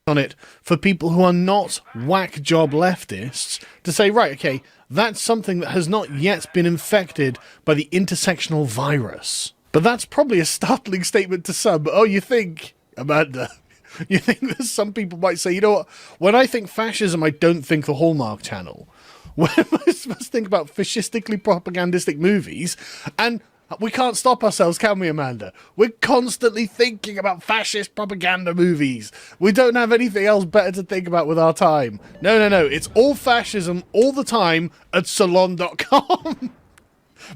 on it for people who are not whack job leftists to say, right, okay, that's something that has not yet been infected by the intersectional virus. But that's probably a startling statement to some. Oh, you think, Amanda, you think that some people might say, you know what, when I think fascism, I don't think the Hallmark Channel. When I must think about fascistically propagandistic movies, and we can't stop ourselves, can we, Amanda? We're constantly thinking about fascist propaganda movies. We don't have anything else better to think about with our time. No, it's all fascism all the time at salon.com.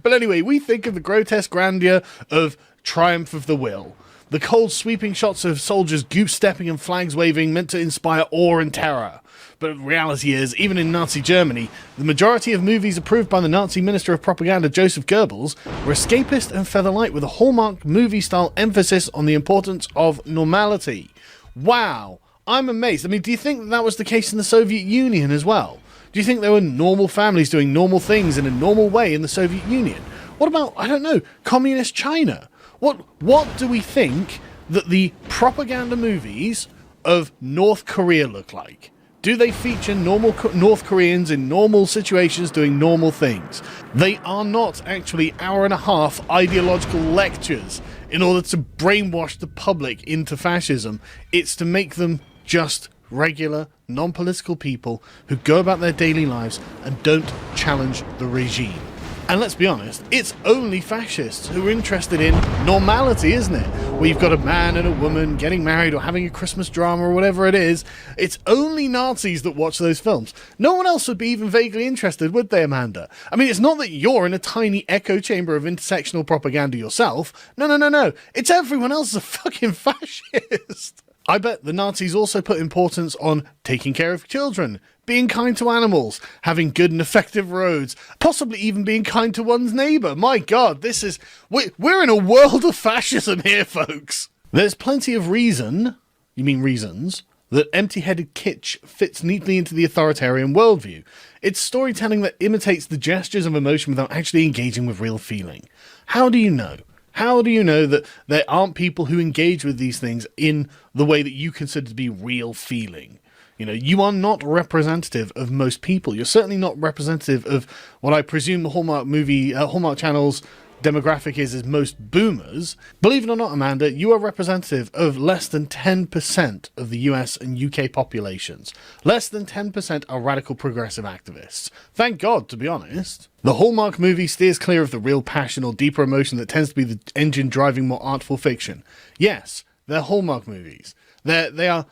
But anyway, we think of the grotesque grandeur of Triumph of the Will. The cold sweeping shots of soldiers goose-stepping and flags waving meant to inspire awe and terror. But the reality is, even in Nazi Germany, the majority of movies approved by the Nazi Minister of Propaganda Joseph Goebbels were escapist and feather-light with a Hallmark movie-style emphasis on the importance of normality. Wow, I'm amazed. I mean, do you think that was the case in the Soviet Union as well? Do you think there were normal families doing normal things in a normal way in the Soviet Union? What about, I don't know, communist China? What do we think that the propaganda movies of North Korea look like? Do they feature normal North Koreans in normal situations doing normal things? They are not actually hour-and-a-half ideological lectures in order to brainwash the public into fascism. It's to make them just regular, non-political people who go about their daily lives and don't challenge the regime. And let's be honest, it's only fascists who are interested in normality, isn't it? Where you've got a man and a woman getting married or having a Christmas drama or whatever it is. It's only Nazis that watch those films. No one else would be even vaguely interested, would they, Amanda? I mean, it's not that you're in a tiny echo chamber of intersectional propaganda yourself. No. It's everyone else is a fucking fascist. I bet the Nazis also put importance on taking care of children, being kind to animals, having good and effective roads, possibly even being kind to one's neighbour. My God, we're in a world of fascism here, folks. There's plenty of reasons, that empty-headed kitsch fits neatly into the authoritarian worldview. It's storytelling that imitates the gestures of emotion without actually engaging with real feeling. How do you know? How do you know that there aren't people who engage with these things in the way that you consider to be real feeling? You know, you are not representative of most people. You're certainly not representative of what I presume the Hallmark Channel's demographic is most boomers. Believe it or not, Amanda, you are representative of less than 10% of the US and UK populations. Less than 10% are radical progressive activists. Thank God, to be honest. The Hallmark movie steers clear of the real passion or deeper emotion that tends to be the engine driving more artful fiction. Yes, they're Hallmark movies. They are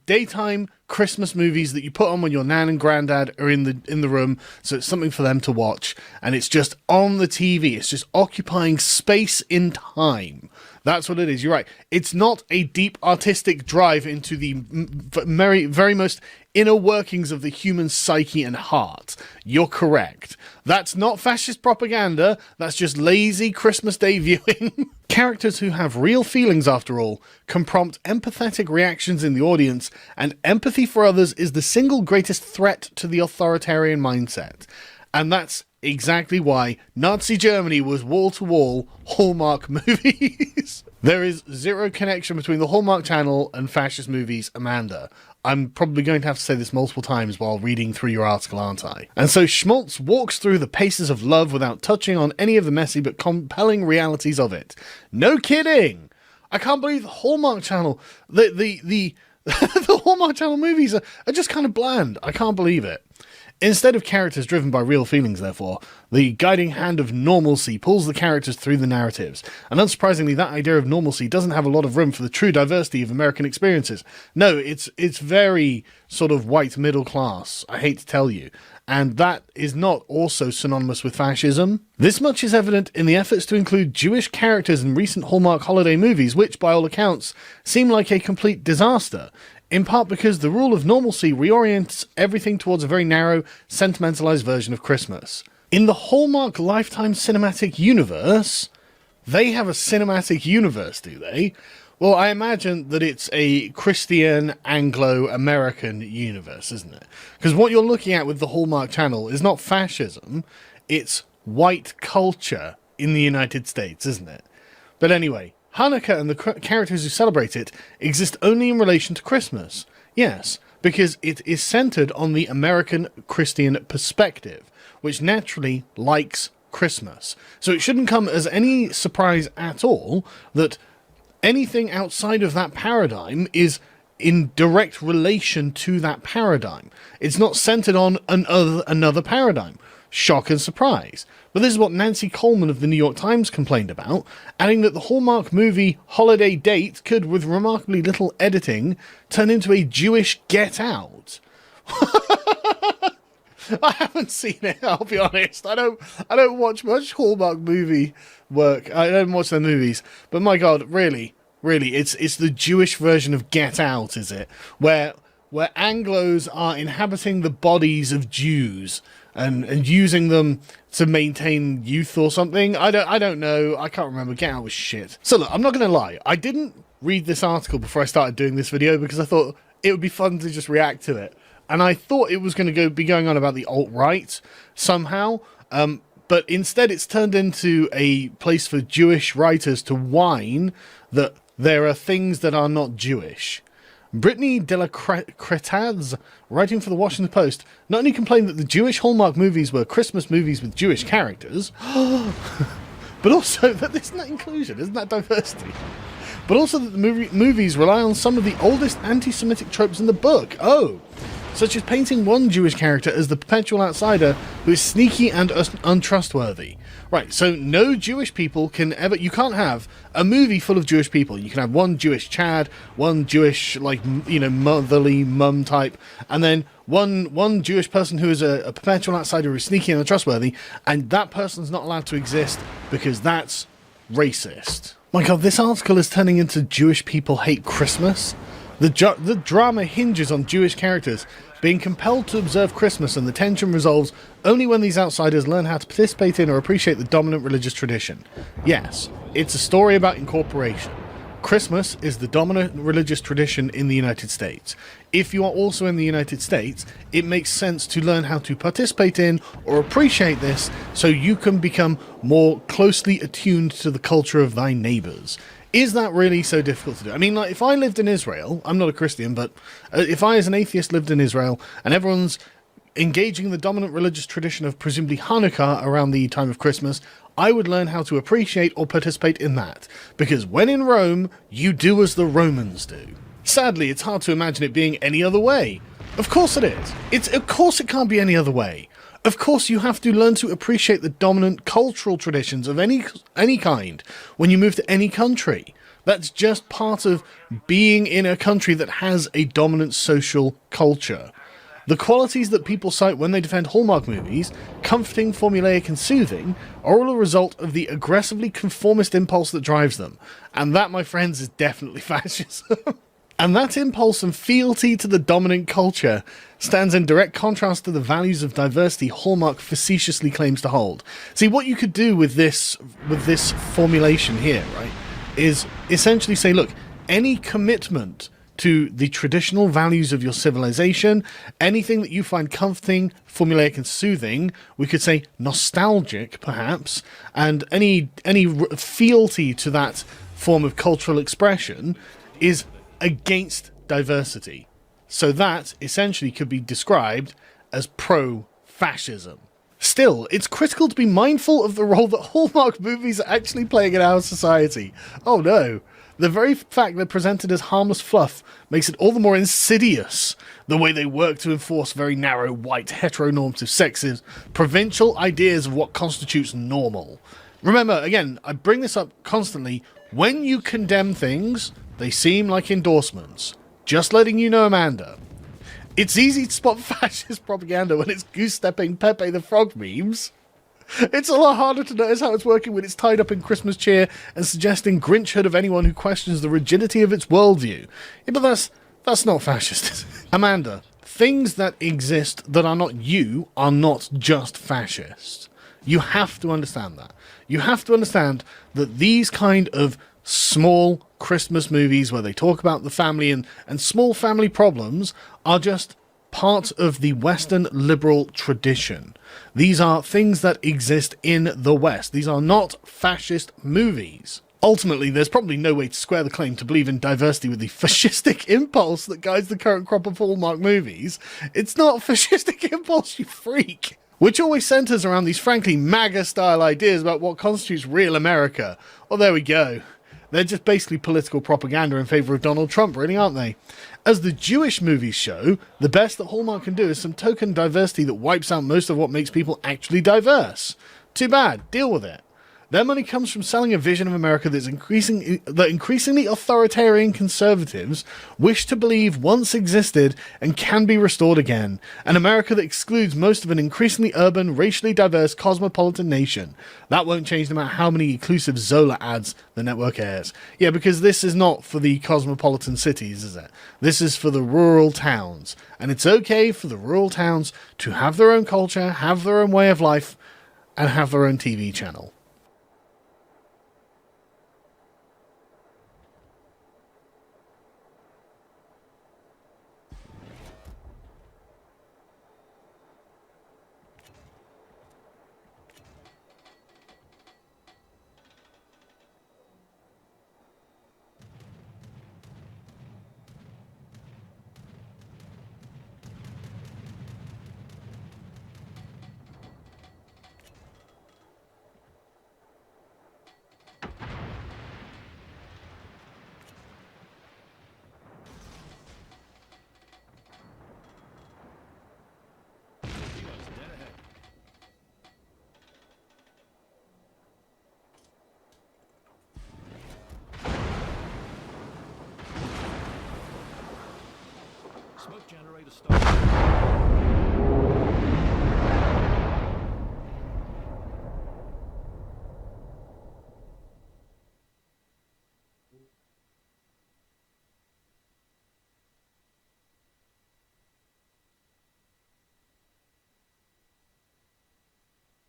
daytime Christmas movies that you put on when your nan and granddad are in the room, so it's something for them to watch, and it's just on the TV. It's just occupying space in time. That's what it is. You're right. It's not a deep artistic drive into the very most inner workings of the human psyche and heart. You're correct. That's not fascist propaganda. That's just lazy Christmas Day viewing. Characters who have real feelings, after all, can prompt empathetic reactions in the audience, and empathy for others is the single greatest threat to the authoritarian mindset. And that's exactly why Nazi Germany was wall-to-wall Hallmark movies. There is zero connection between the Hallmark Channel and fascist movies, Amanda. I'm probably going to have to say this multiple times while reading through your article, aren't I? And so Schmaltz walks through the paces of love without touching on any of the messy but compelling realities of it. No kidding! I can't believe the Hallmark Channel, the Hallmark Channel movies are just kind of bland. I can't believe it. Instead of characters driven by real feelings, therefore, the guiding hand of normalcy pulls the characters through the narratives. And unsurprisingly, that idea of normalcy doesn't have a lot of room for the true diversity of American experiences. No, it's very sort of white middle class, I hate to tell you. And that is not also synonymous with fascism. This much is evident in the efforts to include Jewish characters in recent Hallmark holiday movies, which, by all accounts, seem like a complete disaster. In part because the rule of normalcy reorients everything towards a very narrow, sentimentalized version of Christmas. In the Hallmark Lifetime Cinematic Universe, they have a cinematic universe, do they? Well, I imagine that it's a Christian Anglo-American universe, isn't it? Because what you're looking at with the Hallmark Channel is not fascism, it's white culture in the United States, isn't it? But anyway, Hanukkah and the characters who celebrate it exist only in relation to Christmas. Yes, because it is centered on the American Christian perspective, which naturally likes Christmas. So it shouldn't come as any surprise at all that anything outside of that paradigm is in direct relation to that paradigm. It's not centered on another paradigm. Shock and surprise. But this is what Nancy Coleman of the New York Times complained about, adding that the Hallmark movie Holiday Date could, with remarkably little editing, turn into a Jewish Get Out. I haven't seen it, I'll be honest. I don't watch much Hallmark movie work. I don't watch their movies. But my God, really, it's the Jewish version of Get Out, is it? Where Anglos are inhabiting the bodies of Jews and using them to maintain youth or something. I don't know. I can't remember. Get Out was shit. So look, I'm not going to lie. I didn't read this article before I started doing this video because I thought it would be fun to just react to it. And I thought it was going to be going on about the alt-right somehow. But instead it's turned into a place for Jewish writers to whine that there are things that are not Jewish. Brittany de la Cretaz, writing for the Washington Post, not only complained that the Jewish Hallmark movies were Christmas movies with Jewish characters, but also that there's not inclusion, isn't that diversity? But also that the movies rely on some of the oldest anti-Semitic tropes in the book. Oh, such as painting one Jewish character as the perpetual outsider who is sneaky and untrustworthy. Right, so no Jewish people can ever... You can't have a movie full of Jewish people. You can have one Jewish Chad, one Jewish, like, you know, motherly mum type, and then one Jewish person who is a perpetual outsider who is sneaky and untrustworthy, and that person's not allowed to exist because that's racist. My God, this article is turning into Jewish people hate Christmas. The drama hinges on Jewish characters being compelled to observe Christmas, and the tension resolves only when these outsiders learn how to participate in or appreciate the dominant religious tradition. Yes, it's a story about incorporation. Christmas is the dominant religious tradition in the United States. If you are also in the United States, it makes sense to learn how to participate in or appreciate this so you can become more closely attuned to the culture of thy neighbors. Is that really so difficult to do? I mean, like, if I lived in Israel, I'm not a Christian, but if I as an atheist lived in Israel and everyone's engaging the dominant religious tradition of presumably Hanukkah around the time of Christmas, I would learn how to appreciate or participate in that. Because when in Rome, you do as the Romans do. Sadly, it's hard to imagine it being any other way. Of course it is. Of course it can't be any other way. Of course you have to learn to appreciate the dominant cultural traditions of any kind when you move to any country. That's just part of being in a country that has a dominant social culture. The qualities that people cite when they defend Hallmark movies, comforting, formulaic and soothing, are all a result of the aggressively conformist impulse that drives them. And that, my friends, is definitely fascism. And that impulse and fealty to the dominant culture stands in direct contrast to the values of diversity Hallmark facetiously claims to hold. See, what you could do with this formulation here, right, is essentially say, look, any commitment to the traditional values of your civilization, anything that you find comforting, formulaic and soothing, we could say nostalgic, perhaps, and any fealty to that form of cultural expression is against diversity. So that essentially could be described as pro-fascism. Still, it's critical to be mindful of the role that Hallmark movies are actually playing in our society. Oh no. The very fact they're presented as harmless fluff makes it all the more insidious, the way they work to enforce very narrow, white, heteronormative, sexist, provincial ideas of what constitutes normal. Remember, again, I bring this up constantly, when you condemn things, they seem like endorsements. Just letting you know, Amanda. It's easy to spot fascist propaganda when it's goose-stepping Pepe the Frog memes. It's a lot harder to notice how it's working when it's tied up in Christmas cheer and suggesting Grinchhood of anyone who questions the rigidity of its worldview. Yeah, but that's not fascist. Amanda, things that exist that are not you are not just fascist. You have to understand that. You have to understand that these kind of small Christmas movies where they talk about the family and small family problems are just part of the Western liberal tradition. These are things that exist in the West. These are not fascist movies. Ultimately, there's probably no way to square the claim to believe in diversity with the fascistic impulse that guides the current crop of Hallmark movies. It's not fascistic impulse, you freak! Which always centres around these frankly MAGA-style ideas about what constitutes real America. Well, there we go. They're just basically political propaganda in favour of Donald Trump, really, aren't they? As the Jewish movies show, the best that Hallmark can do is some token diversity that wipes out most of what makes people actually diverse. Too bad. Deal with it. Their money comes from selling a vision of America that increasingly authoritarian conservatives wish to believe once existed and can be restored again. An America that excludes most of an increasingly urban, racially diverse, cosmopolitan nation. That won't change no matter how many inclusive Zola ads the network airs. Yeah, because this is not for the cosmopolitan cities, is it? This is for the rural towns. And it's okay for the rural towns to have their own culture, have their own way of life, and have their own TV channel. Smoke generator start.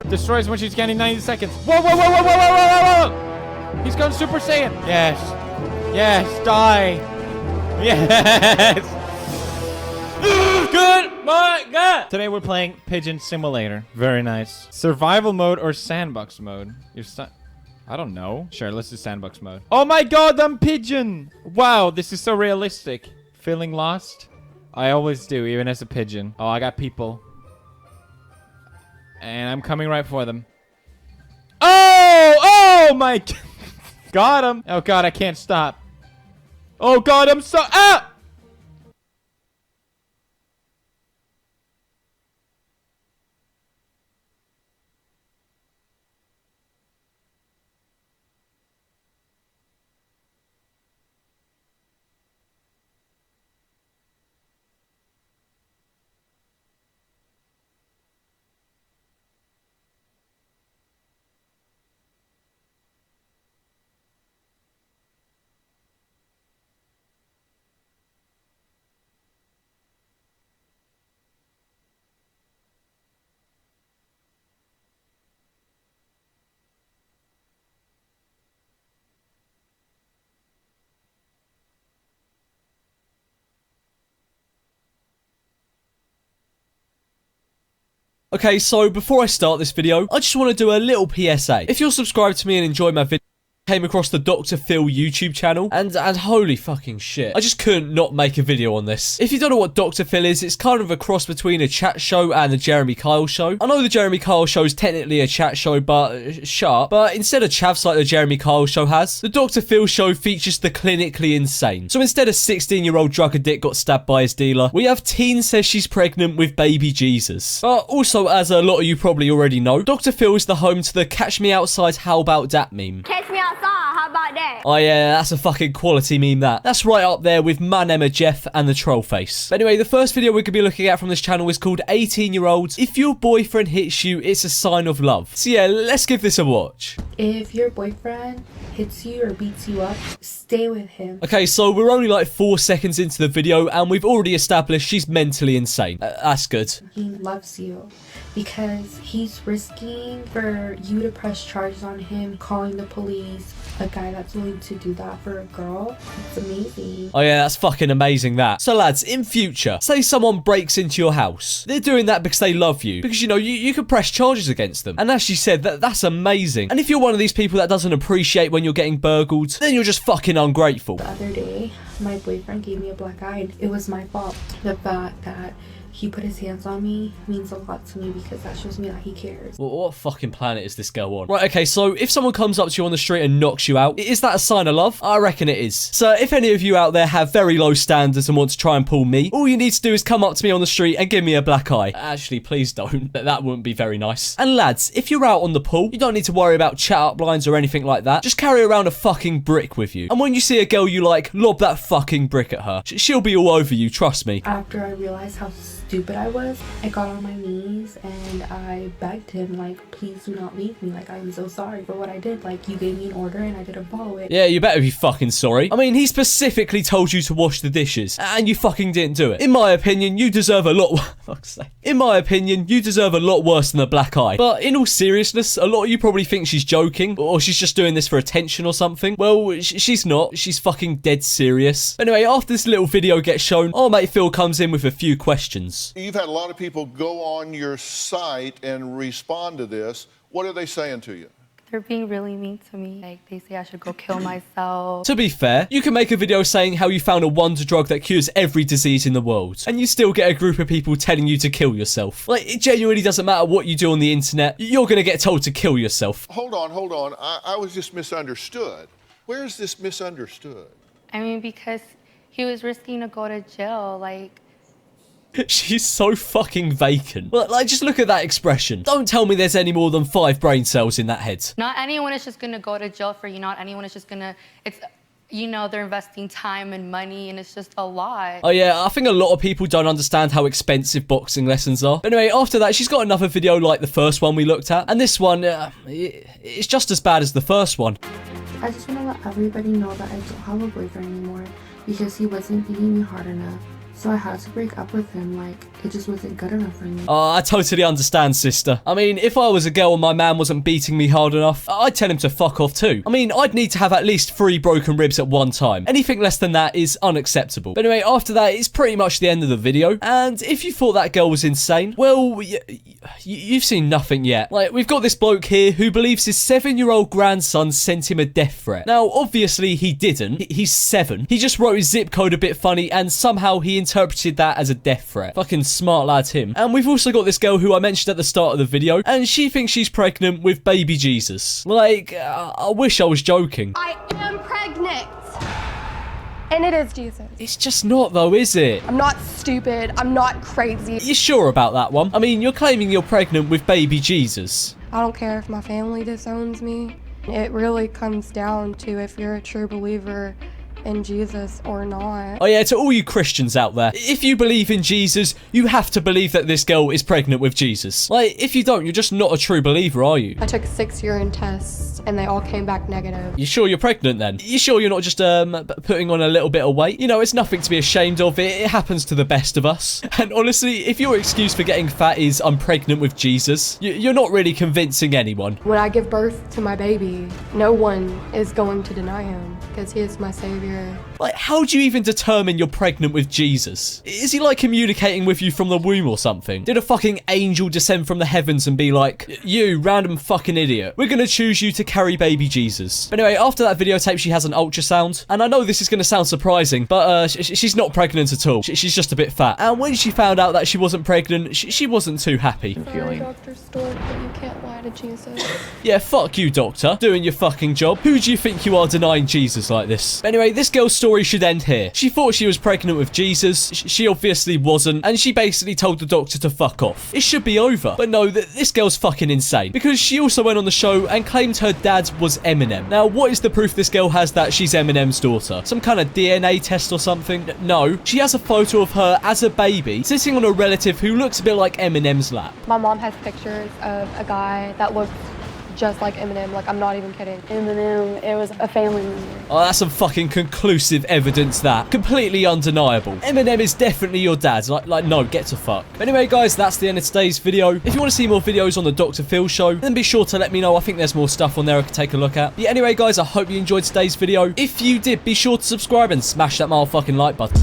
Destroys when she's getting 90 seconds. Whoa, whoa, whoa, whoa, whoa, whoa, whoa, whoa! He's going Super Saiyan. Yes. Yes, die. Yes. Good my God. Today we're playing Pigeon Simulator. Very nice. Survival mode or sandbox mode? I don't know. Sure, let's do sandbox mode. Oh my God, I'm pigeon. Wow, this is so realistic. Feeling lost? I always do, even as a pigeon. Oh, I got people. And I'm coming right for them. Oh my. Got him. Oh God, I can't stop. Oh God, I'm so. Ah! Okay, so before I start this video, I just want to do a little PSA. If you're subscribed to me and enjoy my videos, came across the Dr. Phil YouTube channel, and holy fucking shit, I just couldn't not make a video on this. If you don't know what Dr. Phil is, it's kind of a cross between a chat show and the Jeremy Kyle show. I know the Jeremy Kyle show is technically a chat show, but sharp. But instead of chavs like the Jeremy Kyle show has, the Dr. Phil show features the clinically insane. So instead of 16-year-old drug addict got stabbed by his dealer, we have teen says she's pregnant with baby Jesus. But also, as a lot of you probably already know, Dr. Phil is the home to the Catch Me Outside How About Dat meme. Catch me outside, how about that? Oh yeah, that's a fucking quality meme that. That's right up there with Man Emma Jeff and the troll face. But anyway, the first video we're going to be looking at from this channel is called 18-year-olds. If your boyfriend hits you, it's a sign of love. So yeah, let's give this a watch. If your boyfriend hits you or beats you up, stay with him. Okay, so we're only like 4 seconds into the video and we've already established she's mentally insane. That's good. He loves you because he's risking for you to press charges on him, calling the police, a guy that's dad's willing to do that for a girl, it's amazing. Oh yeah, that's fucking amazing that. So lads, in future, say someone breaks into your house. They're doing that because they love you. Because, you know, you could press charges against them. And as she said, that's amazing. And if you're one of these people that doesn't appreciate when you're getting burgled, then you're just fucking ungrateful. The other day, my boyfriend gave me a black eye. It was my fault. The fact that he put his hands on me means a lot to me because that shows me that he cares. Well, what fucking planet is this girl on? Right, okay, so if someone comes up to you on the street and knocks you out, is that a sign of love? I reckon it is. So if any of you out there have very low standards and want to try and pull me, all you need to do is come up to me on the street and give me a black eye. Actually, please don't. That wouldn't be very nice. And lads, if you're out on the pool, you don't need to worry about chat up lines or anything like that. Just carry around a fucking brick with you. And when you see a girl you like, lob that fucking brick at her. She'll be all over you, trust me. After I realized how stupid I was, I got on my knees and I begged him, like, please do not leave me. Like, I'm so sorry for what I did. Like, you gave me an order and I didn't follow it. Yeah, you better be fucking sorry. I mean, he specifically told you to wash the dishes and you fucking didn't do it. In my opinion, you deserve a lot In my opinion, you deserve a lot worse than a black eye. But in all seriousness, a lot of you probably think she's joking or she's just doing this for attention or something. Well, she's not. She's fucking dead serious. Anyway, after this little video gets shown, our mate Phil comes in with a few questions. You've had a lot of people go on your site and respond to this. What are they saying to you? They're being really mean to me. Like, they say I should go kill myself. To be fair, you can make a video saying how you found a wonder drug that cures every disease in the world, and you still get a group of people telling you to kill yourself. Like, it genuinely doesn't matter what you do on the internet, you're gonna get told to kill yourself. Hold on. I was just misunderstood. Where is this misunderstood? I mean, because he was risking to go to jail, like... She's so fucking vacant. Well, like, just look at that expression. Don't tell me there's any more than 5 brain cells in that head. Not anyone is just gonna go to jail for you. Not anyone is just gonna... It's... You know, they're investing time and money, and it's just a lot. Oh yeah, I think a lot of people don't understand how expensive boxing lessons are. But anyway, after that, she's got another video like the first one we looked at. And this one, it's just as bad as the first one. I just want to let everybody know that I don't have a boyfriend anymore because he wasn't beating me hard enough. So I had to break up with him, like, it just wasn't good enough for me. Oh, I totally understand, sister. I mean, if I was a girl and my man wasn't beating me hard enough, I'd tell him to fuck off too. I mean, I'd need to have at least 3 broken ribs at one time. Anything less than that is unacceptable. But anyway, after that, it's pretty much the end of the video. And if you thought that girl was insane, well, you've seen nothing yet. Like, we've got this bloke here who believes his 7-year-old grandson sent him a death threat. Now, obviously, he didn't. He's 7. He just wrote his zip code a bit funny, and somehow he interpreted that as a death threat. Fucking smart lad him. And we've also got this girl who I mentioned at the start of the video, and she thinks she's pregnant with baby Jesus. Like, I wish I was joking. I am pregnant. And it is Jesus. It's just not though, is it? I'm not stupid. I'm not crazy. You sure about that one? I mean, you're claiming you're pregnant with baby Jesus. I don't care if my family disowns me. It really comes down to if you're a true believer in Jesus or not. Oh yeah, to all you Christians out there, if you believe in Jesus, you have to believe that this girl is pregnant with Jesus. Like, if you don't, you're just not a true believer, are you? I took 6 urine tests and they all came back negative. You sure you're pregnant then? You sure you're not just putting on a little bit of weight? You know, it's nothing to be ashamed of. It happens to the best of us. And honestly, if your excuse for getting fat is I'm pregnant with Jesus, you're not really convincing anyone. When I give birth to my baby, no one is going to deny him because he is my savior. Like, how do you even determine you're pregnant with Jesus? Is he like communicating with you from the womb or something? Did a fucking angel descend from the heavens and be like, you random fucking idiot, we're gonna choose you to carry baby Jesus? But anyway, after that videotape, she has an ultrasound. And I know this is gonna sound surprising, but she's not pregnant at all. She's just a bit fat. And when she found out that she wasn't pregnant, she wasn't too happy. Sorry, Dr. Stork, but you can't lie to Jesus. Yeah, fuck you, doctor. Doing your fucking job. Who do you think you are denying Jesus like this? But anyway, this girl's story should end here. She thought she was pregnant with Jesus. She obviously wasn't. And she basically told the doctor to fuck off. It should be over. But no, this girl's fucking insane. Because she also went on the show and claimed her dad was Eminem. Now, what is the proof this girl has that she's Eminem's daughter? Some kind of DNA test or something? No. She has a photo of her as a baby sitting on a relative who looks a bit like Eminem's lap. My mom has pictures of a guy that looks just like Eminem. Like, I'm not even kidding. Eminem, it was a family member. Oh, that's some fucking conclusive evidence, that. Completely undeniable. Eminem is definitely your dad. Like, no, get to fuck. But anyway, guys, that's the end of today's video. If you want to see more videos on the Dr. Phil Show, then be sure to let me know. I think there's more stuff on there I could take a look at. But anyway, guys, I hope you enjoyed today's video. If you did, be sure to subscribe and smash that motherfucking like button.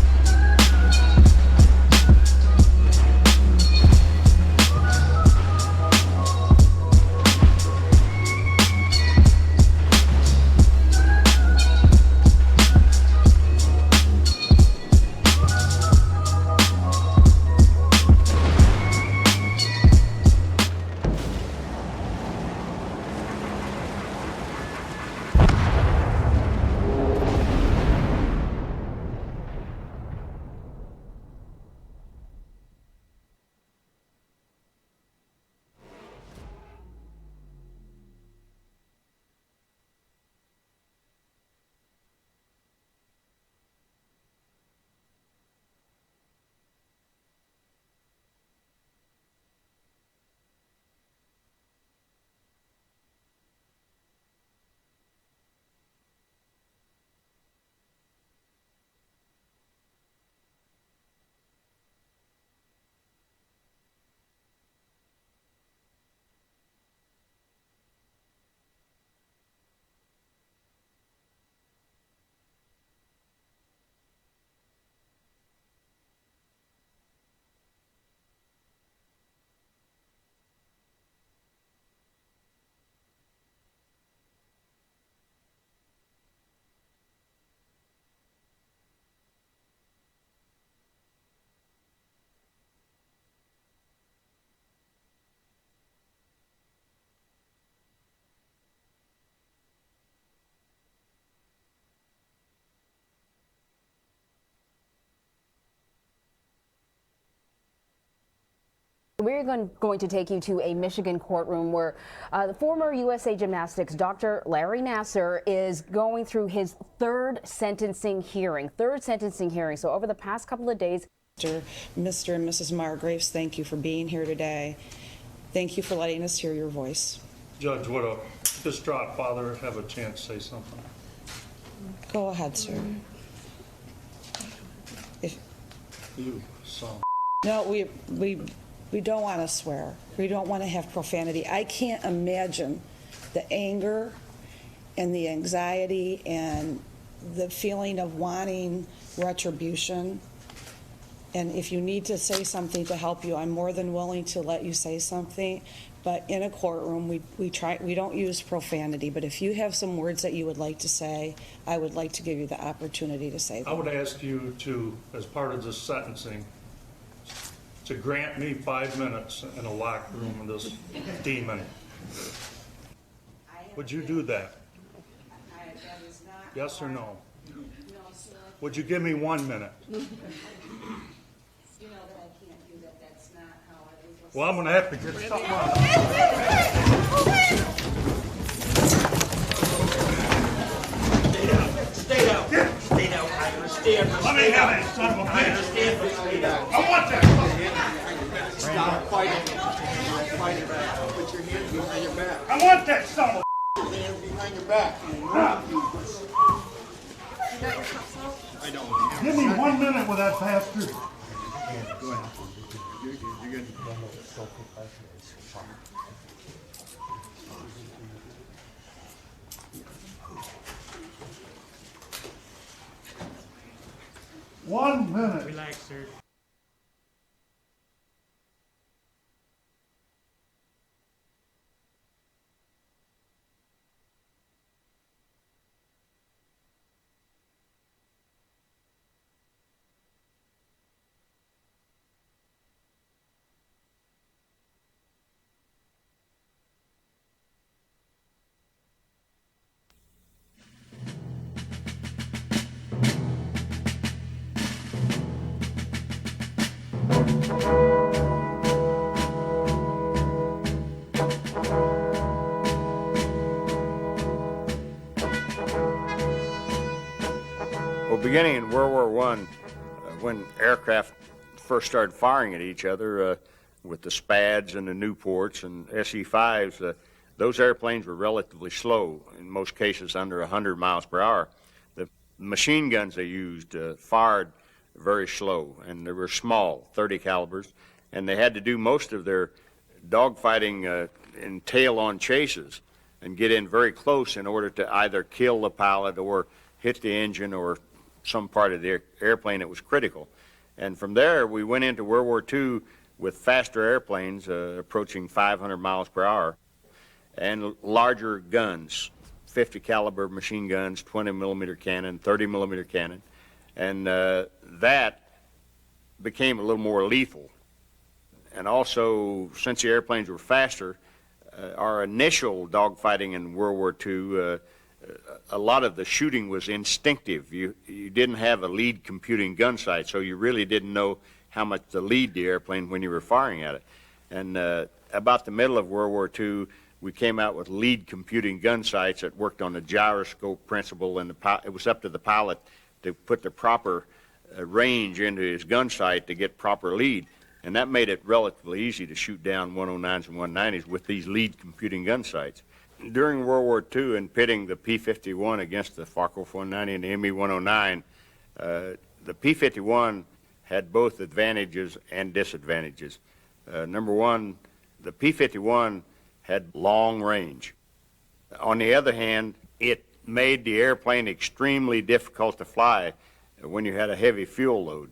We're going to take you to a Michigan courtroom where the former USA Gymnastics Dr. Larry Nassar is going through his third sentencing hearing. So over the past couple of days. Mr. and Mrs. Margraves, thank you for being here today. Thank you for letting us hear your voice. Judge, would a distraught father have a chance to say something? Go ahead, sir. You son. No, we don't want to swear. We don't want to have profanity. I can't imagine the anger and the anxiety and the feeling of wanting retribution. And if you need to say something to help you, I'm more than willing to let you say something. But in a courtroom, we don't use profanity. But if you have some words that you would like to say, I would like to give you the opportunity to say them. I would ask you to, as part of this sentencing, to grant me 5 minutes in a locked room in this demon. Would you do that? Yes or no? Would you give me 1 minute? You know that I can't do that. That's not how it is. Well, I'm going to have to get something on. Stay down. I understand. Let me have it, son of a bitch. I understand, but stay down. I want that. Stop fighting. Fight it back. Put your hands behind your back. I want that son of a hands behind your back. I don't. Give me 1 minute with that bastard. Go ahead. You're good. One minute. Relax, sir. Well, beginning in World War I, when aircraft first started firing at each other with the Spads and the Newports and SE-5s, Those airplanes were relatively slow, in most cases under 100 miles per hour. The machine guns they used fired very slow, and they were small, 30 calibers, and they had to do most of their dogfighting in tail-on chases and get in very close in order to either kill the pilot or hit the engine or some part of the airplane that was critical. And from there, we went into World War II with faster airplanes approaching 500 miles per hour and larger guns, 50 caliber machine guns, 20 millimeter cannon, 30 millimeter cannon, and that became a little more lethal. And also, since the airplanes were faster, our initial dogfighting in World War II, a lot of the shooting was instinctive. You didn't have a lead computing gun sight, so you really didn't know how much to lead the airplane when you were firing at it. And about the middle of World War II, we came out with lead computing gun sights that worked on the gyroscope principle, and it was up to the pilot to put the proper range into his gun sight to get proper lead. And that made it relatively easy to shoot down 109s and 190s with these lead computing gun sights. During World War II, in pitting the P-51 against the Focke-Wulf 190 and the ME-109, the P-51 had both advantages and disadvantages. Number one, the P-51 had long range. On the other hand, it made the airplane extremely difficult to fly when you had a heavy fuel load.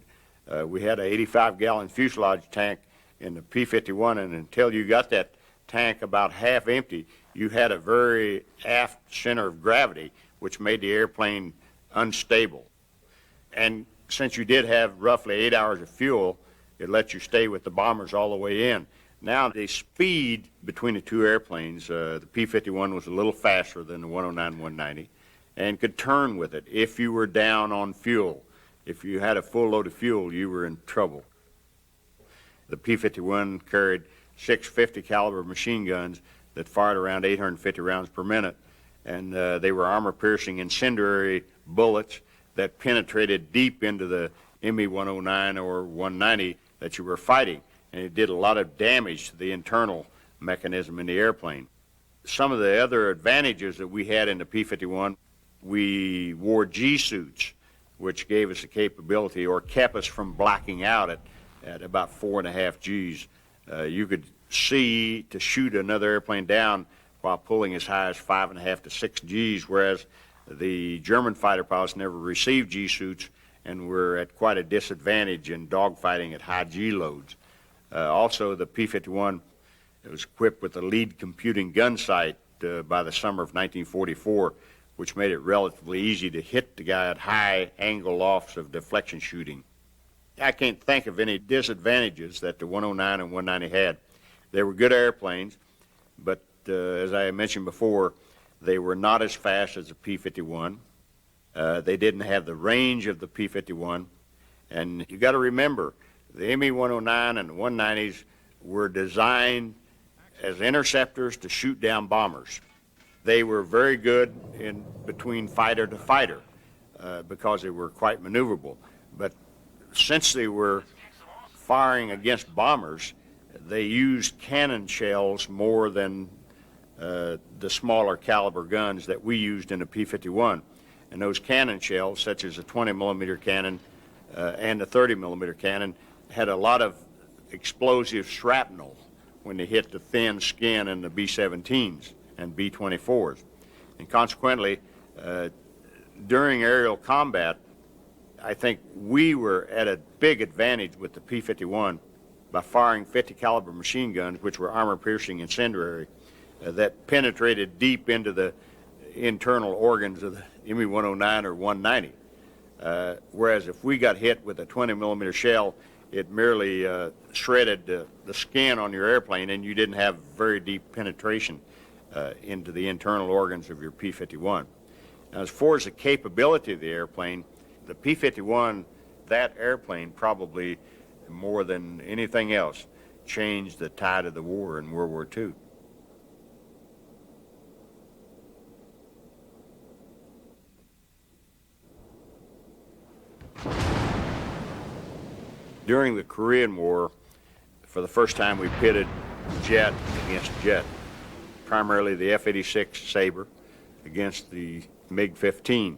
We had an 85-gallon fuselage tank in the P-51, and until you got that tank about half empty, you had a very aft center of gravity, which made the airplane unstable. And since you did have roughly 8 hours of fuel, it let you stay with the bombers all the way in. Now, the speed between the two airplanes, the P-51 was a little faster than the 109-190 and could turn with it if you were down on fuel. If you had a full load of fuel, you were in trouble. The P-51 carried 6 50 caliber machine guns that fired around 850 rounds per minute, and they were armor-piercing incendiary bullets that penetrated deep into the ME-109 or 190 that you were fighting, and it did a lot of damage to the internal mechanism in the airplane. Some of the other advantages that we had in the P-51, we wore G-suits, which gave us the capability or kept us from blacking out at about 4.5 Gs. You could see to shoot another airplane down while pulling as high as 5.5 to 6 Gs, whereas the German fighter pilots never received G-suits and were at quite a disadvantage in dogfighting at high G loads. Also, the P-51 was equipped with a lead computing gun sight by the summer of 1944, which made it relatively easy to hit the guy at high angle lofts of deflection shooting. I can't think of any disadvantages that the 109 and 190 had. They were good airplanes, but as I mentioned before, they were not as fast as the P-51. They didn't have the range of the P-51. And you got to remember, the ME-109 and the 190s were designed as interceptors to shoot down bombers. They were very good in between fighter to fighter because they were quite maneuverable. But since they were firing against bombers, they used cannon shells more than the smaller caliber guns that we used in the P-51. And those cannon shells, such as the 20 millimeter cannon and the 30 millimeter cannon, had a lot of explosive shrapnel when they hit the thin skin in the B-17s and B-24s. And consequently, during aerial combat, I think we were at a big advantage with the P-51 by firing 50 caliber machine guns, which were armor-piercing incendiary, that penetrated deep into the internal organs of the ME-109 or 190. Whereas if we got hit with a 20 millimeter shell, it merely shredded the skin on your airplane, and you didn't have very deep penetration into the internal organs of your P-51. Now, as far as the capability of the airplane, the P-51, that airplane probably more than anything else changed the tide of the war in World War II. During the Korean War, for the first time we pitted jet against jet. primarily the F-86 Sabre against the MiG-15.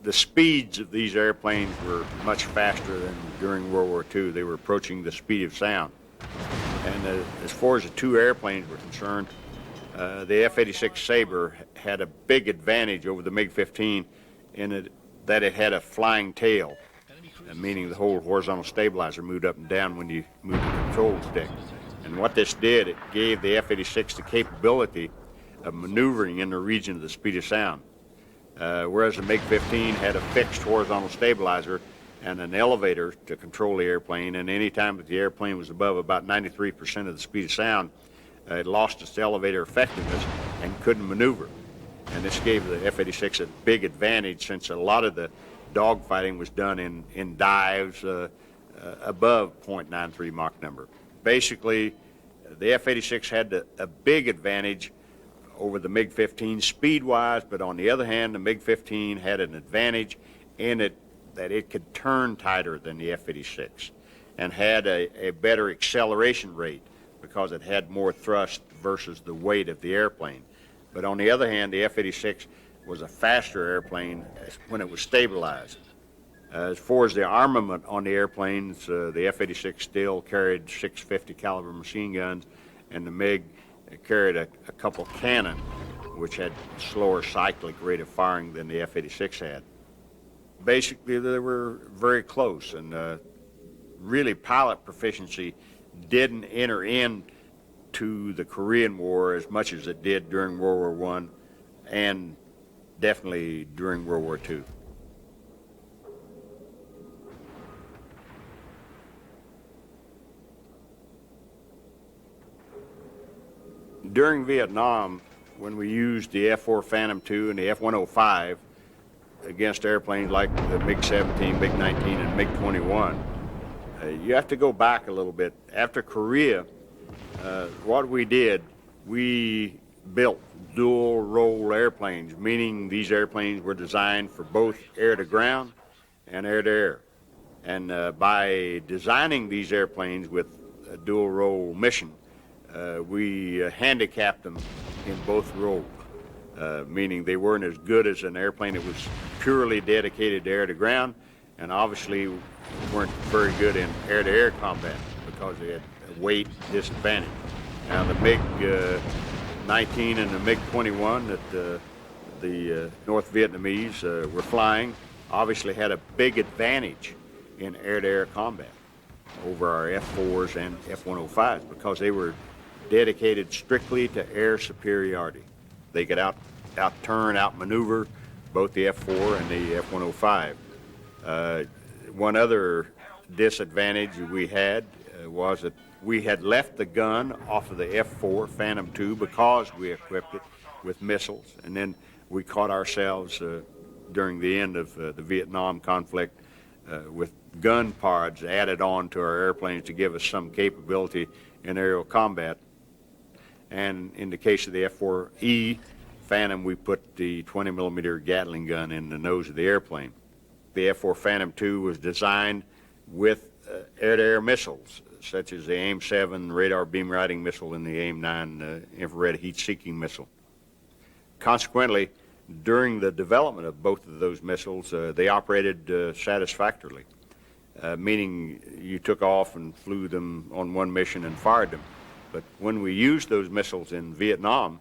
The speeds of these airplanes were much faster than during World War II. They were approaching the speed of sound. And as far as the two airplanes were concerned, the F-86 Sabre had a big advantage over the MiG-15 in that it had a flying tail, meaning the whole horizontal stabilizer moved up and down when you moved the control stick. And what this did, it gave the F-86 the capability of maneuvering in the region of the speed of sound. Whereas the MiG-15 had a fixed horizontal stabilizer and an elevator to control the airplane, and any time that the airplane was above about 93% of the speed of sound, it lost its elevator effectiveness and couldn't maneuver. And this gave the F-86 a big advantage, since a lot of the dogfighting was done in dives above 0.93 Mach number. Basically, the F-86 had a big advantage over the MiG-15 speed-wise, but on the other hand, the MiG-15 had an advantage in it that it could turn tighter than the F-86 and had a better acceleration rate because it had more thrust versus the weight of the airplane. But on the other hand, the F-86 was a faster airplane when it was stabilized. As far as the armament on the airplanes, the F-86 still carried 650 caliber machine guns, and the MiG carried a couple cannon, which had slower cyclic rate of firing than the F-86 had. Basically, they were very close, and really pilot proficiency didn't enter into the Korean War as much as it did during World War I and definitely during World War II. During Vietnam, when we used the F-4 Phantom II and the F-105 against airplanes like the MiG-17, MiG-19, and MiG-21, you have to go back a little bit. After Korea, what we did, we built dual role airplanes, meaning these airplanes were designed for both air-to-ground and air-to-air. And by designing these airplanes with a dual role mission, we handicapped them in both roles, meaning they weren't as good as an airplane that was purely dedicated to air-to-ground, and obviously weren't very good in air-to-air combat because they had a weight disadvantage. Now the MiG-19 and the MiG-21 that the North Vietnamese were flying obviously had a big advantage in air-to-air combat over our F-4s and F-105s because they were dedicated strictly to air superiority. They could out-turn, out-maneuver both the F-4 and the F-105. One other disadvantage we had was that we had left the gun off of the F-4 Phantom II because we equipped it with missiles, and then we caught ourselves during the end of the Vietnam conflict with gun pods added on to our airplanes to give us some capability in aerial combat. And in the case of the F-4E Phantom, we put the 20-millimeter Gatling gun in the nose of the airplane. The F-4 Phantom II was designed with air-to-air missiles, such as the AIM-7 radar beam riding missile and the AIM-9 infrared heat-seeking missile. Consequently, during the development of both of those missiles, they operated satisfactorily, meaning you took off and flew them on one mission and fired them. But when we used those missiles in Vietnam,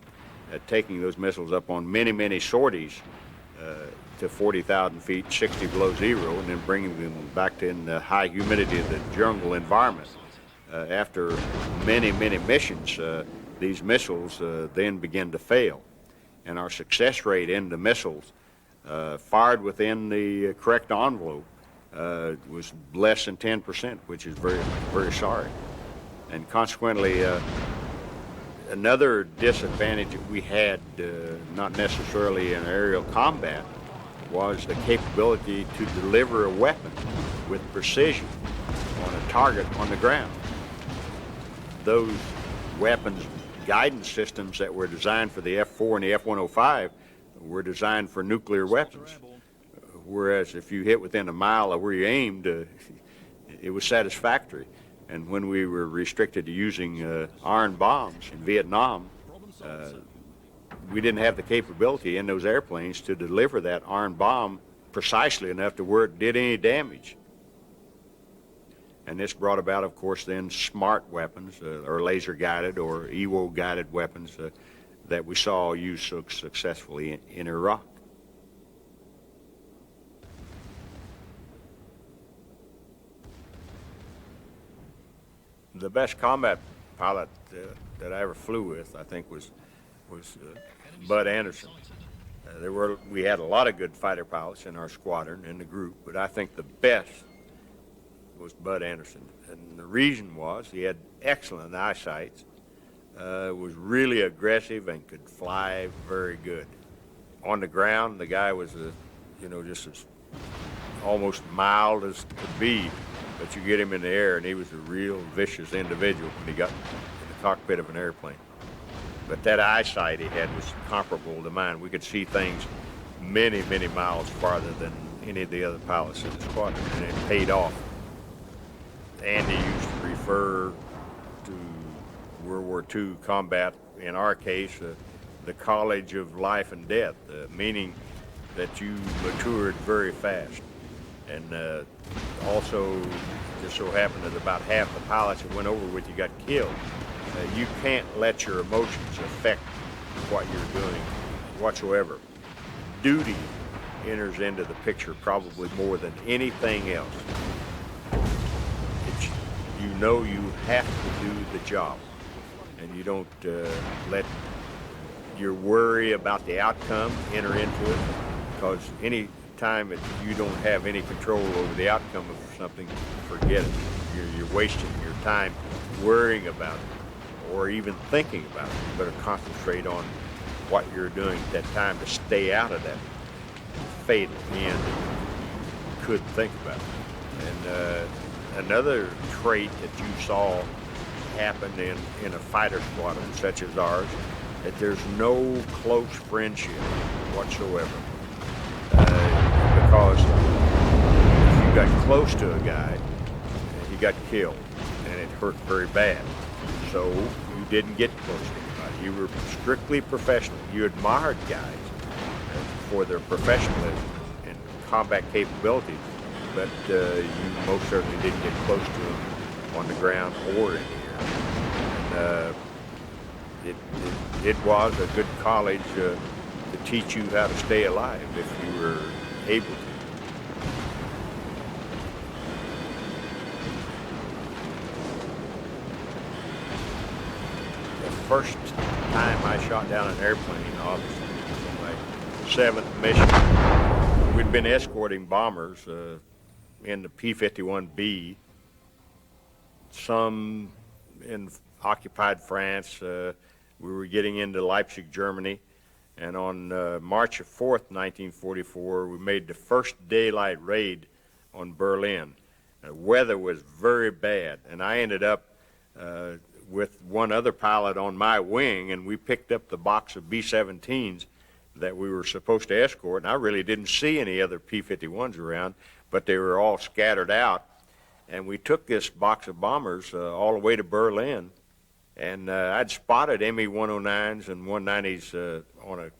taking those missiles up on many, many sorties to 40,000 feet, 60 below zero, and then bringing them back to in the high humidity of the jungle environment, after many, many missions, these missiles then begin to fail. And our success rate in the missiles fired within the correct envelope was less than 10%, which is very, very sorry. And consequently, another disadvantage that we had, not necessarily in aerial combat, was the capability to deliver a weapon with precision on a target on the ground. Those weapons guidance systems that were designed for the F-4 and the F-105 were designed for nuclear weapons, whereas if you hit within a mile of where you aimed, it was satisfactory. And when we were restricted to using iron bombs in Vietnam, we didn't have the capability in those airplanes to deliver that iron bomb precisely enough to where it did any damage. And this brought about, of course, then smart weapons, or laser-guided or EWO-guided weapons that we saw used so successfully in Iraq. The best combat pilot that I ever flew with, I think, was Bud Anderson. We had a lot of good fighter pilots in our squadron, in the group, but I think the best was Bud Anderson. And the reason was he had excellent eyesight, was really aggressive, and could fly very good. On the ground, the guy was, just as almost mild as could be, but you get him in the air, and he was a real vicious individual when he got in the cockpit of an airplane. But that eyesight he had was comparable to mine. We could see things many, many miles farther than any of the other pilots in the squadron, and it paid off. Andy used to refer to World War II combat, in our case, the college of life and death, meaning that you matured very fast. And also, just so happened that about half the pilots that went over with you got killed. You can't let your emotions affect what you're doing whatsoever. Duty enters into the picture probably more than anything else. You know you have to do the job, and you don't let your worry about the outcome enter into it, because any time that you don't have any control over the outcome of something, forget it. You're wasting your time worrying about it or even thinking about it. You better concentrate on what you're doing at that time to stay out of that fatal end that you could think about. And another trait that you saw happen in a fighter squadron such as ours, that there's no close friendship whatsoever. Because if you got close to a guy, he got killed, and it hurt very bad. So you didn't get close to anybody. You were strictly professional. You admired guys for their professionalism and combat capabilities, but you most certainly didn't get close to them on the ground or in the air. It was a good college to teach you how to stay alive if you were able to. The first time I shot down an airplane, obviously, my 7th mission, we'd been escorting bombers in the P-51B, some in occupied France. We were getting into Leipzig, Germany. And on March 4th, 1944, we made the first daylight raid on Berlin. The weather was very bad, and I ended up with one other pilot on my wing, and we picked up the box of B-17s that we were supposed to escort, and I really didn't see any other P-51s around, but they were all scattered out. And we took this box of bombers all the way to Berlin. And I'd spotted Me-109s and 190s on a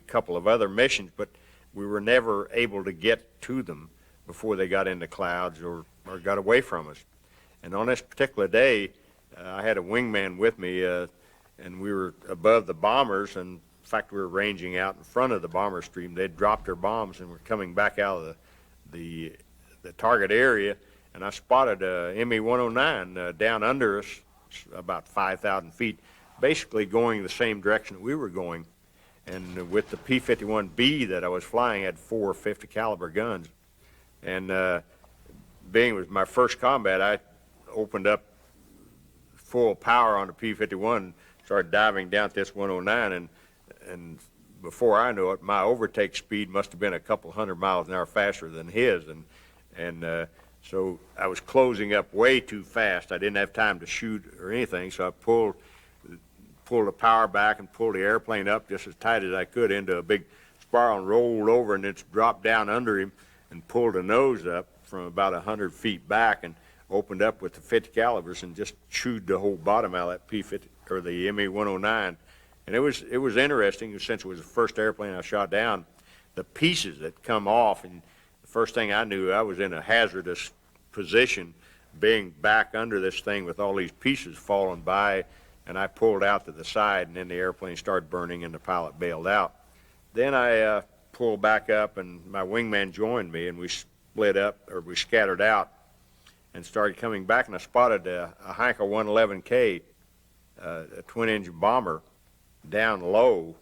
couple of other missions, but we were never able to get to them before they got into clouds or got away from us. And on this particular day, I had a wingman with me, and we were above the bombers, and in fact, we were ranging out in front of the bomber stream. They'd dropped their bombs and were coming back out of the target area, and I spotted a Me-109 down under us, about 5,000 feet, basically going the same direction that we were going. And with the P-51B that I was flying, I had 4 50 caliber guns. And being it was my first combat, I opened up full power on the P-51, started diving down at this 109, and before I knew it, my overtake speed must have been a couple hundred miles an hour faster than his. And so I was closing up way too fast. I didn't have time to shoot or anything, so I pulled the power back and pulled the airplane up just as tight as I could into a big spiral and rolled over, and it's dropped down under him and pulled the nose up from about 100 feet back and opened up with the 50 calibers and just chewed the whole bottom out of that P-50 or the ME-109. And it was interesting since it was the first airplane I shot down. The pieces that come off, and the first thing I knew, I was in a hazardous position, being back under this thing with all these pieces falling by, and I pulled out to the side, and then the airplane started burning, and the pilot bailed out. Then I pulled back up, and my wingman joined me, and we split up, or we scattered out, and started coming back, and I spotted a Heinkel 111K, a twin-engine bomber, down low,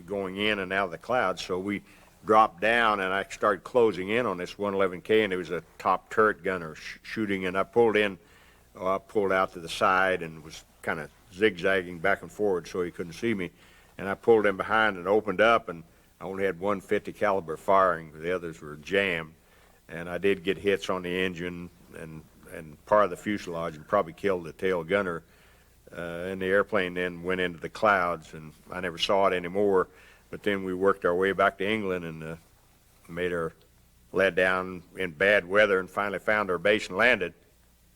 going in and out of the clouds. So we dropped down, and I started closing in on this 111K, and there was a top turret gunner shooting, and I pulled out to the side and was kind of zigzagging back and forward so he couldn't see me. And I pulled in behind and opened up, and I only had 150 caliber firing. The others were jammed, and I did get hits on the engine and part of the fuselage, and probably killed the tail gunner. And the airplane then went into the clouds, and I never saw it anymore. But then we worked our way back to England and led down in bad weather and finally found our base and landed.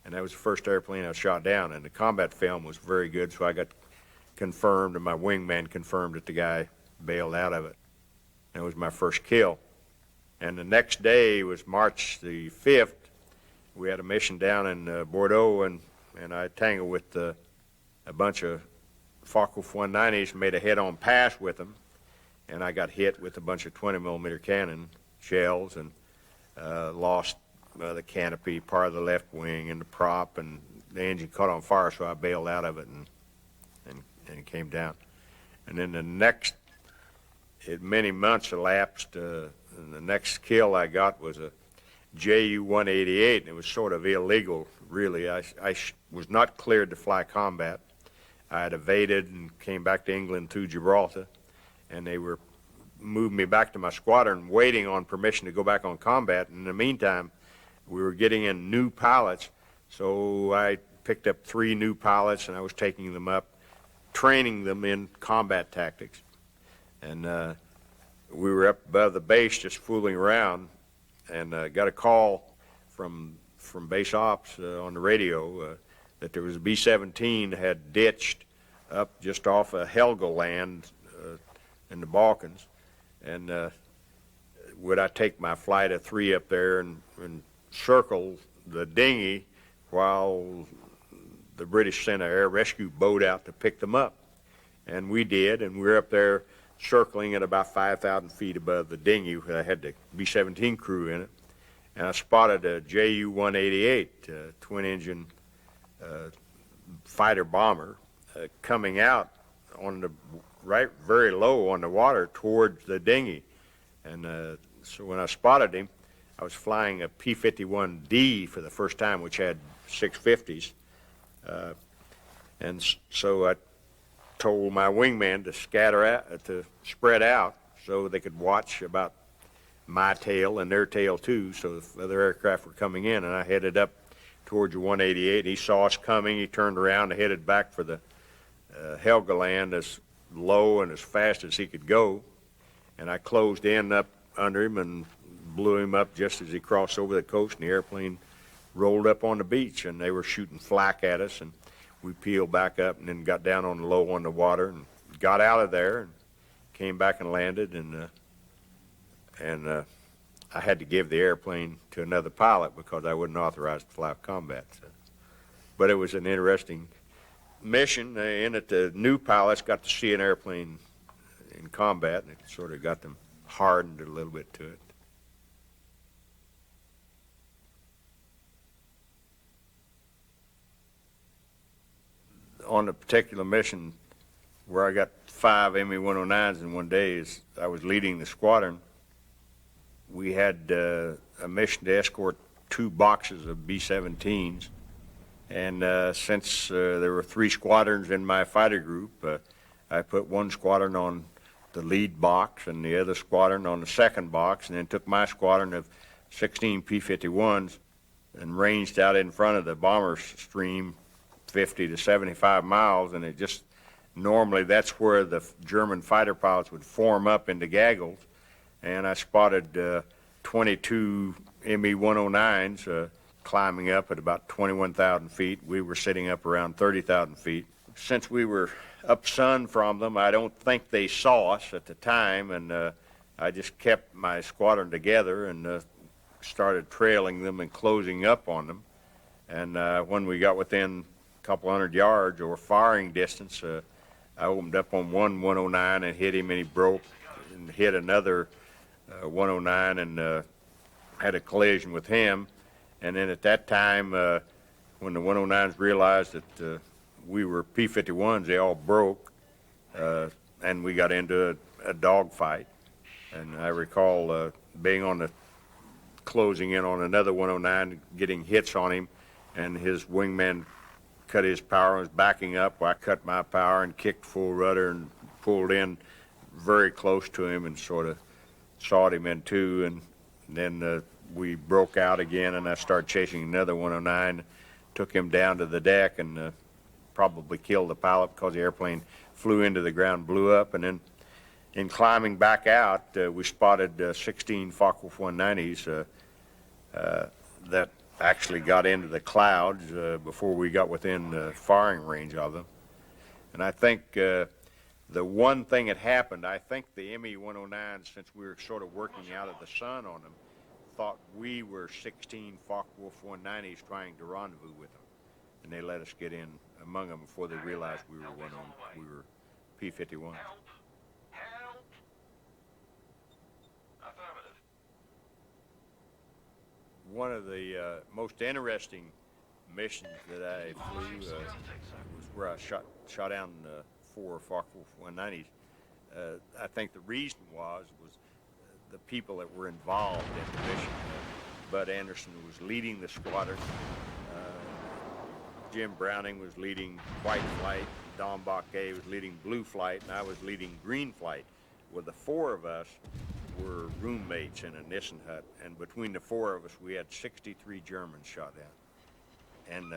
And that was the first airplane I shot down. And the combat film was very good, so I got confirmed, and my wingman confirmed that the guy bailed out of it. That was my first kill. And the next day was March the 5th. We had a mission down in Bordeaux, and I tangled with a bunch of Focke-Wulf 190s, made a head-on pass with them, and I got hit with a bunch of 20-millimeter cannon shells and lost the canopy, part of the left wing, and the prop, and the engine caught on fire, so I bailed out of it and it came down. And then many months elapsed, and the next kill I got was a Ju-188, and it was sort of illegal, really. I was not cleared to fly combat. I had evaded and came back to England through Gibraltar, and they were moving me back to my squadron, waiting on permission to go back on combat. And in the meantime, we were getting in new pilots, so I picked up 3 new pilots, and I was taking them up, training them in combat tactics. And we were up above the base just fooling around, and got a call from base ops on the radio that there was a B-17 that had ditched up just off of Helgoland in the Balkans, and would I take my flight of 3 up there and circle the dinghy while the British sent an air rescue boat out to pick them up. And we did, and we were up there circling at about 5,000 feet above the dinghy. I had the B-17 crew in it, and I spotted a Ju-188 twin-engine fighter bomber coming out on the very low on the water towards the dinghy. And so when I spotted him, I was flying a P-51D for the first time, which had 650s. And so I told my wingman to spread out so they could watch about my tail and their tail too, so if other aircraft were coming in. And I headed up towards the 188. He saw us coming. He turned around and headed back for the Helgoland as low and as fast as he could go. And I closed in up under him and blew him up just as he crossed over the coast, and the airplane rolled up on the beach, and they were shooting flak at us, and we peeled back up and then got down on the low on the water and got out of there and came back and landed, and I had to give the airplane to another pilot because I wasn't authorized to fly combat. So. But it was an interesting mission in that the new pilots got to see an airplane in combat, and it sort of got them hardened a little bit to it. On a particular mission where I got 5 ME-109s in one day, I was leading the squadron. We had a mission to escort 2 boxes of B-17s, and since there were 3 squadrons in my fighter group, I put one squadron on the lead box and the other squadron on the second box, and then took my squadron of 16 P-51s and ranged out in front of the bomber stream 50 to 75 miles, and it just normally that's where the German fighter pilots would form up into gaggles, and I spotted 22 ME-109s climbing up at about 21,000 feet. We were sitting up around 30,000 feet. Since we were up sun from them, I don't think they saw us at the time, and I just kept my squadron together and started trailing them and closing up on them. And when we got within a couple hundred yards or firing distance, I opened up on one 109 and hit him, and he broke, and hit another 109 and had a collision with him. And then at that time, when the 109s realized that we were P-51s, they all broke, and we got into a dogfight. And I recall being on the closing in on another 109, getting hits on him, and his wingman cut his power and was backing up. Well, I cut my power and kicked full rudder and pulled in very close to him and sort of sawed him in two. And then we broke out again, and I started chasing another 109, took him down to the deck, and probably killed the pilot because the airplane flew into the ground, blew up. And then in climbing back out, we spotted 16 Focke-Wulf 190s that actually got into the clouds before we got within firing range of them. And I think the one thing that happened, I think the ME-109s, since we were sort of working out of the sun on them, thought we were 16 Focke-Wulf 190s trying to rendezvous with them. And they let us get in among them before they realized we were P-51s. One of the most interesting missions that I flew was where I shot down 4 Focke-Wulf 190s. I think the reason was the people that were involved in the mission. Bud Anderson was leading the squadron. Jim Browning was leading white flight. Don Baquet was leading blue flight, and I was leading green flight. Well, the 4 of us were roommates in a Nissen hut, and between the 4 of us, we had 63 Germans shot down. And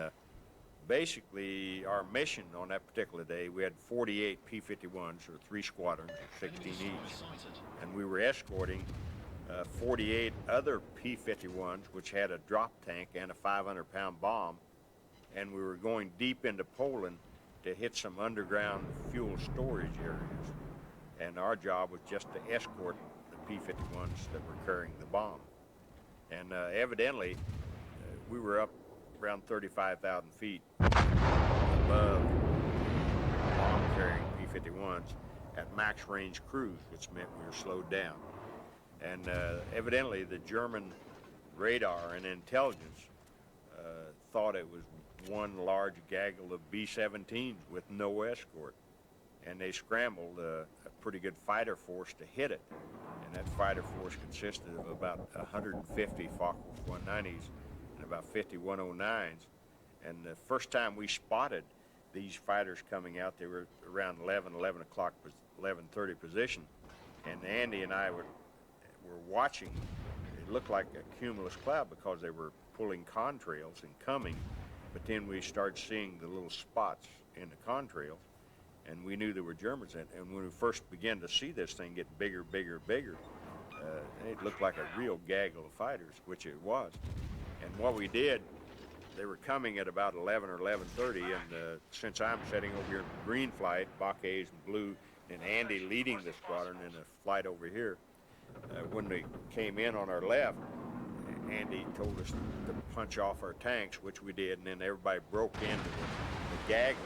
basically, our mission on that particular day, we had 48 P-51s, or 3 squadrons, 16 each, and we were escorting 48 other P-51s, which had a drop tank and a 500-pound bomb, and we were going deep into Poland to hit some underground fuel storage areas. And our job was just to escort the P-51s that were carrying the bomb. And evidently, we were up around 35,000 feet above bomb-carrying P-51s at max range cruise, which meant we were slowed down. And evidently, the German radar and intelligence thought it was one large gaggle of B-17s with no escort. And they scrambled a pretty good fighter force to hit it. And that fighter force consisted of about 150 Focke-Wulf 190s and about 50 109s. And the first time we spotted these fighters coming out, they were around 11 o'clock, 11:30 position. And Andy and I were watching. It looked like a cumulus cloud because they were pulling contrails and coming. But then we started seeing the little spots in the contrails, and we knew there were Germans in it. And when we first began to see this thing get bigger, bigger, bigger, it looked like a real gaggle of fighters, which it was. And what we did, they were coming at about 11 or 11:30, and since I'm sitting over here in green flight, Baquet's in blue, and Andy leading the squadron in a flight over here, when they came in on our left, Andy told us to punch off our tanks, which we did, and then everybody broke into the gaggle,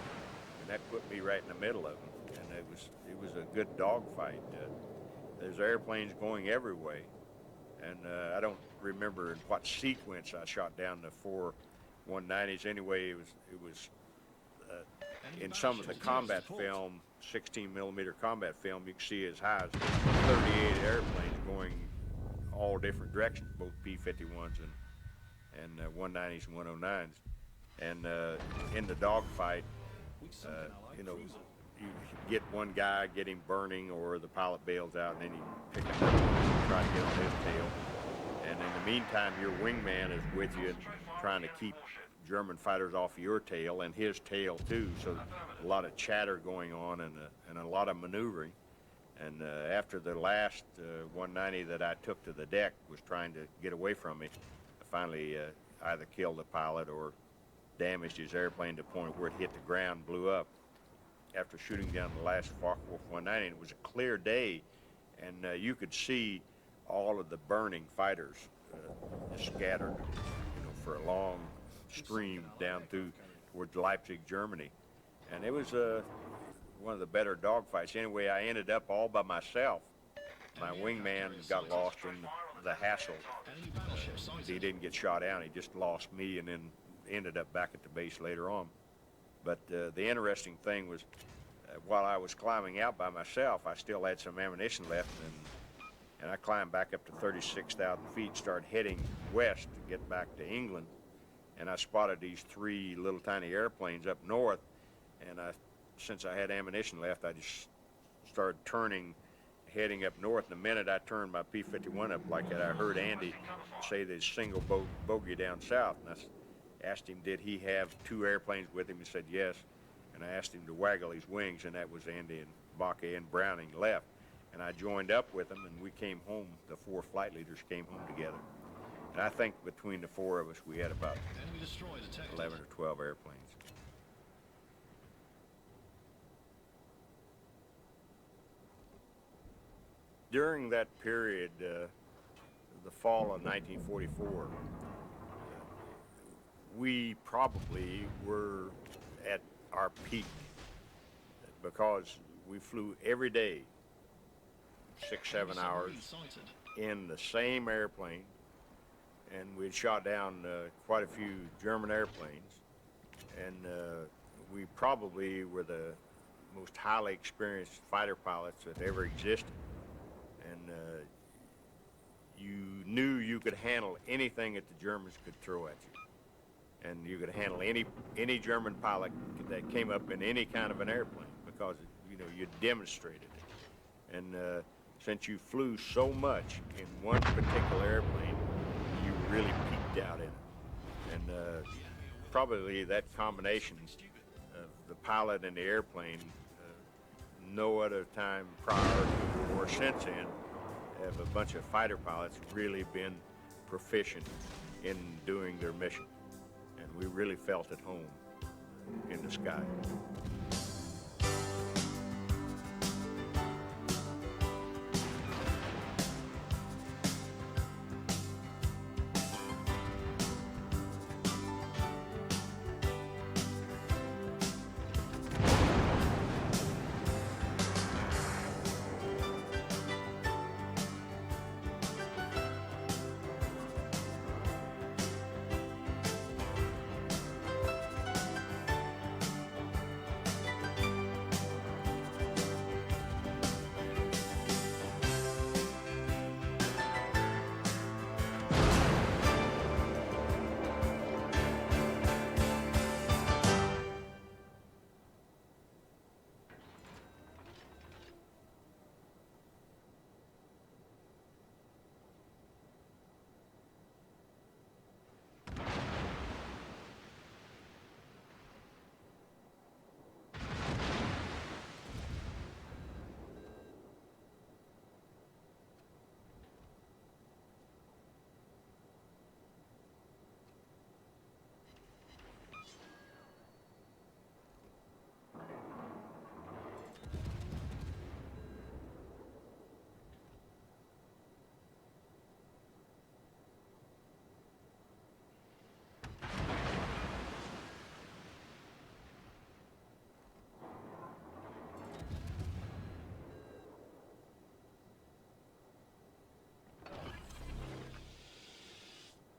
and that put me right in the middle of them. And it was a good dogfight. There's airplanes going every way, and I don't remember in what sequence I shot down the 4 190s. Anyway, it was in some of the combat film, 16 millimeter combat film, you can see as high as 38 airplanes going all different directions, both P-51s and 190s and 109s. And in the dogfight, you know, you get one guy, get him burning, or the pilot bails out, and then you pick him up and try to get on his tail. And in the meantime, your wingman is with you trying to keep German fighters off your tail and his tail too. So a lot of chatter going on and a lot of maneuvering. And after the last 190 that I took to the deck was trying to get away from me, I finally either killed the pilot or damaged his airplane to the point where it hit the ground, blew up. After shooting down the last Focke-Wulf 190, and it was a clear day, and you could see all of the burning fighters scattered, for a long stream down through towards Leipzig, Germany. And it was one of the better dogfights. Anyway, I ended up all by myself. My wingman got lost in the hassle. He didn't get shot down. He just lost me and then ended up back at the base later on. But the interesting thing was, while I was climbing out by myself, I still had some ammunition left, and I climbed back up to 36,000 feet, started heading west to get back to England, and I spotted these 3 little tiny airplanes up north, and since I had ammunition left, I just started turning, heading up north. And the minute I turned my P-51 up like that, I heard Andy say there's single bogey down south, and I asked him, did he have 2 airplanes with him? He said yes. And I asked him to waggle his wings, and that was Andy and Bakke and Browning left. And I joined up with them, and we came home. The 4 flight leaders came home together. And I think between the 4 of us, we had about 11 or 12 airplanes. During that period, the fall of 1944, we probably were at our peak because we flew every day 6-7 hours in the same airplane, and we had shot down quite a few German airplanes, and we probably were the most highly experienced fighter pilots that ever existed, and you knew you could handle anything that the Germans could throw at you. And you could handle any German pilot that came up in any kind of an airplane because you demonstrated it. And since you flew so much in one particular airplane, you really peaked out in it. And probably that combination of the pilot and the airplane, no other time prior to or since then have a bunch of fighter pilots really been proficient in doing their mission. And we really felt at home in the sky.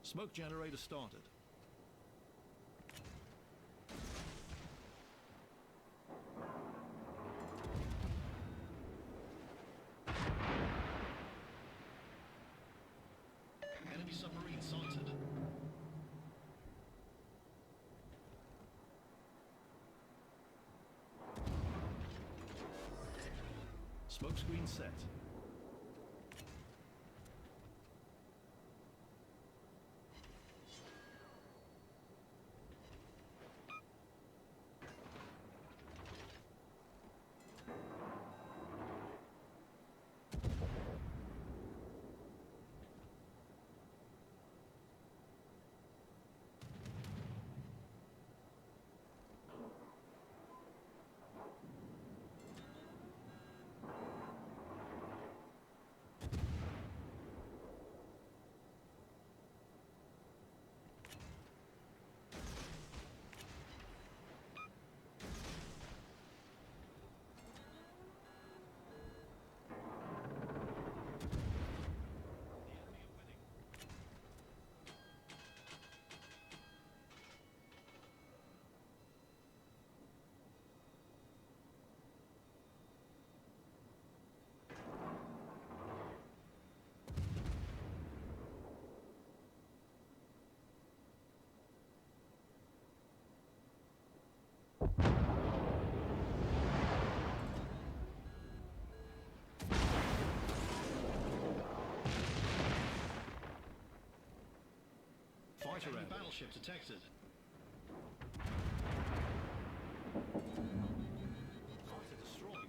Smoke generator started. Enemy submarine sighted. Smoke screen set. Fighter enemy battleship detected. Fighter destroyed.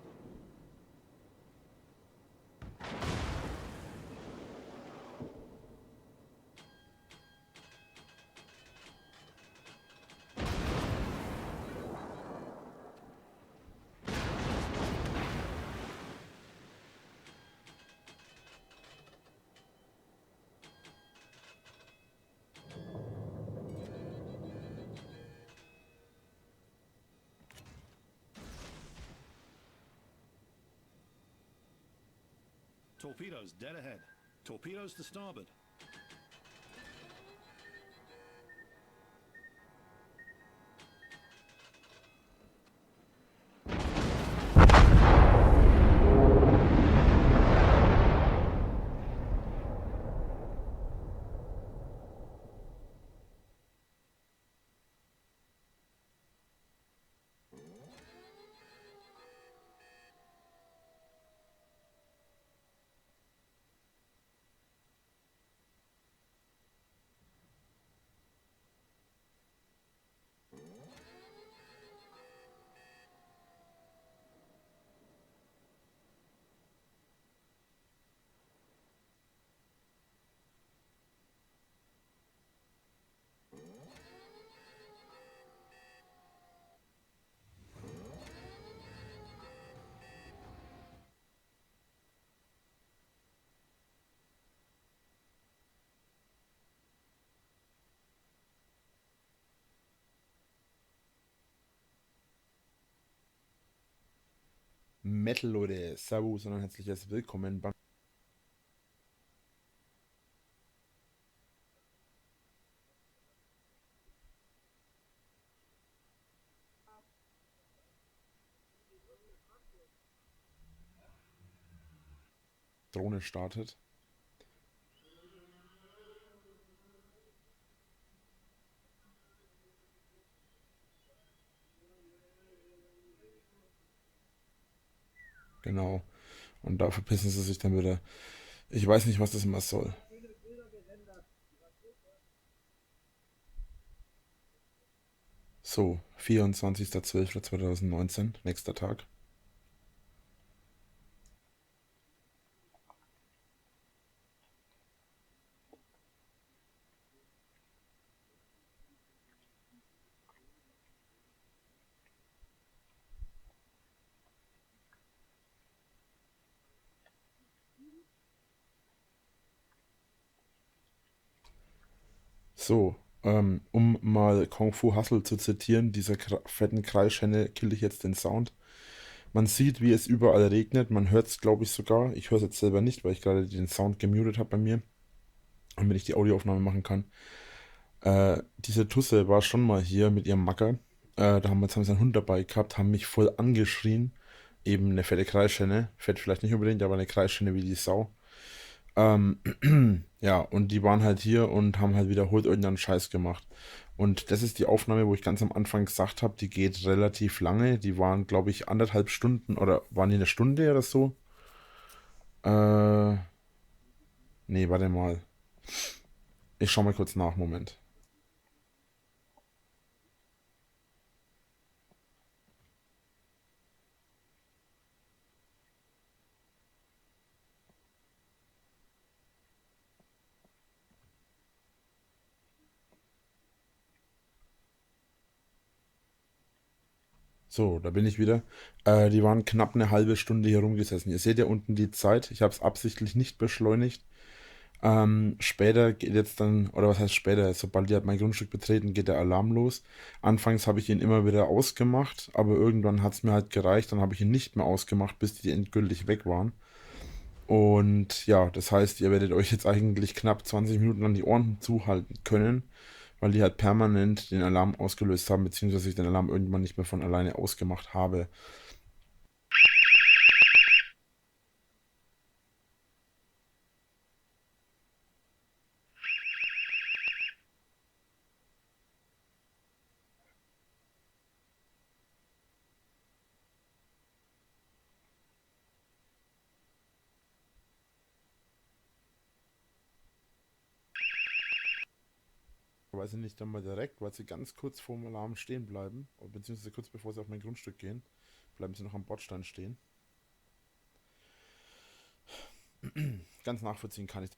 Torpedoes dead ahead. Torpedoes to starboard. Metal Leute, Servus und ein herzliches Willkommen beim Drohne startet. Genau. Und da verpissen sie sich dann wieder. Ich weiß nicht, was das immer soll. So, 24.12.2019, nächster Tag. So, um mal Kung Fu Hustle zu zitieren, dieser fetten Kreischhenne kill ich jetzt den Sound. Man sieht, wie es überall regnet, man hört es, glaube ich, sogar. Ich höre es jetzt selber nicht, weil ich gerade den Sound gemutet habe bei mir, damit ich die Audioaufnahme machen kann. Diese Tusse war schon mal hier mit ihrem Macker. Da haben wir jetzt einen Hund dabei gehabt, haben mich voll angeschrien. Eben eine fette Kreischhenne. Fett vielleicht nicht unbedingt, aber eine Kreischhenne wie die Sau. Ja, und die waren halt hier und haben halt wiederholt irgendeinen Scheiß gemacht. Und das ist die Aufnahme, wo ich ganz am Anfang gesagt habe, die geht relativ lange. Die waren, glaube ich, 1,5 Stunden oder waren die eine Stunde oder so? Nee, warte mal. Ich schau mal kurz nach, Moment. So, da bin ich wieder. Die waren knapp eine halbe Stunde hier rumgesessen. Ihr seht ja unten die Zeit. Ich habe es absichtlich nicht beschleunigt. Später geht jetzt dann, oder was heißt später, sobald die halt mein Grundstück betreten, geht der Alarm los. Anfangs habe ich ihn immer wieder ausgemacht, aber irgendwann hat es mir halt gereicht. Dann habe ich ihn nicht mehr ausgemacht, bis die endgültig weg waren. Und ja, das heißt, ihr werdet euch jetzt eigentlich knapp 20 Minuten an die Ohren zuhalten können, weil die halt permanent den Alarm ausgelöst haben, beziehungsweise ich den Alarm irgendwann nicht mehr von alleine ausgemacht habe. Weiß ich nicht dann mal direkt, weil sie ganz kurz vor dem Alarm stehen bleiben, beziehungsweise kurz bevor sie auf mein Grundstück gehen, bleiben sie noch am Bordstein stehen. Ganz nachvollziehen kann ich.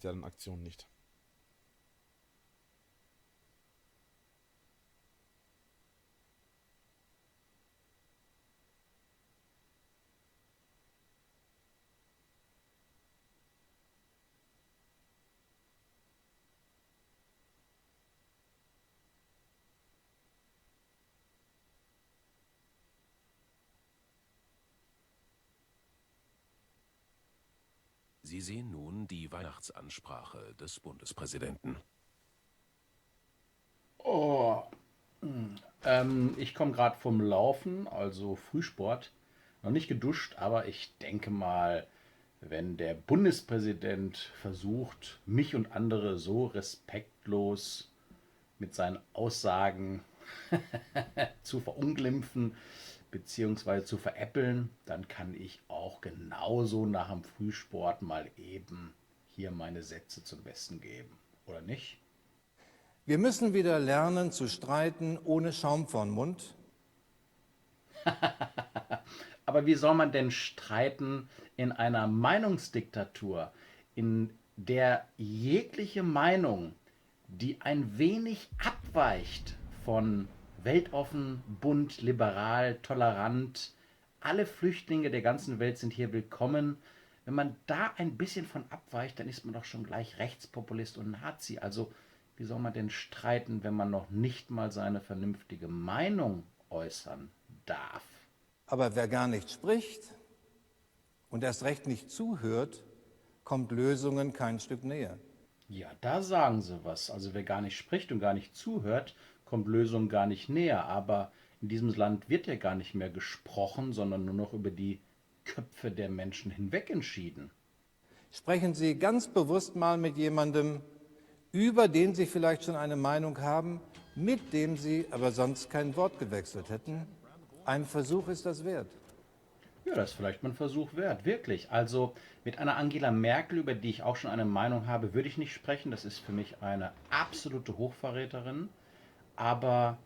Deren Aktion nicht. Sie sehen nun die Weihnachtsansprache des Bundespräsidenten. Oh, ich komme gerade vom Laufen, also Frühsport. Noch nicht geduscht, aber ich denke mal, wenn der Bundespräsident versucht, mich und andere so respektlos mit seinen Aussagen zu verunglimpfen bzw. zu veräppeln, dann kann ich auch genauso nach dem Frühsport mal eben hier meine Sätze zum Besten geben, oder nicht? Wir müssen wieder lernen zu streiten ohne Schaum vorm Mund. Aber wie soll man denn streiten in einer Meinungsdiktatur, in der jegliche Meinung, die ein wenig abweicht von weltoffen, bunt, liberal, tolerant, alle Flüchtlinge der ganzen Welt sind hier willkommen. Wenn man da ein bisschen von abweicht, dann ist man doch schon gleich Rechtspopulist und Nazi. Also wie soll man denn streiten, wenn man noch nicht mal seine vernünftige Meinung äußern darf? Aber wer gar nicht spricht und erst recht nicht zuhört, kommt Lösungen kein Stück näher. Ja, da sagen sie was. Also wer gar nicht spricht und gar nicht zuhört, kommt Lösungen gar nicht näher. Aber in diesem Land wird ja gar nicht mehr gesprochen, sondern nur noch über die Köpfe der Menschen hinweg entschieden. Sprechen Sie ganz bewusst mal mit jemandem, über den Sie vielleicht schon eine Meinung haben, mit dem Sie aber sonst kein Wort gewechselt hätten. Ein Versuch ist das wert. Ja, das ist vielleicht mal ein Versuch wert, wirklich. Also mit einer Angela Merkel, über die ich auch schon eine Meinung habe, würde ich nicht sprechen. Das ist für mich eine absolute Hochverräterin. Aber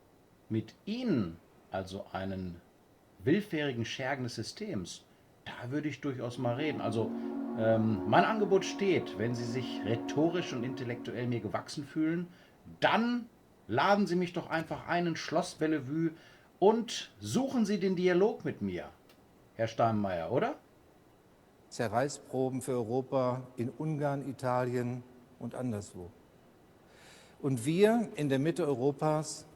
mit Ihnen, also einen willfährigen Schergen des Systems, da würde ich durchaus mal reden. Also mein Angebot steht, wenn Sie sich rhetorisch und intellektuell mir gewachsen fühlen, dann laden Sie mich doch einfach ein in Schloss Bellevue und suchen Sie den Dialog mit mir. Herr Steinmeier, oder? Zerreißproben für Europa in Ungarn, Italien und anderswo. Und wir in der Mitte Europas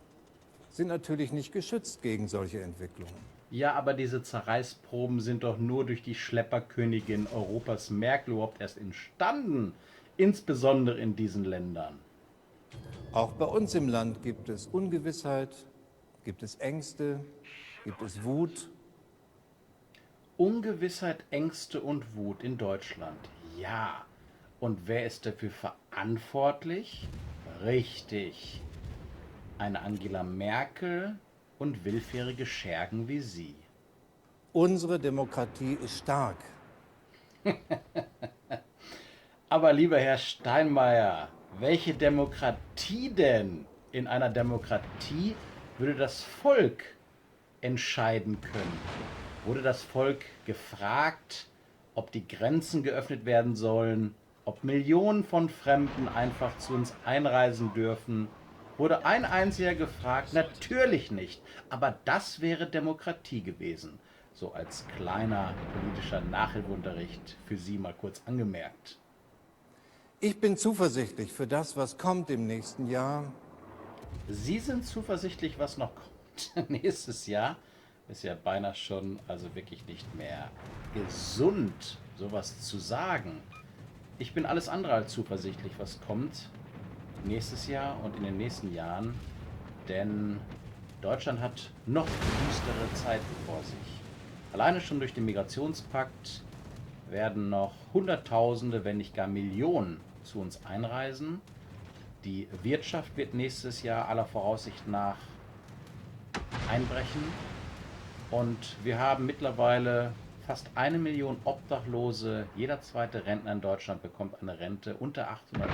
sind natürlich nicht geschützt gegen solche Entwicklungen. Ja, aber diese Zerreißproben sind doch nur durch die Schlepperkönigin Europas Merkel überhaupt erst entstanden, insbesondere in diesen Ländern. Auch bei uns im Land gibt es Ungewissheit, gibt es Ängste, gibt es Wut. Ungewissheit, Ängste und Wut in Deutschland. Ja. Und wer ist dafür verantwortlich? Richtig. Eine Angela Merkel und willfährige Schergen wie Sie. Unsere Demokratie ist stark. Aber lieber Herr Steinmeier, welche Demokratie denn? In einer Demokratie würde das Volk entscheiden können. Wurde das Volk gefragt, ob die Grenzen geöffnet werden sollen, ob Millionen von Fremden einfach zu uns einreisen dürfen? Wurde ein einziger gefragt? Natürlich nicht. Aber das wäre Demokratie gewesen. So als kleiner politischer Nachhilfeunterricht für Sie mal kurz angemerkt. Ich bin zuversichtlich für das, was kommt im nächsten Jahr. Sie sind zuversichtlich, was noch kommt nächstes Jahr? Ist ja beinahe schon, also wirklich nicht mehr gesund, sowas zu sagen. Ich bin alles andere als zuversichtlich, was kommt nächstes Jahr und in den nächsten Jahren, denn Deutschland hat noch düstere Zeiten vor sich. Alleine schon durch den Migrationspakt werden noch Hunderttausende, wenn nicht gar Millionen zu uns einreisen. Die Wirtschaft wird nächstes Jahr aller Voraussicht nach einbrechen. Und wir haben mittlerweile fast 1 Million Obdachlose. Jeder zweite Rentner in Deutschland bekommt eine Rente unter 800 €.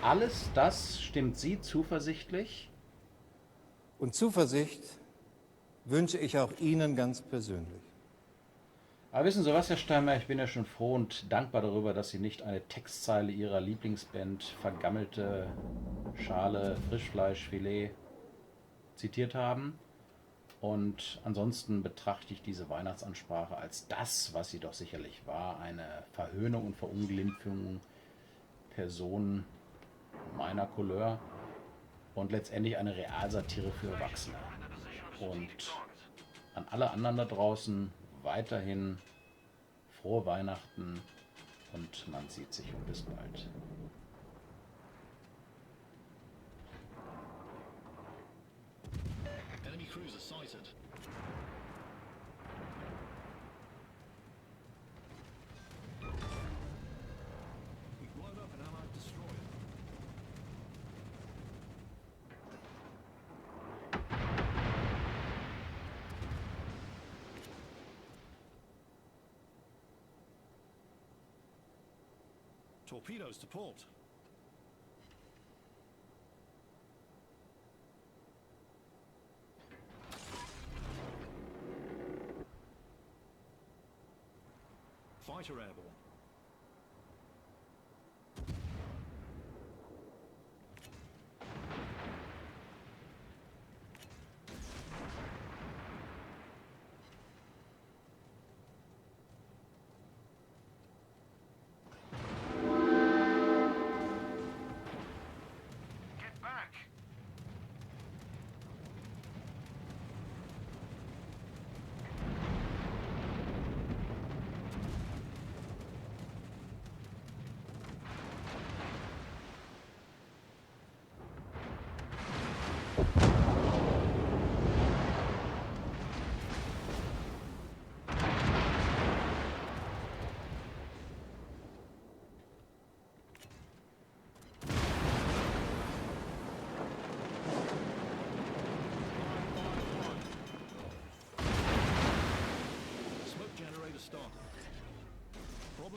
Alles das stimmt Sie zuversichtlich? Und Zuversicht wünsche ich auch Ihnen ganz persönlich. Aber wissen Sie was, Herr Steinmeier, ich bin ja schon froh und dankbar darüber, dass Sie nicht eine Textzeile Ihrer Lieblingsband Vergammelte Schale Frischfleischfilet zitiert haben. Und ansonsten betrachte ich diese Weihnachtsansprache als das, was sie doch sicherlich war, eine Verhöhnung und Verunglimpfung Personen meiner Couleur und letztendlich eine Realsatire für Erwachsene. Und an alle anderen da draußen weiterhin frohe Weihnachten und man sieht sich und bis bald. Enemy cruiser sighted. We've blown up an Allied destroyer. Torpedoes to port. Fighter airborne.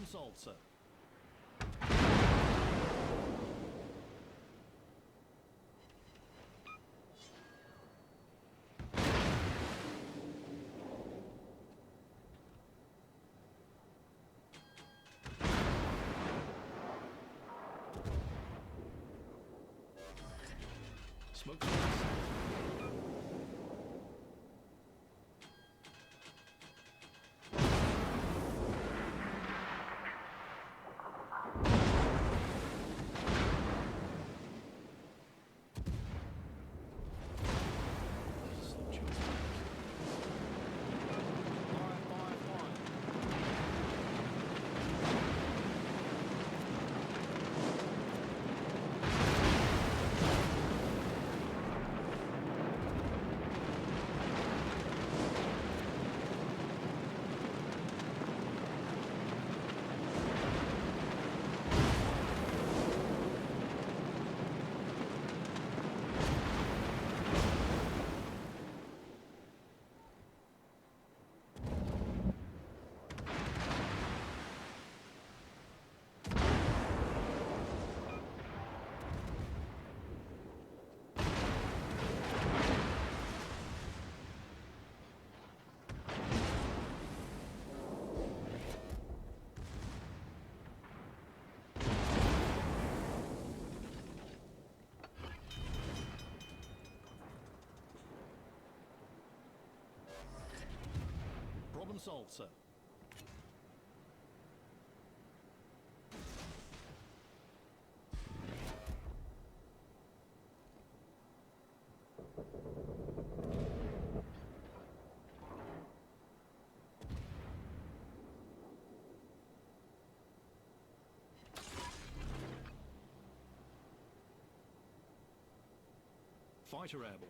Problem solved, sir. Smoke. Problem solved, sir. Fighter airborne.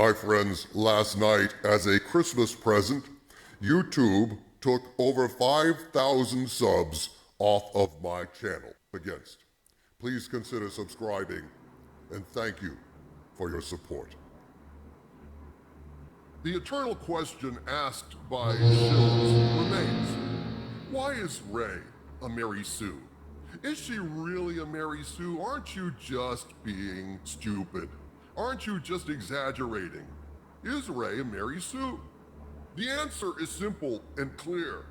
My friends, last night, as a Christmas present, YouTube took over 5,000 subs off of my channel. Against. Please consider subscribing, and thank you for your support. The eternal question asked by Shills remains. Why is Ray a Mary Sue? Is she really a Mary Sue? Aren't you just being stupid? Aren't you just exaggerating? Is Ray a Mary Sue? The answer is simple and clear.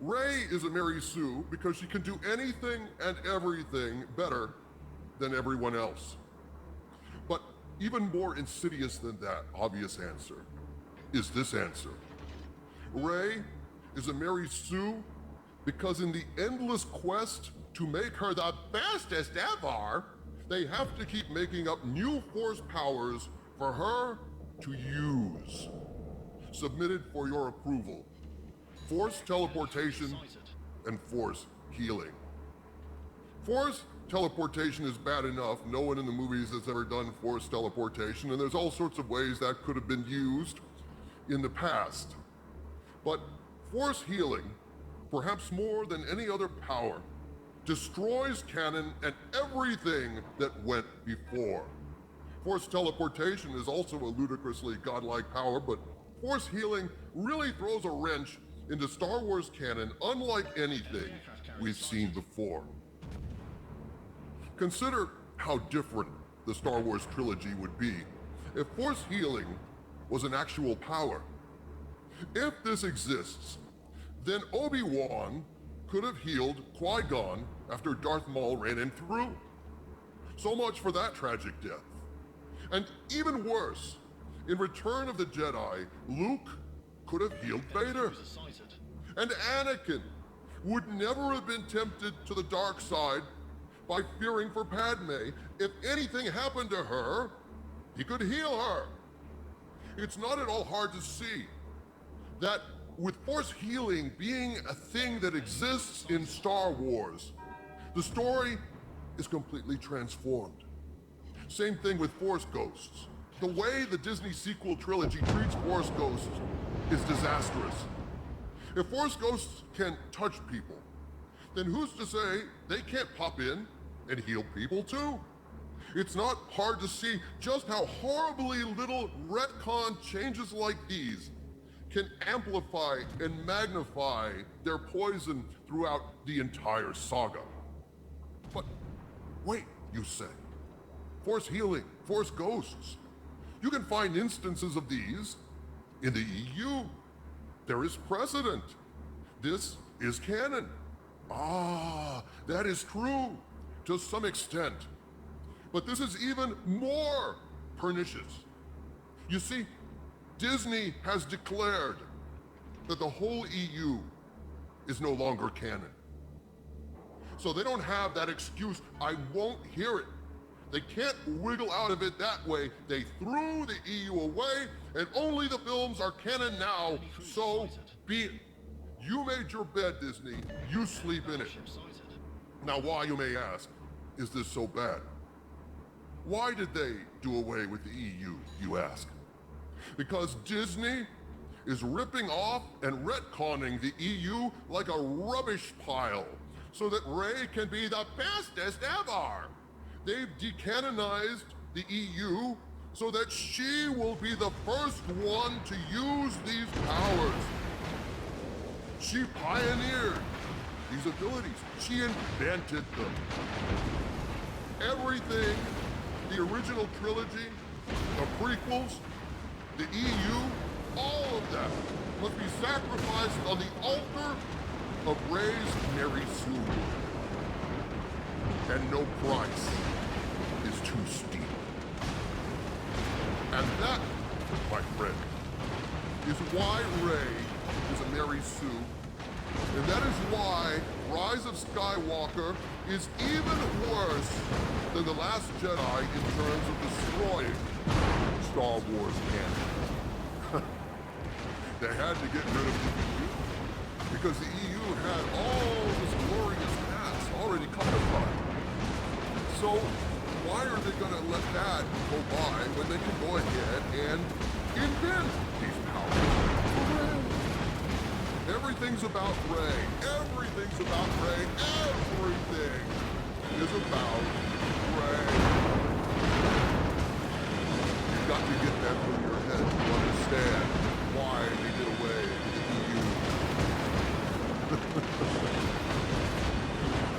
Ray is a Mary Sue because she can do anything and everything better than everyone else. But even more insidious than that obvious answer is this answer. Ray is a Mary Sue because in the endless quest to make her the bestest ever, they have to keep making up new force powers for her to use. Submitted for your approval. Force teleportation and force healing. Force teleportation is bad enough. No one in the movies has ever done force teleportation, and there's all sorts of ways that could have been used in the past. But force healing, perhaps more than any other power, destroys canon and everything that went before. Force teleportation is also a ludicrously godlike power, but force healing really throws a wrench into Star Wars canon unlike anything we've seen before. Consider how different the Star Wars trilogy would be if force healing was an actual power. If this exists, then Obi-Wan could have healed Qui-Gon after Darth Maul ran him through. So much for that tragic death. And even worse, in Return of the Jedi, Luke could have healed Vader. And Anakin would never have been tempted to the dark side by fearing for Padme. If anything happened to her, he could heal her. It's not at all hard to see that with force healing being a thing that exists in Star Wars, the story is completely transformed. Same thing with Force Ghosts. The way the Disney sequel trilogy treats Force Ghosts is disastrous. If Force Ghosts can touch people, then who's to say they can't pop in and heal people too? It's not hard to see just how horribly little retcon changes like these can amplify and magnify their poison throughout the entire saga. But wait, you say. Force healing, Force Ghosts. You can find instances of these in the EU. There is precedent. This is canon. Ah, that is true to some extent. But this is even more pernicious. You see, Disney has declared that the whole EU is no longer canon. So they don't have that excuse, I won't hear it. They can't wiggle out of it that way. They threw the EU away, and only the films are canon now, so be it. You made your bed, Disney. You sleep in it. Now, why, you may ask, is this so bad? Why did they do away with the EU, you ask? Because Disney is ripping off and retconning the EU like a rubbish pile so that Rey can be the bestest ever. They've decanonized the EU so that she will be the first one to use these powers. She pioneered these abilities. She invented them. Everything, the original trilogy, the prequels, the EU, all of that must be sacrificed on the altar of Rey's Mary Sue. And no price is too steep. And that, my friend, is why Rey is a Mary Sue. And that is why Rise of Skywalker is even worse than The Last Jedi in terms of destroying Star Wars canon. They had to get rid of the EU because the EU had all this glorious past already codified. So Why are they gonna let that go by when they can go ahead and invent these powers for Ray? Everything's about Ray. Everything's about Ray. Everything is about Ray. You've got to get that through your head to understand why they did away with the EU.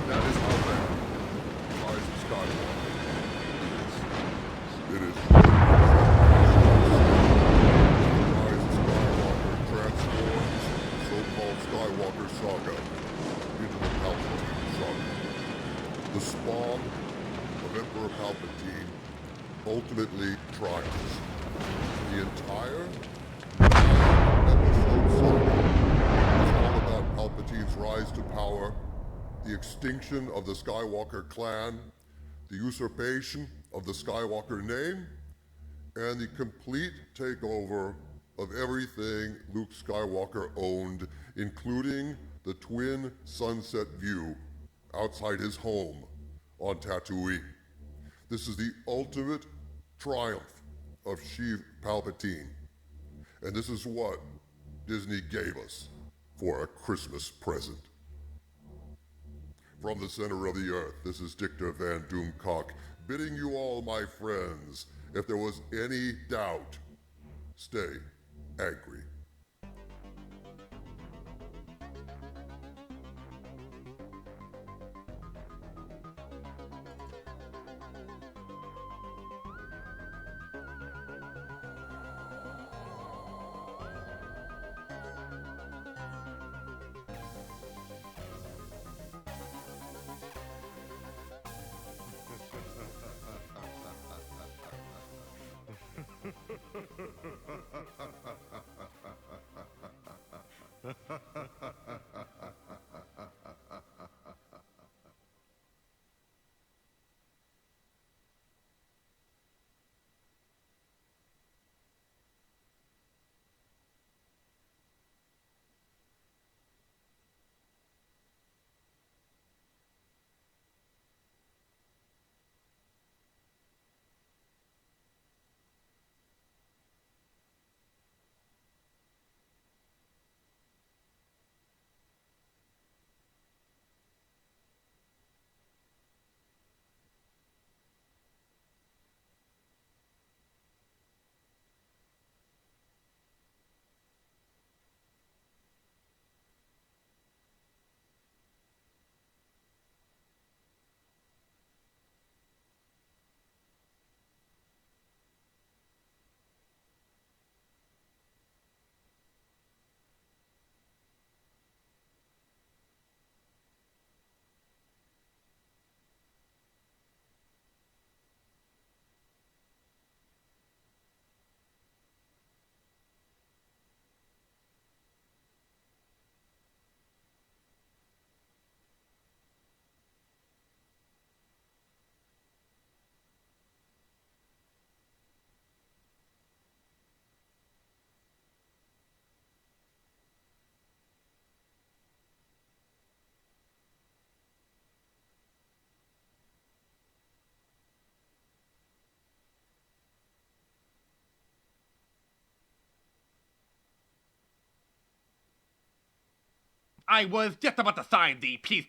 That is how bad Rise of Skywalker is. It is. Rise of Skywalker transforms the so-called Skywalker saga into the Palpatine saga. The spawn of Emperor Palpatine ultimately triumphs. The entire episode saga is all about Palpatine's rise to power, the extinction of the Skywalker clan, the usurpation of the Skywalker name, and the complete takeover of everything Luke Skywalker owned, including the twin sunset view outside his home on Tatooine. This is the ultimate triumph of Sheev Palpatine. And this is what Disney gave us for a Christmas present. From the center of the earth, this is Dictor Van Doomcock, bidding you all, my friends, if there was any doubt, stay angry. I was just about to sign the peace.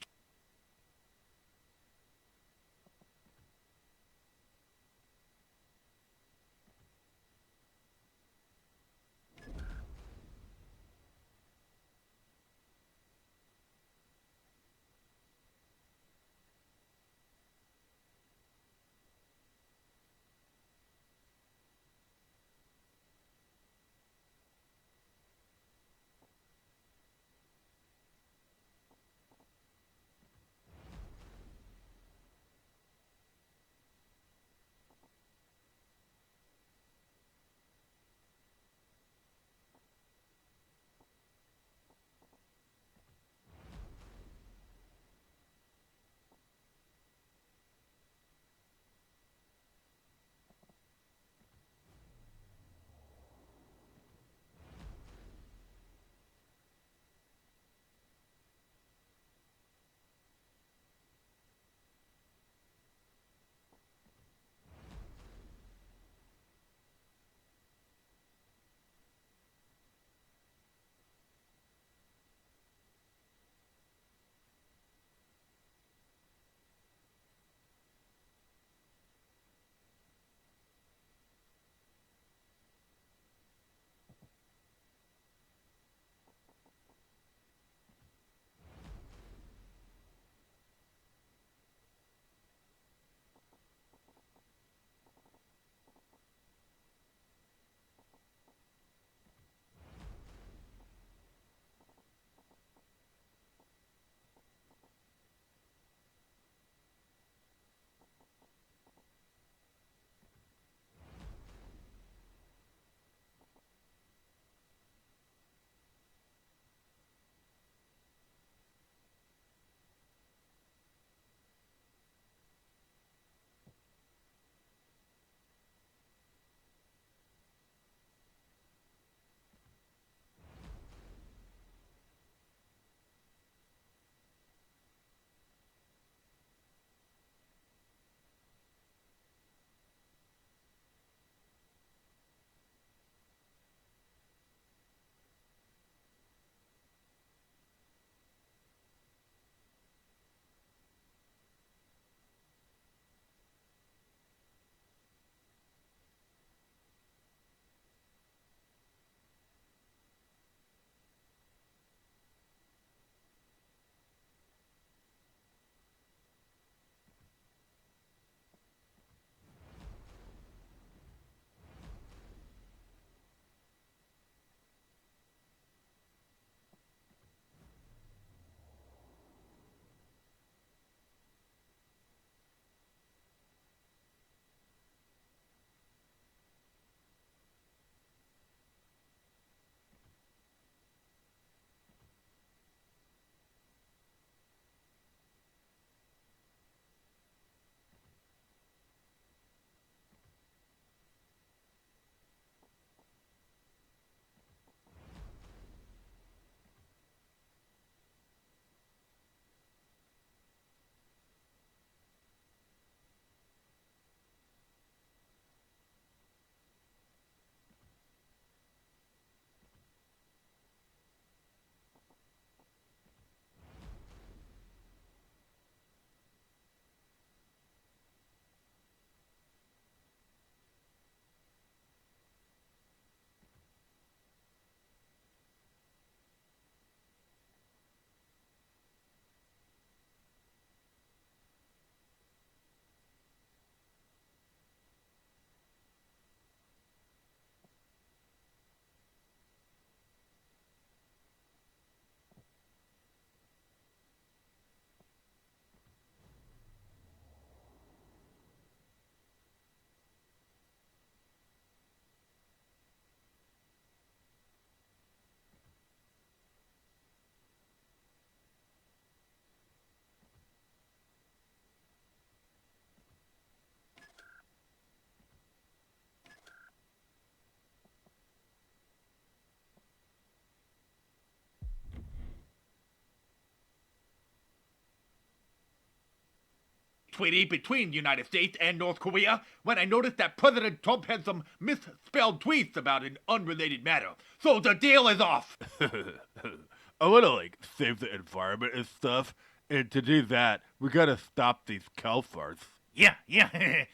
treaty between the United States and North Korea when I noticed that President Trump had some misspelled tweets about an unrelated matter. So the deal is off. I want to, like, save the environment and stuff. And to do that, we gotta stop these cow farts. Yeah,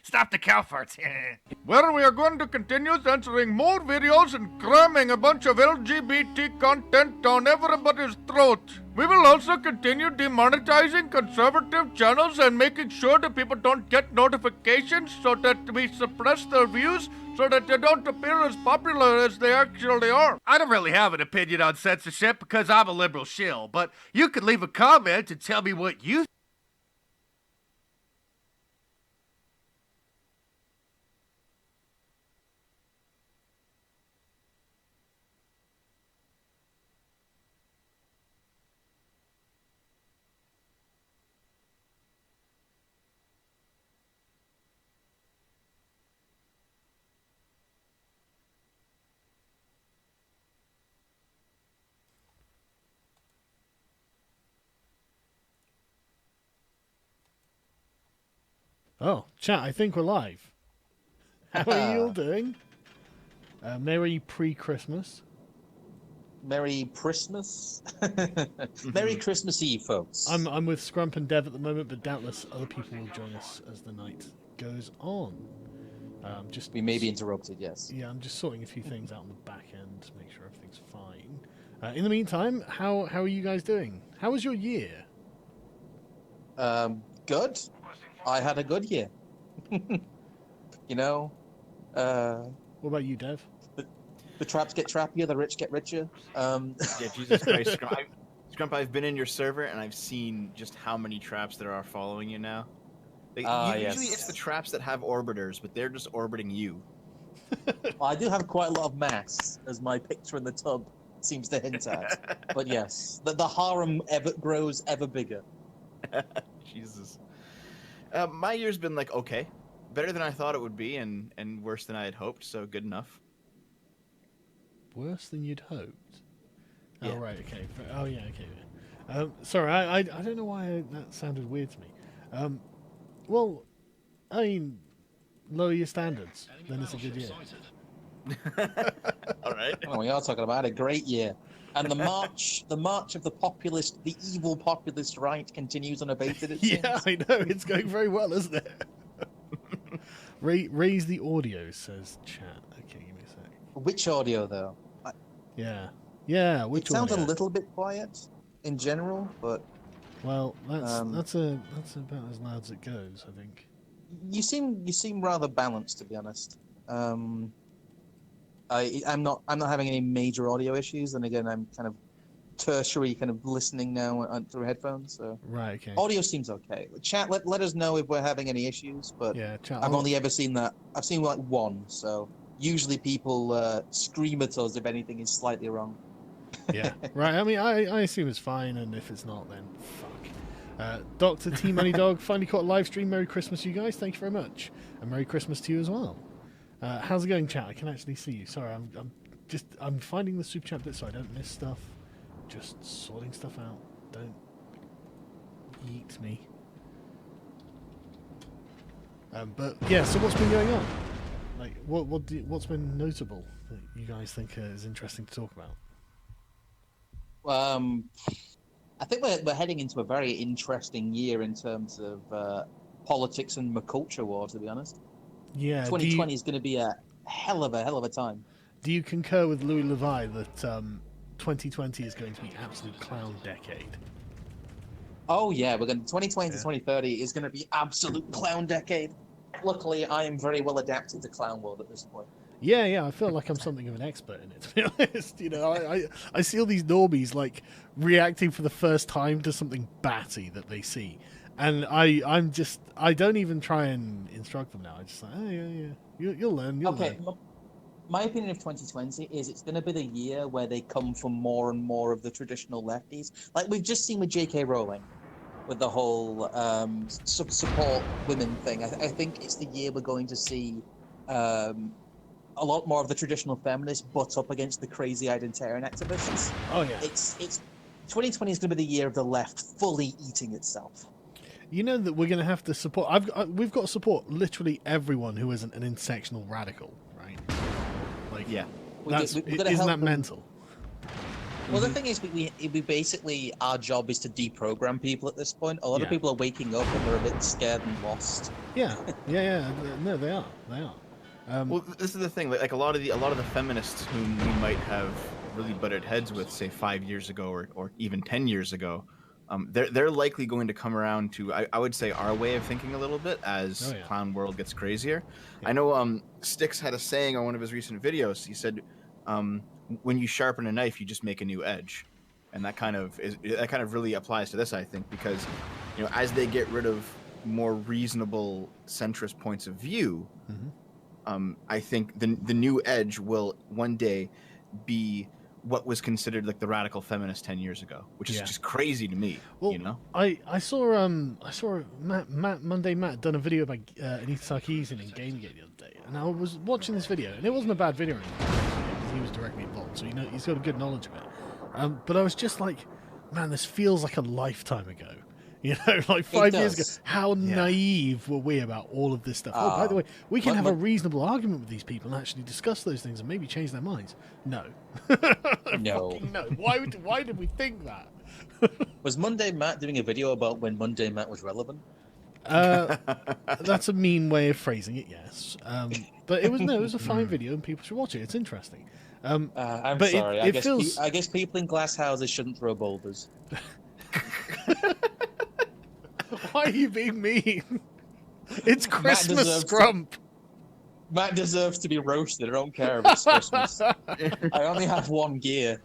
stop the cow farts. Well, we are going to continue censoring more videos and cramming a bunch of LGBT content down everybody's throat. We will also continue demonetizing conservative channels and making sure that people don't get notifications so that we suppress their views so that they don't appear as popular as they actually are. I don't really have an opinion on censorship because I'm a liberal shill, but you could leave a comment and tell me what you Oh, chat, I think we're live. How are you all doing? Merry pre-Christmas. Merry Christmas. Merry Christmas Eve, folks. I'm with Scrump and Dev at the moment, but doubtless other people will join us as the night goes on. We may be interrupted, yes. Yeah, I'm just sorting a few things out on the back end to make sure everything's fine. In the meantime, how are you guys doing? How was your year? Good. I had a good year. You know. What about you, Dev? The traps get trappier, the rich get richer. Yeah, Jesus Christ, Scrump, I've been in your server and I've seen just how many traps there are following you now. Like, usually it's the traps that have orbiters, but they're just orbiting you. I do have quite a lot of mass, as my picture in the tub seems to hint at. But yes, the harem grows ever bigger. Jesus. My year's been like okay, better than I thought it would be, and worse than I had hoped. So good enough. Worse than you'd hoped. Yeah. Oh right, okay. Oh yeah, okay. Sorry, I don't know why that sounded weird to me. Well, I mean, lower your standards, then it's a good year. All right. Oh, we are talking about a great year. And the march of the populist, the evil populist right continues unabated, it seems. Yeah, I know. It's going very well, isn't it? Raise the audio, says chat. Okay, give me a sec. Which audio, though? Yeah, which It sounds audio? a little bit quiet in general, but... Well, that's about as loud as it goes, I think. You seem rather balanced, to be honest. I'm not having any major audio issues, and again, I'm kind of tertiary kind of listening now through headphones. So right, okay. Audio seems okay. Chat, let us know if we're having any issues. But yeah, chat, I've only ever seen that. I've seen like one. So usually people scream at us if anything is slightly wrong. Yeah, right. I mean, I assume it's fine, and if it's not, then fuck. Dr. T Money Dog finally caught a live stream. Merry Christmas, you guys. Thank you very much, and Merry Christmas to you as well. How's it going, chat? I can actually see you. Sorry, I'm finding the super chat bit so I don't miss stuff. Just sorting stuff out. Don't eat me. But yeah, so what's been going on? Like, what's been notable that you guys think is interesting to talk about? I think we're heading into a very interesting year in terms of politics and the culture war. To be honest, yeah, 2020 is going to be a hell of a time. Do you concur with Louis Levi that 2020 is going to be absolute clown decade? Oh yeah, 2020 to 2030 is going to be absolute clown decade. Luckily, I am very well adapted to clown world at this point. Yeah, I feel like I'm something of an expert in it, to be honest. You know, I see all these normies like reacting for the first time to something batty that they see, and I don't even try and instruct them now. I just like, oh yeah, you'll learn. You'll learn. My opinion of 2020 is it's going to be the year where they come for more and more of the traditional lefties, like we've just seen with J.K. Rowling, with the whole support women thing. I think it's the year we're going to see a lot more of the traditional feminists butt up against the crazy identitarian activists. Oh yeah. It's 2020 is going to be the year of the left fully eating itself. You know that we're going to have to support. We've got to support literally everyone who isn't an intersectional radical, right? Like, Yeah. Isn't that mental? Well, the thing is, we basically, our job is to deprogram people at this point. A lot of people are waking up and they're a bit scared and lost. Yeah. No, they are. They are. Well, this is the thing. Like a lot of the feminists whom we might have really butted heads with, say 5 years ago or even 10 years ago, they're likely going to come around to I would say our way of thinking a little bit as clown world gets crazier. I know Styx had a saying on one of his recent videos. He said, when you sharpen a knife, you just make a new edge, and that kind of really applies to this, I think, because as they get rid of more reasonable centrist points of view. I think the new edge will one day be what was considered like the radical feminist 10 years ago, which is just crazy to me. Well, I saw Monday Matt done a video about Anita Sarkeesian in Gamegate the other day, and I was watching this video, and it wasn't a bad video because he was directly involved, so he's got a good knowledge of it. But I was just like, man, this feels like a lifetime ago. Like 5 years ago. How naive were we about all of this stuff? Oh, by the way, we can have a reasonable argument with these people and actually discuss those things and maybe change their minds. No. No. No. Why did we think that? Was Monday Matt doing a video about when Monday Matt was relevant? That's a mean way of phrasing it, yes. But it was a fine video and people should watch it. It's interesting. I'm but sorry. I guess people in glass houses shouldn't throw boulders. Why are you being mean? It's Christmas, Scrump. Matt deserves to be roasted. I don't care if it's Christmas. I only have one gear.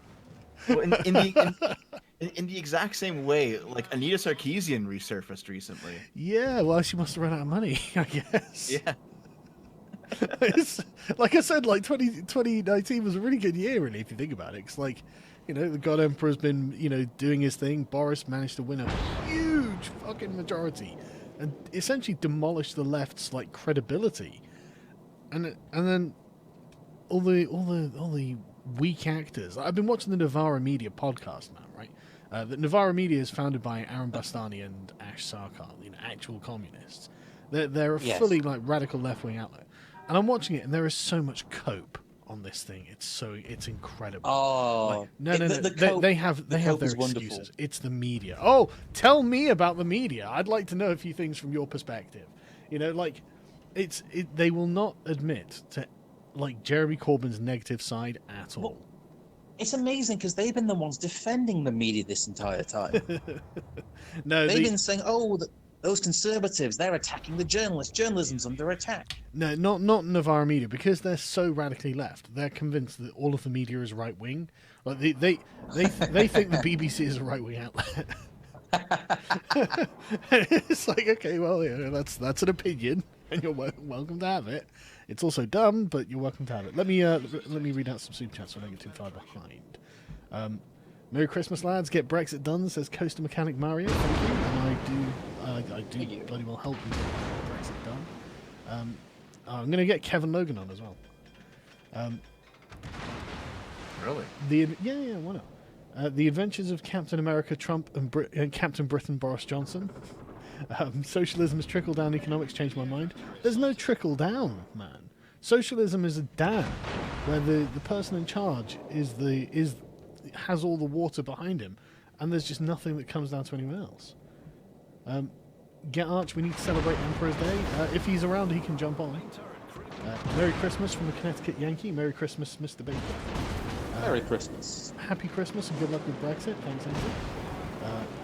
Well, in the exact same way, like Anita Sarkeesian resurfaced recently. Yeah, well, she must have run out of money, I guess. Yeah. Like I said, 2019 was a really good year, really, if you think about it. It's like, the God Emperor's been, doing his thing. Boris managed to win a huge fucking majority and essentially demolish the left's credibility. And then all the weak actors. I've been watching the Novara Media podcast now, right? The Novara Media is founded by Aaron Bastani and Ash Sarkar, actual communists. They're a fully radical left-wing outlet. And I'm watching it, and there is so much cope on this thing. It's incredible. Oh, no. They have their excuses. Wonderful. It's the media. Oh, tell me about the media. I'd like to know a few things from your perspective. They will not admit to Jeremy Corbyn's negative side at all. Well, it's amazing because they've been the ones defending the media this entire time. No, they've been saying, those conservatives, they're attacking the journalists. Journalism's under attack. No, not Novara Media, because they're so radically left. They're convinced that all of the media is right wing. They think the BBC is a right wing outlet. It's like, okay, well, that's an opinion, and you're welcome to have it. It's also dumb, but you're welcome to have it. Let me read out some super chats so I don't get too far behind. Merry Christmas, lads. Get Brexit done, says Coaster Mechanic Mario. Thank you. And I do bloody well help you get Brexit done. I'm going to get Kevin Logan on as well. Really? Yeah, why not? The Adventures of Captain America Trump and Captain Britain Boris Johnson. Socialism is trickle-down economics, changed my mind. There's no trickle-down, man. Socialism is a dam where the person in charge has all the water behind him, and there's just nothing that comes down to anyone else. Get Arch, we need to celebrate Emperor's Day. If he's around, he can jump on. Merry Christmas from the Connecticut Yankee. Merry Christmas, Mr. Baker. Merry Christmas. Happy Christmas and good luck with Brexit. Thanks, Andrew.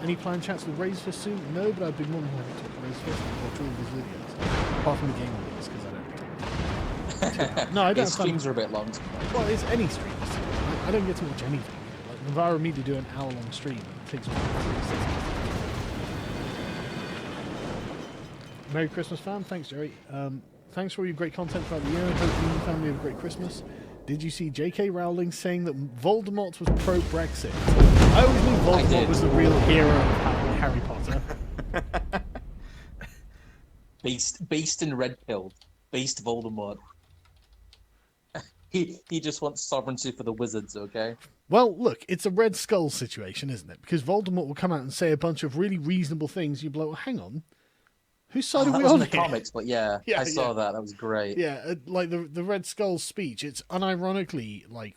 Any planned chats with Razorfist soon? No, but I'd be more than happy to talk to Razorfist and watch all of his videos. Apart from the game videos, because I don't. No, I don't. His streams are a bit long. Well, it's any streams. I don't get to watch anything. Novara Media do an hour-long stream. It takes Merry Christmas, fam. Thanks, Jerry. Thanks for all your great content throughout the year. Hope you and your family have a great Christmas. Did you see J.K. Rowling saying that Voldemort was pro-Brexit? I always knew Voldemort was the real hero of Harry Potter. Beast and red-pilled. Beast Voldemort. He just wants sovereignty for the wizards, okay? Well, look, it's a Red Skull situation, isn't it? Because Voldemort will come out and say a bunch of really reasonable things. You'd be like, well, hang on. Whose side are That we was on in the here? comics, but yeah, I saw that. That was great. Yeah, like the Red Skull speech, it's unironically, like,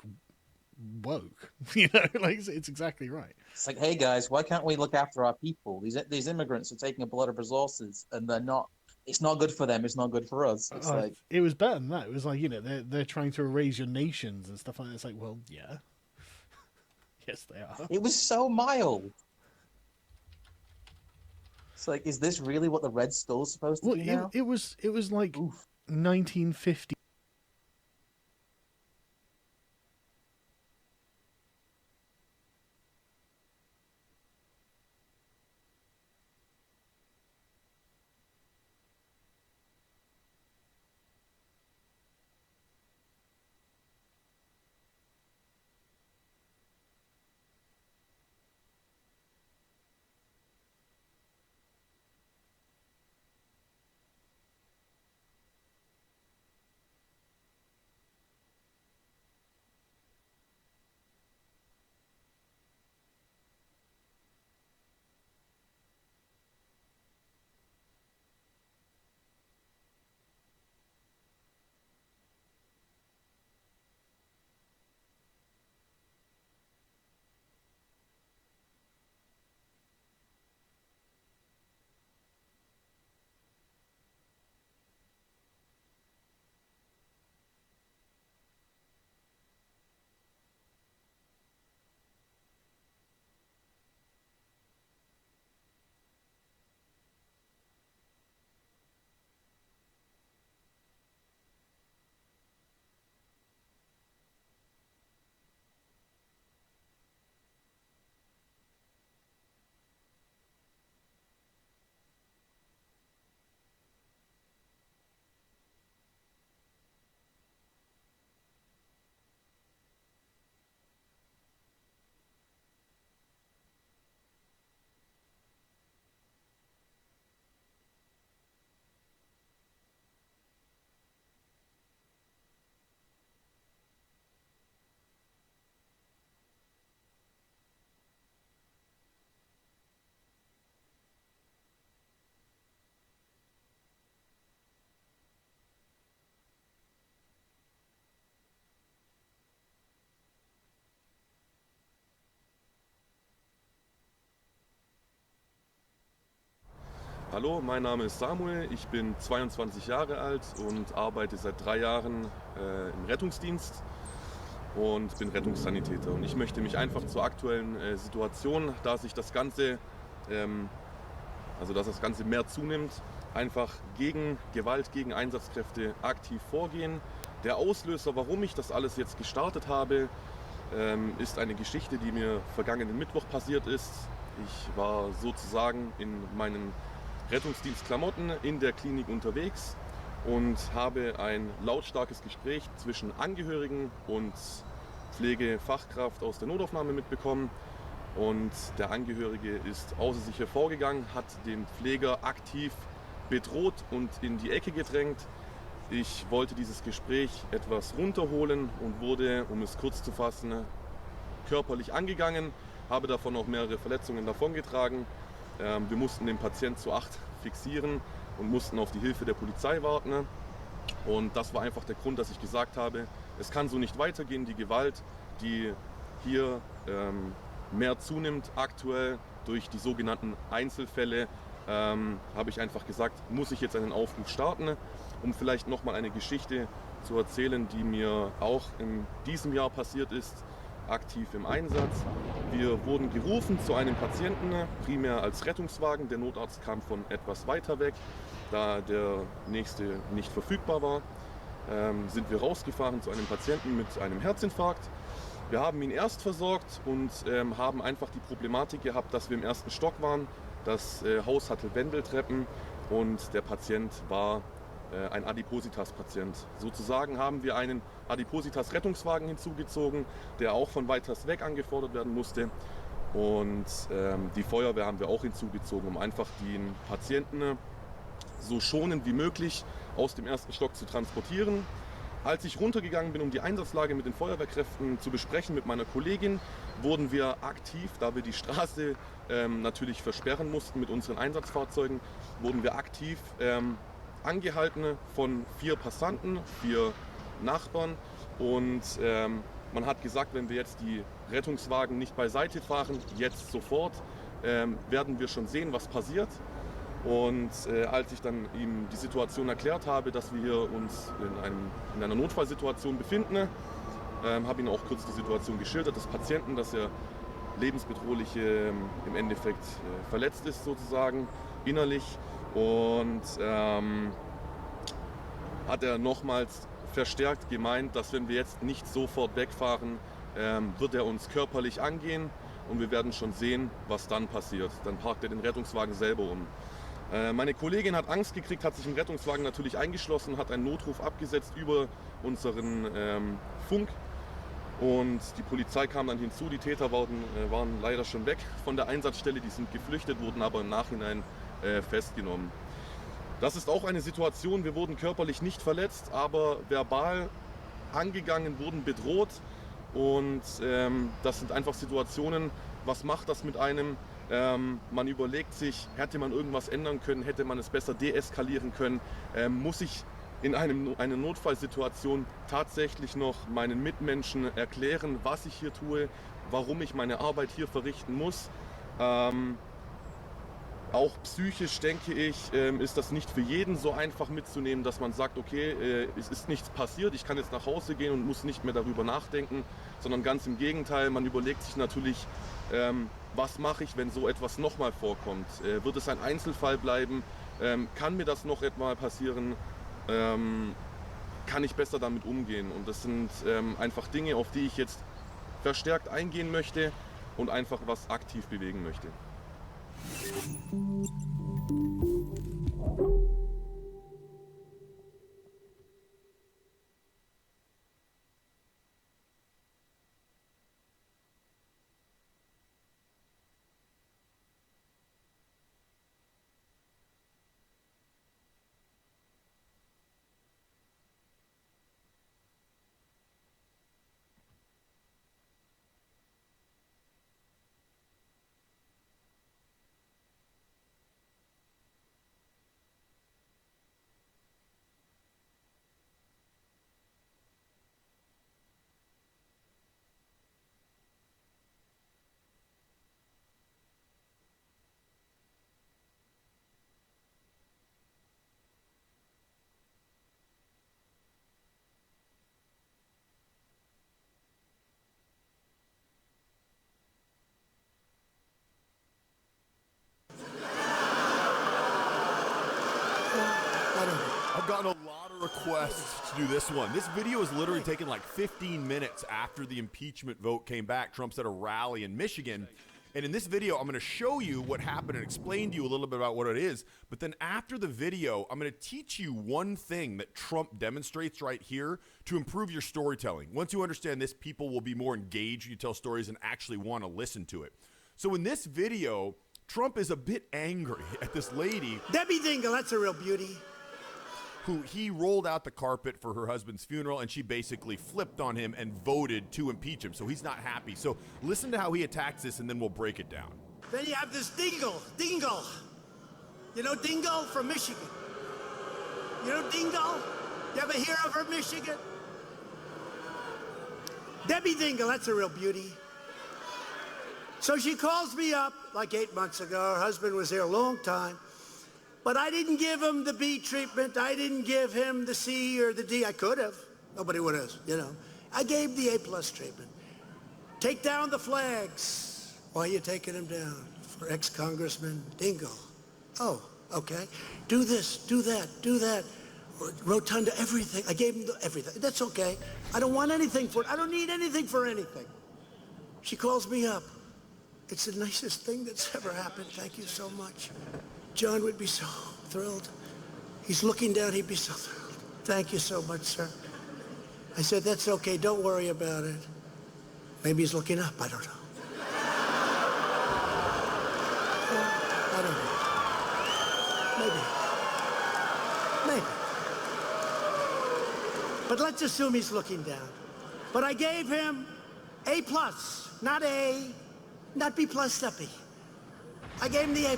woke. You know, like, it's exactly right. It's like, hey guys, why can't we look after our people? These immigrants are taking up a lot of resources, and they're not. It's not good for them. It's not good for us. It's like It was better than that. It was like, you know, they're trying to erase your nations and stuff like that. It's like, well, yeah. Yes, they are. it was so mild. It's like, is this really what the Red Skull's supposed to be now? It was like 1950. Hallo, mein Name ist Samuel, ich bin 22 Jahre alt und arbeite seit 3 Jahren im Rettungsdienst und bin Rettungssanitäter. Und ich möchte mich einfach zur aktuellen Situation, da sich das Ganze, dass das Ganze mehr zunimmt, einfach gegen Gewalt, gegen Einsatzkräfte aktiv vorgehen. Der Auslöser, warum ich das alles jetzt gestartet habe, ist eine Geschichte, die mir vergangenen Mittwoch passiert ist. Ich war sozusagen in meinen Rettungsdienstklamotten in der Klinik unterwegs und habe ein lautstarkes Gespräch zwischen Angehörigen und Pflegefachkraft aus der Notaufnahme mitbekommen. Und der Angehörige ist außer sich hervorgegangen, hat den Pfleger aktiv bedroht und in die Ecke gedrängt. Ich wollte dieses Gespräch etwas runterholen und wurde, um es kurz zu fassen, körperlich angegangen, habe davon auch mehrere Verletzungen davongetragen. Wir mussten den Patienten zu 8 fixieren und mussten auf die Hilfe der Polizei warten. Und das war einfach der Grund, dass ich gesagt habe, es kann so nicht weitergehen. Die Gewalt, die hier mehr zunimmt aktuell durch die sogenannten Einzelfälle, habe ich einfach gesagt, muss ich jetzt einen Aufruf starten, um vielleicht nochmal eine Geschichte zu erzählen, die mir auch in diesem Jahr passiert ist, aktiv im Einsatz. Wir wurden gerufen zu einem Patienten, primär als Rettungswagen. Der Notarzt kam von etwas weiter weg, da der nächste nicht verfügbar war. Sind wir rausgefahren zu einem Patienten mit einem Herzinfarkt. Wir haben ihn erst versorgt und haben einfach die Problematik gehabt, dass wir im 1. Stock waren. Das Haus hatte Wendeltreppen und der Patient war ein Adipositas-Patient. Sozusagen haben wir einen Adipositas-Rettungswagen hinzugezogen, der auch von weiters weg angefordert werden musste. Und die Feuerwehr haben wir auch hinzugezogen, um einfach den Patienten so schonend wie möglich aus dem 1. Stock zu transportieren. Als ich runtergegangen bin, um die Einsatzlage mit den Feuerwehrkräften zu besprechen mit meiner Kollegin, wurden wir aktiv, da wir die Straße natürlich versperren mussten mit unseren Einsatzfahrzeugen, wurden wir aktiv angehalten von 4 Passanten, 4 Nachbarn. Und man hat gesagt, wenn wir jetzt die Rettungswagen nicht beiseite fahren, jetzt sofort, werden wir schon sehen, was passiert. Und als ich dann ihm die Situation erklärt habe, dass wir hier uns in einer Notfallsituation befinden, habe ihm auch kurz die Situation geschildert des Patienten, dass er lebensbedrohlich im Endeffekt verletzt ist sozusagen, innerlich. Und hat er nochmals verstärkt gemeint, dass wenn wir jetzt nicht sofort wegfahren, wird er uns körperlich angehen und wir werden schon sehen, was dann passiert. Dann parkt er den Rettungswagen selber um. Meine Kollegin hat Angst gekriegt, hat sich im Rettungswagen natürlich eingeschlossen, hat einen Notruf abgesetzt über unseren Funk. Und die Polizei kam dann hinzu, die Täter waren leider schon weg von der Einsatzstelle, die sind geflüchtet, wurden aber im Nachhinein festgenommen. Das ist auch eine Situation, wir wurden körperlich nicht verletzt, aber verbal angegangen, wurden bedroht. Und das sind einfach Situationen, was macht das mit einem? Man überlegt sich, hätte man irgendwas ändern können, hätte man es besser deeskalieren können, muss ich in einer Notfallsituation tatsächlich noch meinen Mitmenschen erklären, was ich hier tue, warum ich meine Arbeit hier verrichten muss. Auch psychisch, denke ich, ist das nicht für jeden so einfach mitzunehmen, dass man sagt, okay, es ist nichts passiert, ich kann jetzt nach Hause gehen und muss nicht mehr darüber nachdenken, sondern ganz im Gegenteil, man überlegt sich natürlich, was mache ich, wenn so etwas nochmal vorkommt? Wird es ein Einzelfall bleiben? Kann mir das noch etwa passieren? Kann ich besser damit umgehen? Und das sind einfach Dinge, auf die ich jetzt verstärkt eingehen möchte und einfach was aktiv bewegen möchte. I've gotten a lot of requests to do this one. This video is literally taken like 15 minutes after the impeachment vote came back. Trump's at a rally in Michigan. And in this video, I'm going to show you what happened and explain to you a little bit about what it is. But then after the video, I'm going to teach you one thing that Trump demonstrates right here to improve your storytelling. Once you understand this, people will be more engaged when you tell stories and actually want to listen to it. So in this video, Trump is a bit angry at this lady. Debbie Dingle, that's a real beauty. Who he rolled out the carpet for her husband's funeral, and she basically flipped on him and voted to impeach him. So he's not happy. So listen to how he attacks this, and then we'll break it down. Then you have this Dingle. You know Dingle from Michigan? You know Dingle? You ever hear of her, Michigan? Debbie Dingle, that's a real beauty. So she calls me up like 8 months ago. Her husband was here a long time. But I didn't give him the B treatment. I didn't give him the C or the D. I could have. Nobody would have, you know. I gave the A+ treatment. Take down the flags. Why are you taking them down? For ex-Congressman Dingle. Oh, okay. Do this, do that, do that. Rotunda, everything. I gave him everything. That's okay. I don't want anything for it. I don't need anything for anything. She calls me up. It's the nicest thing that's ever happened. Thank you so much. John would be so thrilled. He's looking down, he'd be so thrilled. Thank you so much, sir. I said, that's okay, don't worry about it. Maybe he's looking up, I don't know. I don't know. Maybe. But let's assume he's looking down. But I gave him A+, not A, not B+, not B. I gave him the A+.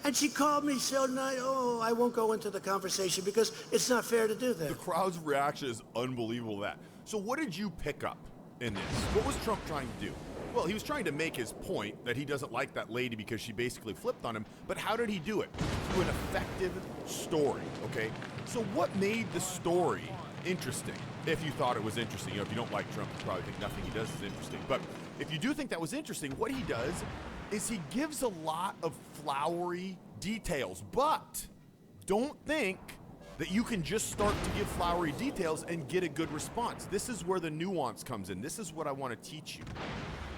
And she called me so nice. Oh, I won't go into the conversation because it's not fair to do that. The crowd's reaction is unbelievable. That. So what did you pick up in this? What was Trump trying to do? Well, he was trying to make his point that he doesn't like that lady because she basically flipped on him. But how did he do it? Through an effective story, okay? So what made the story interesting? If you thought it was interesting. You know, if you don't like Trump, you probably think nothing he does is interesting. But if you do think that was interesting, what he does is he gives a lot of flowery details. But don't think that you can just start to give flowery details and get a good response. This is where the nuance comes in. This is what I want to teach you.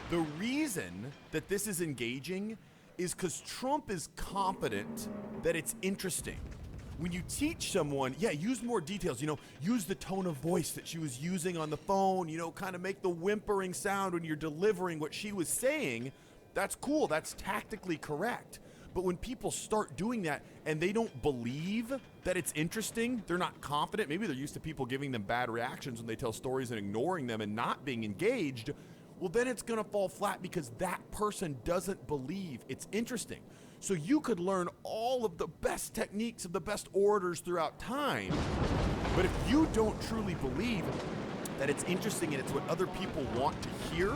The reason that this is engaging is because Trump is confident that it's interesting. When you teach someone, yeah, use more details, you know, use the tone of voice that she was using on the phone, you know, kind of make the whimpering sound when you're delivering what she was saying. That's cool. That's tactically correct. But when people start doing that and they don't believe that it's interesting, they're not confident, maybe they're used to people giving them bad reactions when they tell stories and ignoring them and not being engaged, well, then it's going to fall flat because that person doesn't believe it's interesting. So you could learn all of the best techniques of the best orators throughout time, but if you don't truly believe that it's interesting and it's what other people want to hear,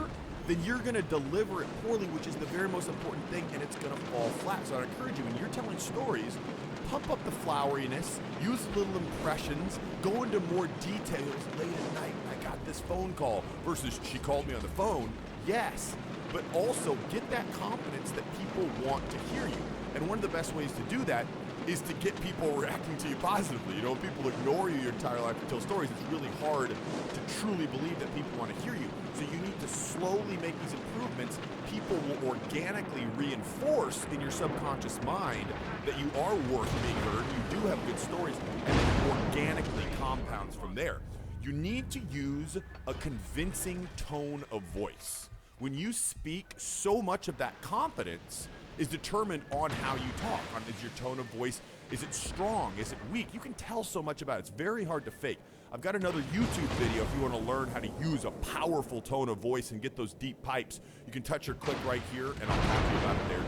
then you're going to deliver it poorly, which is the very most important thing, and it's going to fall flat. So I'd encourage you, when you're telling stories, pump up the floweriness, use little impressions, go into more details late at night. I got this phone call versus she called me on the phone. Yes, but also get that confidence that people want to hear you. And one of the best ways to do that is to get people reacting to you positively. You know, if people ignore you your entire life to tell stories, it's really hard to truly believe that people want to hear you. So you need to slowly make these improvements. People will organically reinforce in your subconscious mind that you are worth being heard, you do have good stories, and it organically compounds from there. You need to use a convincing tone of voice. When you speak, so much of that confidence is determined on how you talk. Is your tone of voice, is it strong? Is it weak? You can tell so much about it. It's very hard to fake. I've got another YouTube video if you want to learn how to use a powerful tone of voice and get those deep pipes. You can touch or click right here, and I'll talk to you about it there now.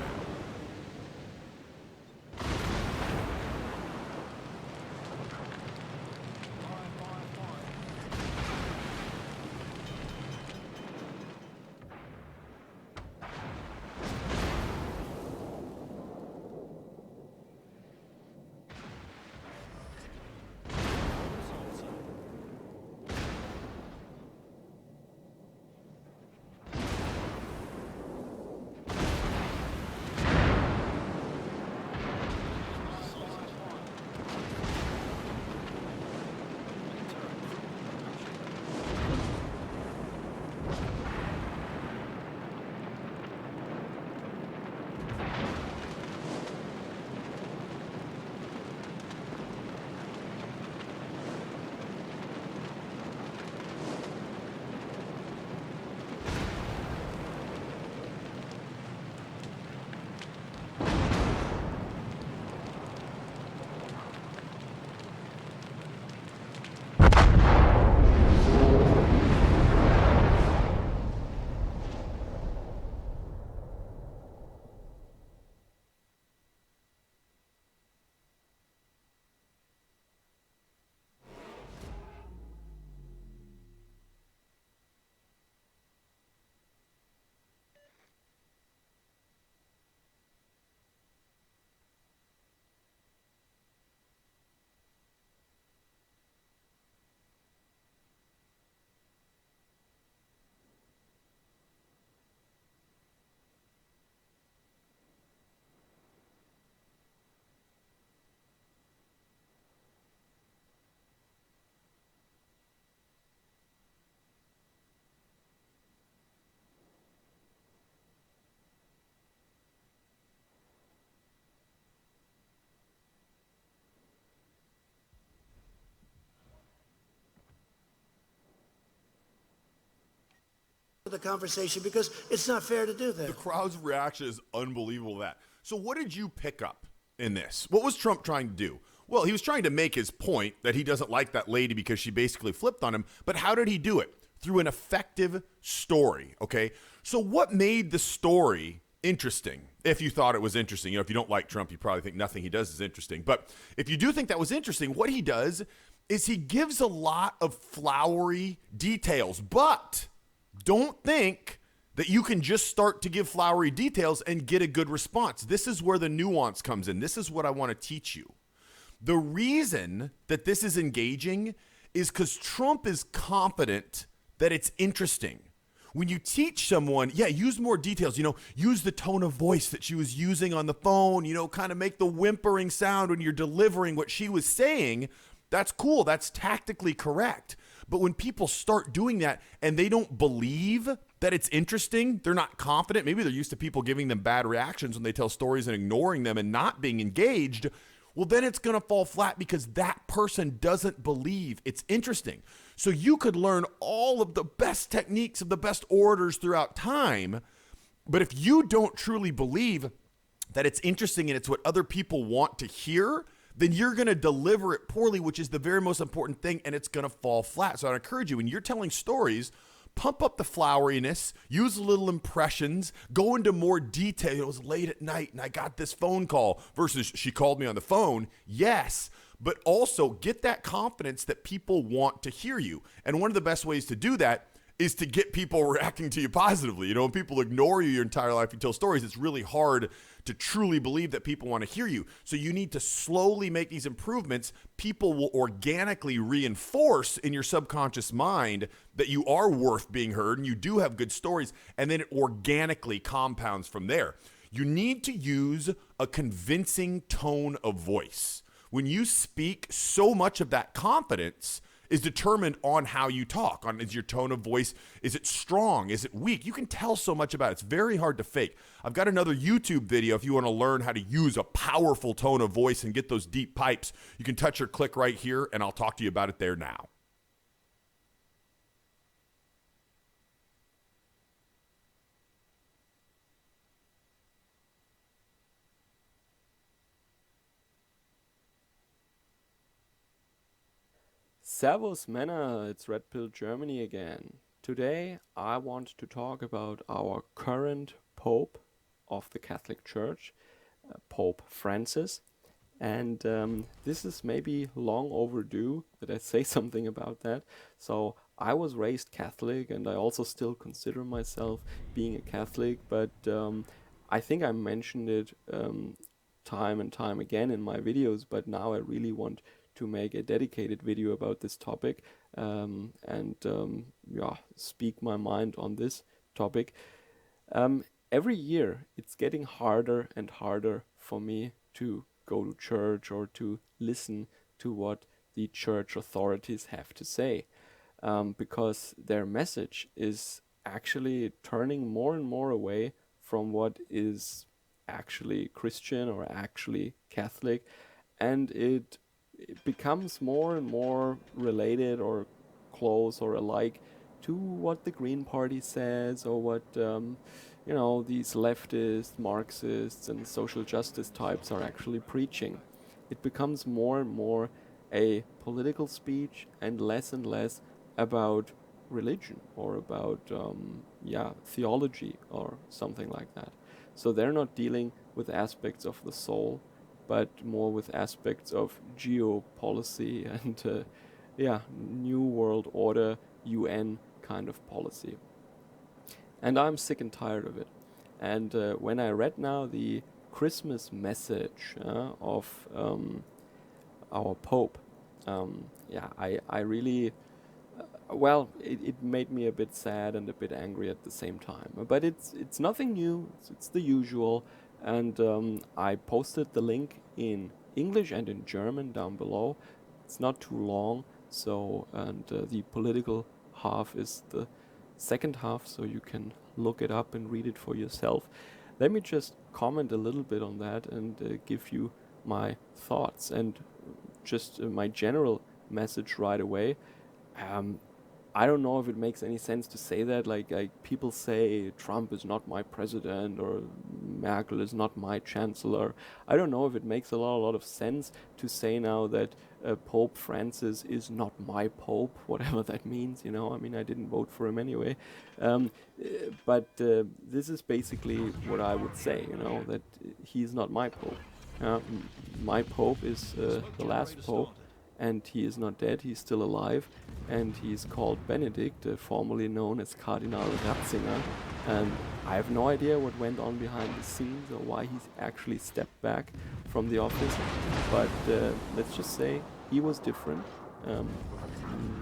The conversation because it's not fair to do that. The crowd's reaction is unbelievable. That. So what did you pick up in this? What was Trump trying to do? Well, he was trying to make his point that he doesn't like that lady because she basically flipped on him. But how did he do it? Through an effective story, okay? So what made the story interesting? If you thought it was interesting, if you don't like Trump, you probably think nothing he does is interesting. But if you do think that was interesting, what he does is he gives a lot of flowery details. But don't think that you can just start to give flowery details and get a good response. This is where the nuance comes in. This is what I want to teach you. The reason that this is engaging is because Trump is confident that it's interesting. When you teach someone, use more details, use the tone of voice that she was using on the phone, kind of make the whimpering sound when you're delivering what she was saying. That's cool. That's tactically correct. But when people start doing that and they don't believe that it's interesting, they're not confident, maybe they're used to people giving them bad reactions when they tell stories and ignoring them and not being engaged, well, then it's going to fall flat because that person doesn't believe it's interesting. So you could learn all of the best techniques of the best orators throughout time, but if you don't truly believe that it's interesting and it's what other people want to hear, then you're going to deliver it poorly, which is the very most important thing, and it's going to fall flat. So I'd encourage you, when you're telling stories, pump up the floweriness, use little impressions, go into more detail. It was late at night and I got this phone call versus she called me on the phone. Yes, but also get that confidence that people want to hear you. And one of the best ways to do that is to get people reacting to you positively. When people ignore you your entire life, you tell stories, it's really hard to truly believe that people want to hear you. So you need to slowly make these improvements. People will organically reinforce in your subconscious mind that you are worth being heard and you do have good stories, and then it organically compounds from there. You need to use a convincing tone of voice. When you speak, so much of that confidence is determined on how you talk, is your tone of voice, is it strong, is it weak? You can tell so much about it. It's very hard to fake. I've got another YouTube video if you want to learn how to use a powerful tone of voice and get those deep pipes. You can touch or click right here, and I'll talk to you about it there now. Servus Männer, it's Red Pill Germany again. Today I want to talk about our current Pope of the Catholic Church, Pope Francis. And this is maybe long overdue that I say something about that. So I was raised Catholic and I also still consider myself being a Catholic, but I think I mentioned it time and time again in my videos, but now I really want to make a dedicated video about this topic and speak my mind on this topic. Every year it's getting harder and harder for me to go to church or to listen to what the church authorities have to say, because their message is actually turning more and more away from what is actually Christian or actually Catholic, and it becomes more and more related or close or alike to what the Green Party says or what these leftist, Marxists and social justice types are actually preaching. It becomes more and more a political speech and less about religion or about theology or something like that. So they're not dealing with aspects of the soul, but more with aspects of geopolicy and New World Order, UN kind of policy. And I'm sick and tired of it. And when I read now the Christmas message of our Pope, I really, it made me a bit sad and a bit angry at the same time. But it's nothing new, it's the usual. And I posted the link in English and in German down below. It's not too long, and the political half is the second half, so you can look it up and read it for yourself. Let me just comment a little bit on that and give you my thoughts and just my general message right away. I don't know if it makes any sense to say that, like people say Trump is not my president or Merkel is not my chancellor. I don't know if it makes a lot of sense to say now that Pope Francis is not my pope, whatever that means, you know. I mean, I didn't vote for him anyway. But this is basically what I would say, you know, that he's not my pope. My pope is the last pope, and he is not dead, he's still alive, and he's called Benedict, formerly known as Cardinal Ratzinger. And I have no idea what went on behind the scenes or why he's actually stepped back from the office, but let's just say he was different.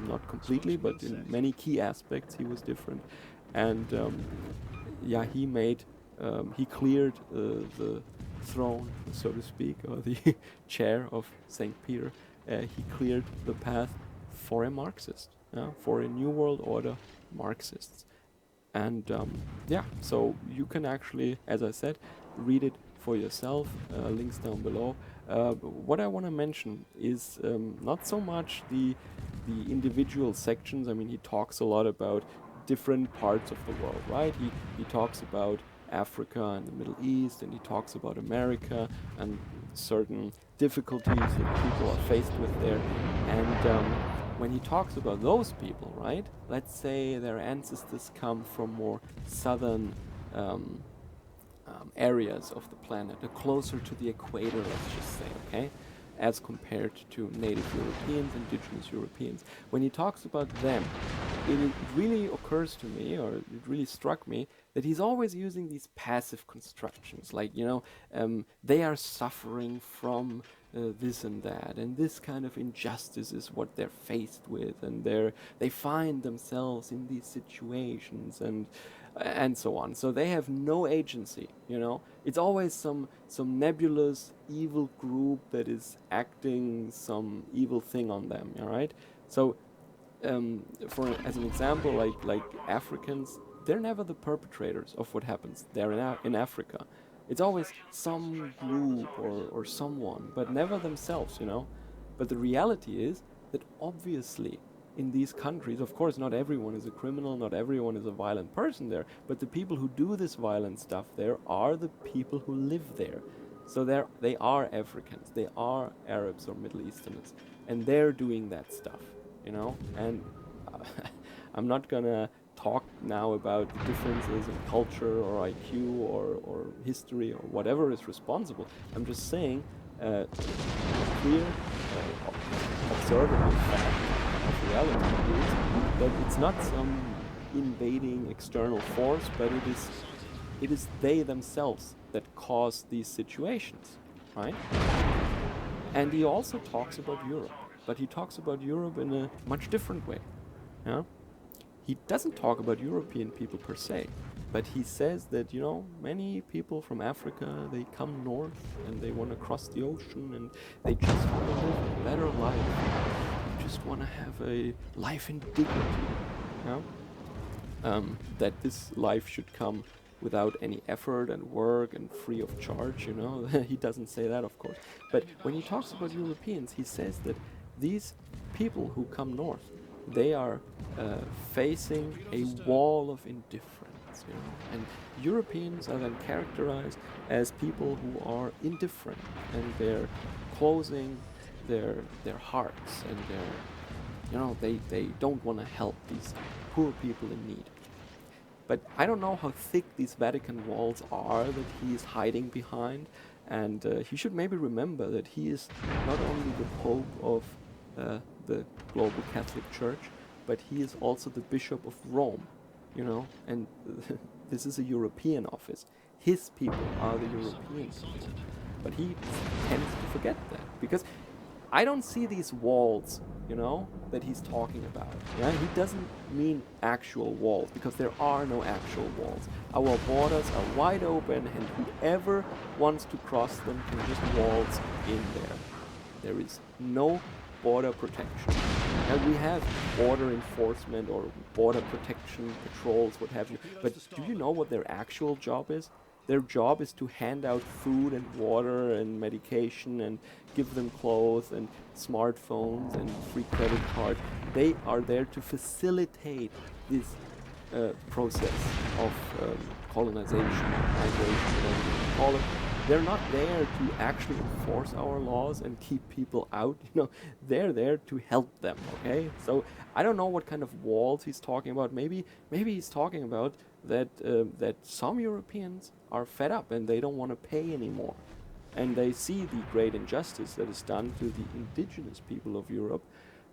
Not completely, but in many key aspects he was different. And yeah, he cleared the throne, so to speak, or the chair of St. Peter. He cleared the path for a Marxist, for a New World Order Marxists. And yeah, so you can actually, as I said, read it for yourself, links down below. What I want to mention is not so much the individual sections. I mean, he talks a lot about different parts of the world, right? He talks about Africa and the Middle East, and he talks about America and certain difficulties that people are faced with there. And when he talks about those people, right, let's say their ancestors come from more southern areas of the planet, closer to the equator, let's just say, okay, as compared to native Europeans, indigenous Europeans. When he talks about them, it really occurs to me, or it really struck me, that he's always using these passive constructions, like, you know, they are suffering from this and that, and this kind of injustice is what they're faced with, and they find themselves in these situations, and so on. So they have no agency, you know. It's always some nebulous evil group that is acting some evil thing on them, all right? So as an example, like Africans, they're never the perpetrators of what happens there in Africa. It's always some group or someone, but never themselves, you know. But the reality is that obviously in these countries, of course, not everyone is a criminal, not everyone is a violent person there, but the people who do this violent stuff there are the people who live there. So they are Africans, they are Arabs or Middle Easterners, and they're doing that stuff, you know. And I'm not gonna talk now about the differences in culture or IQ or history or whatever is responsible. I'm just saying clear, observable fact of reality is that it's not some invading external force, but it is they themselves that cause these situations, right? And he also talks about Europe, but he talks about Europe in a much different way. Yeah? He doesn't talk about European people per se, but he says that, you know, many people from Africa, they come north and they want to cross the ocean and they just want to live a better life. They just want to have a life in dignity. Yeah? That this life should come without any effort and work and free of charge, you know. He doesn't say that, of course. But when he talks about Europeans, he says that these people who come north, they are facing a wall of indifference, you know. And Europeans are then characterized as people who are indifferent, and they're closing their hearts, and you know, they don't want to help these poor people in need. But I don't know how thick these Vatican walls are that he is hiding behind, and he should maybe remember that he is not only the Pope of the global Catholic Church, but he is also the Bishop of Rome, you know, and this is a European office. His people are the European people. But he tends to forget that, because I don't see these walls, you know, that he's talking about. Yeah? He doesn't mean actual walls, because there are no actual walls. Our borders are wide open, and whoever wants to cross them can just waltz in there. There is no border protection. And we have border enforcement or border protection patrols, what have you. But do you know what their actual job is? Their job is to hand out food and water and medication and give them clothes and smartphones and free credit cards. They are there to facilitate this process of colonization, migration, call it, they're not there to actually enforce our laws and keep people out. They're there to help them. Okay, so I don't know what kind of walls he's talking about. Maybe he's talking about that some Europeans are fed up and they don't want to pay anymore, and they see the great injustice that is done to the indigenous people of Europe,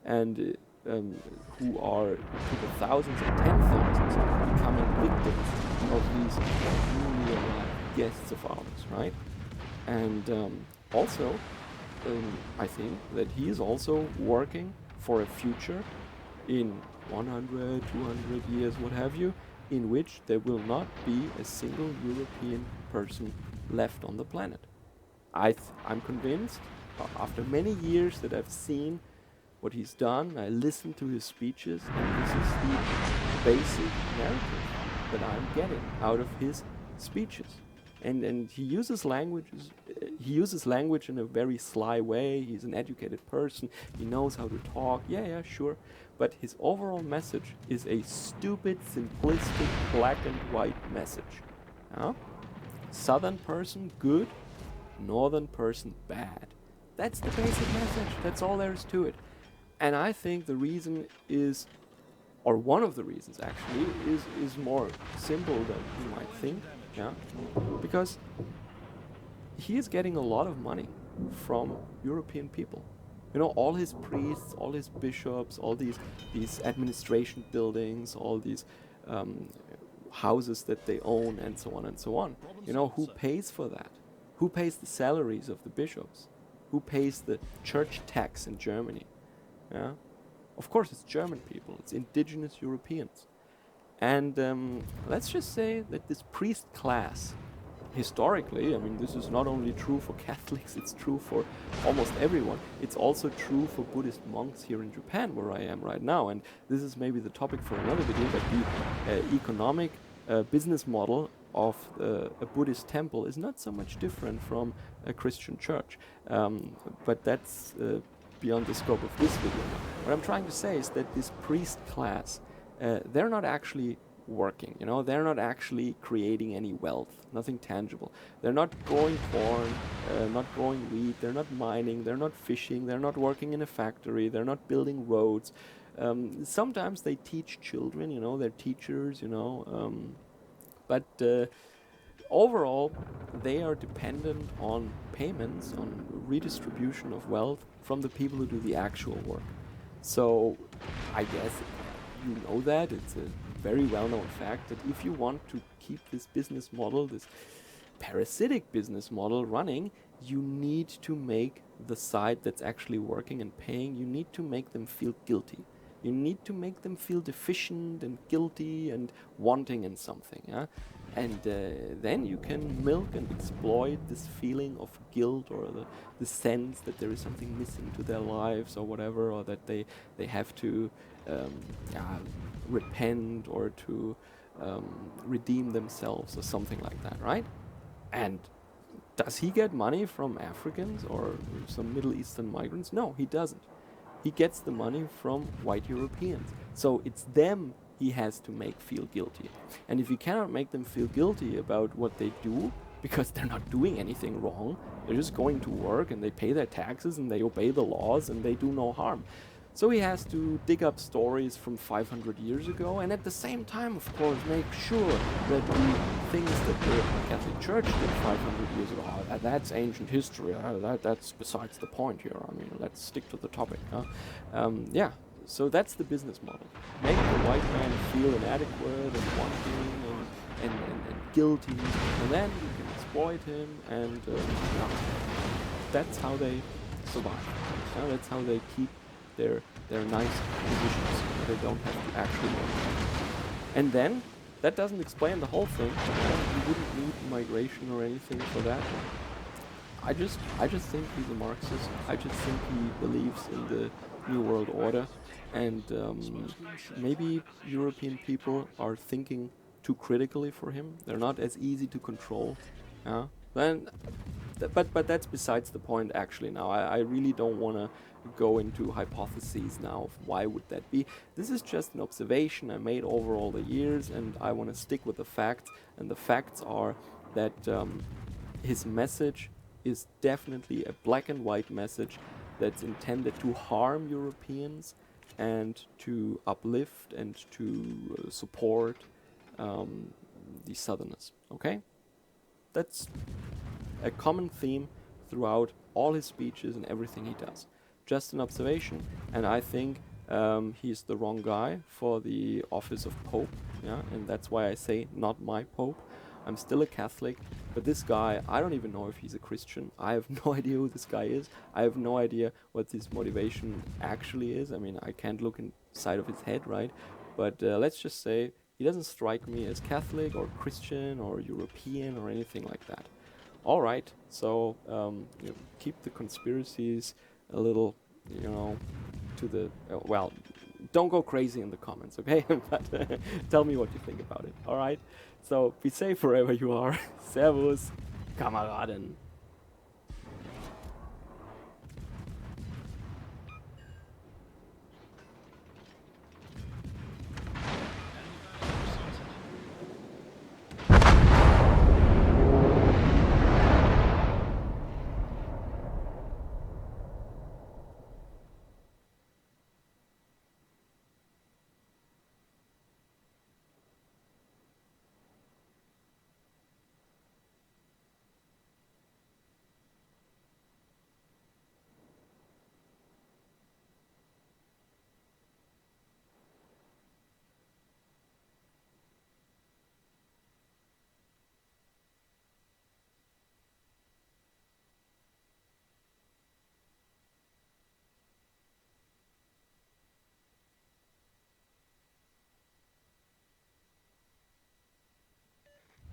and who are to the thousands and 10,000s becoming victims of these newly arrived guests of ours, right? And also, I think that he is also working for a future in 100, 200 years, what have you, in which there will not be a single European person left on the planet. I'm convinced, after many years that I've seen what he's done, I listened to his speeches, and this is the basic narrative that I'm getting out of his speeches. And he uses language in a very sly way. He's an educated person. He knows how to talk. Yeah, sure. But his overall message is a stupid, simplistic, black and white message. Southern person, good. Northern person, bad. That's the basic message. That's all there is to it. And I think the reason is, or one of the reasons actually, is more simple than you might think. Because he is getting a lot of money from European people. All his priests, all his bishops, all these administration buildings, all these houses that they own, and so on and so on. Who pays for that? Who pays the salaries of the bishops? Who pays the church tax in Germany? Of course, it's German people. It's indigenous Europeans. And let's just say that this priest class, historically, I mean, this is not only true for Catholics, it's true for almost everyone. It's also true for Buddhist monks here in Japan, where I am right now. And this is maybe the topic for another video, but the economic business model of a Buddhist temple is not so much different from a Christian church. But that's beyond the scope of this video. What I'm trying to say is that this priest class, they're not actually working, they're not actually creating any wealth, nothing tangible. They're not growing corn, not growing wheat, they're not mining, they're not fishing, they're not working in a factory, they're not building roads. Sometimes they teach children, they're teachers, but overall they are dependent on payments, on redistribution of wealth from the people who do the actual work. So I guess you know that it's a very well-known fact that if you want to keep this business model, this parasitic business model running, you need to make the side that's actually working and paying, you need to make them feel guilty. You need to make them feel deficient and guilty and wanting in something. And then you can milk and exploit this feeling of guilt, or the sense that there is something missing to their lives or whatever, or that they have to repent or to redeem themselves or something like that, right? And does he get money from Africans or some Middle Eastern migrants? No, he doesn't. He gets the money from white Europeans. So it's them he has to make feel guilty. And if you cannot make them feel guilty about what they do, because they're not doing anything wrong, they're just going to work and they pay their taxes and they obey the laws and they do no harm. So he has to dig up stories from 500 years ago, and at the same time, of course, make sure that the things that the Catholic Church did 500 years ago, that's ancient history, that's besides the point here. I mean, let's stick to the topic. So that's the business model. Make the white man feel inadequate and wanting and guilty, and then you can exploit him, and that's how they survive. That's how they keep their nice positions. They don't have to actually work. And then, that doesn't explain the whole thing. You wouldn't need migration or anything for that. I just think he's a Marxist. I just think he believes in the New World Order. And maybe European people are thinking too critically for him. They're not as easy to control. But that's besides the point actually now. I really don't want to go into hypotheses now of why would that be. This is just an observation I made over all the years, and I want to stick with the facts. And the facts are that his message is definitely a black and white message that's intended to harm Europeans and to uplift and to support the Southerners. Okay? That's a common theme throughout all his speeches and everything he does. Just an observation, and I think he's the wrong guy for the office of Pope, yeah, and that's why I say not my Pope. I'm still a Catholic, but this guy, I don't even know if he's a Christian. I have no idea who this guy is. I have no idea what his motivation actually is. I mean, I can't look inside of his head, right? But let's just say he doesn't strike me as Catholic or Christian or European or anything like that. All right, so you know, keep the conspiracies a little, you know, to the well. Don't go crazy in the comments, okay? But tell me what you think about it. All right. So be safe wherever you are. Servus, Kameraden.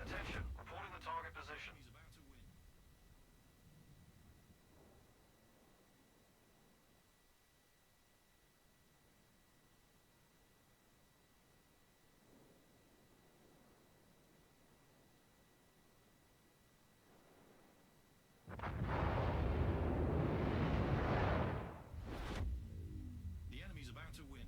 Attention, reporting the target position. He's about to win. The enemy's about to win.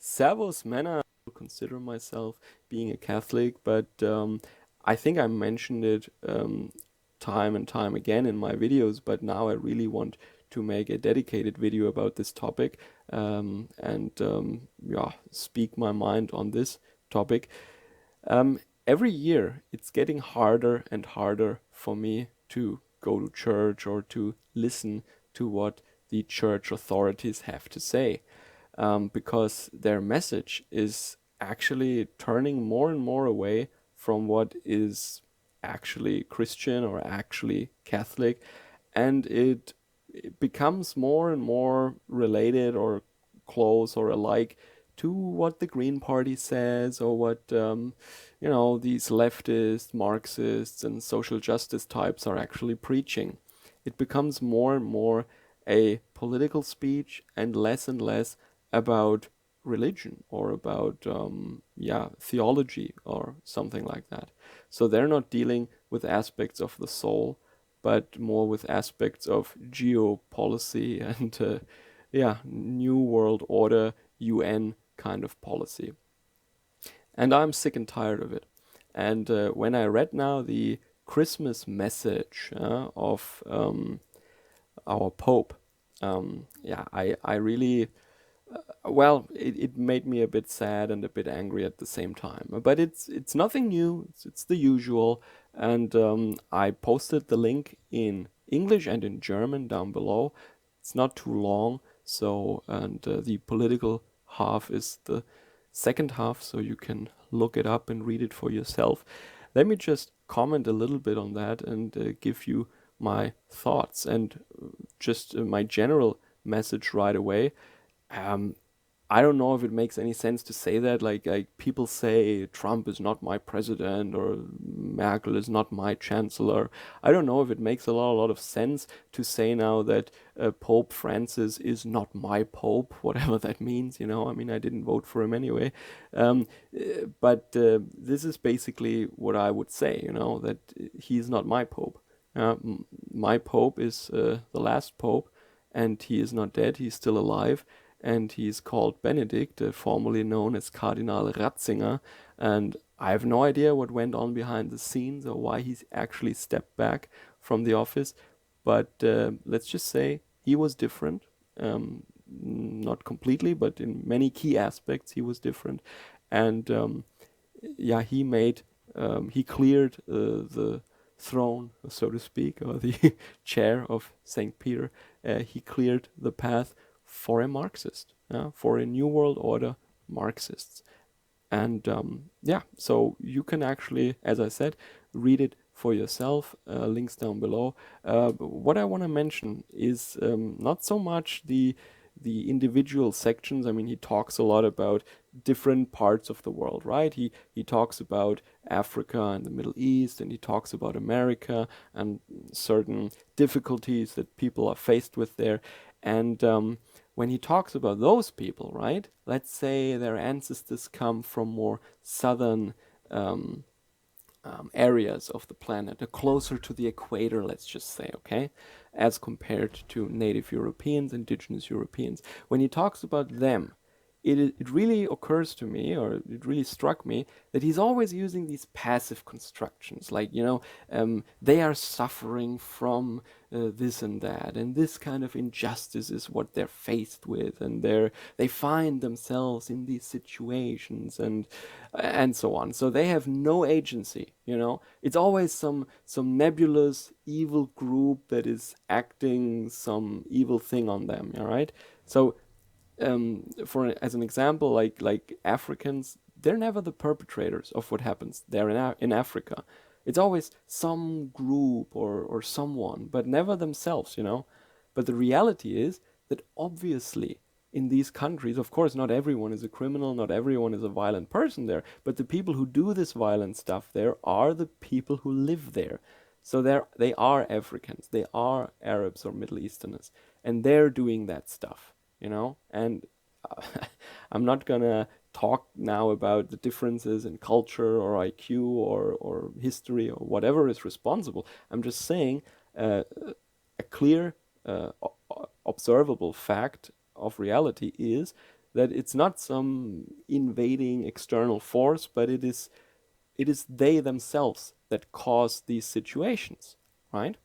Servus, Männer. I consider myself being a Catholic, but I think I mentioned it time and time again in my videos, but now I really want to make a dedicated video about this topic and yeah, speak my mind on this topic. Every year it's getting harder and harder for me to go to church or to listen to what the church authorities have to say. Because their message is actually turning more and more away from what is actually Christian or actually Catholic, and it becomes more and more related or close or alike to what the Green Party says or what you know, these leftist, Marxists and social justice types are actually preaching. It becomes more and more a political speech and less about religion or about yeah, theology or something like that. So they're not dealing with aspects of the soul, but more with aspects of geopolicy and yeah, new world order, UN kind of policy. And I'm sick and tired of it. And when I read now the Christmas message of our Pope, yeah, I really, well, it made me a bit sad and a bit angry at the same time. But it's nothing new. It's the usual. And I posted the link in English and in German down below. It's not too long, so, and the political half is the second half, so you can look it up and read it for yourself. Let me just comment a little bit on that and give you my thoughts and just my general message right away. I don't know if it makes any sense to say that. Like people say Trump is not my president or Merkel is not my chancellor. I don't know if it makes a lot of sense to say now that Pope Francis is not my pope, whatever that means. You know, I mean, I didn't vote for him anyway. But this is basically what I would say. You know, that he's not my pope. My pope is the last pope, and he is not dead. He's still alive. And he's called Benedict, formerly known as Cardinal Ratzinger, and I have no idea what went on behind the scenes or why he actually stepped back from the office, but let's just say he was different, not completely, but in many key aspects he was different, and yeah, he cleared the throne, so to speak, or the chair of St. Peter. He cleared the path for a Marxist, for a New World Order Marxists. And yeah, so you can actually, as I said, read it for yourself, links down below. What I want to mention is not so much the individual sections. I mean, he talks a lot about different parts of the world, right? He talks about Africa and the Middle East, and he talks about America and certain difficulties that people are faced with there. And when he talks about those people, right, let's say their ancestors come from more southern areas of the planet, closer to the equator, let's just say, okay, as compared to native Europeans, indigenous Europeans. When he talks about them, it really occurs to me, or it really struck me, that he's always using these passive constructions, like, you know, they are suffering from this and that, and this kind of injustice is what they're faced with, and they find themselves in these situations, and so on. So they have no agency, you know. It's always some nebulous evil group that is acting some evil thing on them, all right? So as an example, like Africans, they're never the perpetrators of what happens there in Africa. It's always some group or someone, but never themselves, you know. But the reality is that obviously in these countries, of course, not everyone is a criminal, not everyone is a violent person there, but the people who do this violent stuff there are the people who live there. So they are Africans, they are Arabs or Middle Easterners, and they're doing that stuff, you know. And I'm not gonna talk now about the differences in culture or IQ or history or whatever is responsible. I'm just saying a clear observable fact of reality is that it's not some invading external force, but it is they themselves that cause these situations, right?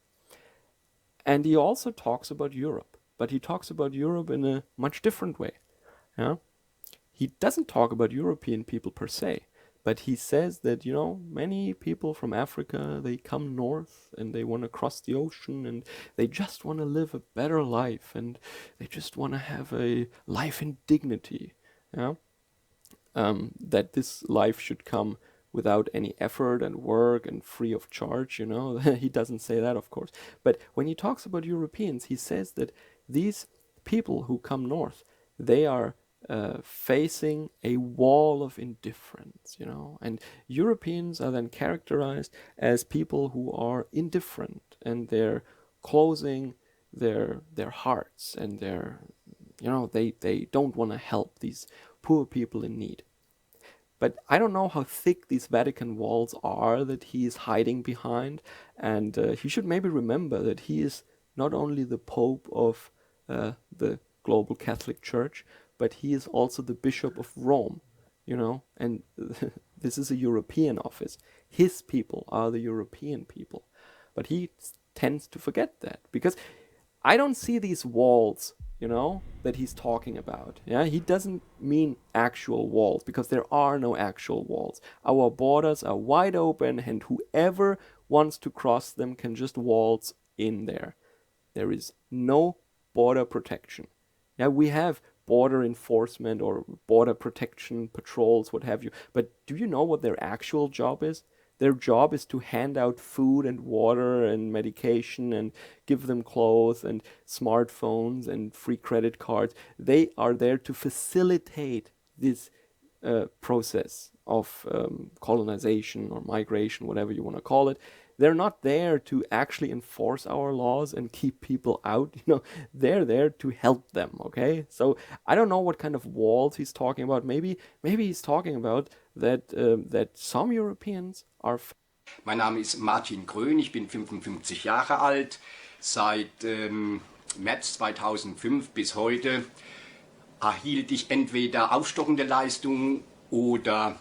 And he also talks about Europe, but he talks about Europe in a much different way. Yeah? He doesn't talk about European people per se, but he says that, you know, many people from Africa, they come north and they want to cross the ocean and they just want to live a better life and they just want to have a life in dignity. Yeah? That this life should come without any effort and work and free of charge, you know. He doesn't say that, of course. But when he talks about Europeans, he says that these people who come north, they are facing a wall of indifference, you know. And Europeans are then characterized as people who are indifferent, and they're closing their hearts, and they're, you know, they don't want to help these poor people in need. But I don't know how thick these Vatican walls are that he is hiding behind, and he should maybe remember that he is not only the Pope of the global Catholic Church, but he is also the Bishop of Rome, you know, and this is a European office. His people are the European people. But he tends to forget that, because I don't see these walls, you know, that he's talking about. Yeah, he doesn't mean actual walls, because there are no actual walls. Our borders are wide open, and whoever wants to cross them can just waltz in there. there is no border protection. Yeah, we have border enforcement or border protection patrols, what have you. But do you know what their actual job is? Their job is to hand out food and water and medication and give them clothes and smartphones and free credit cards. They are there to facilitate this process of colonization or migration, whatever you want to call it. They're not there to actually enforce our laws and keep people out. They're there to help them. Okay, so I don't know what kind of walls he's talking about. Maybe he's talking about that some Europeans are. Mein Name ist Martin Grön, ich bin 55 Jahre alt. Seit März 2005 bis heute erhielt ich entweder aufstockende Leistungen oder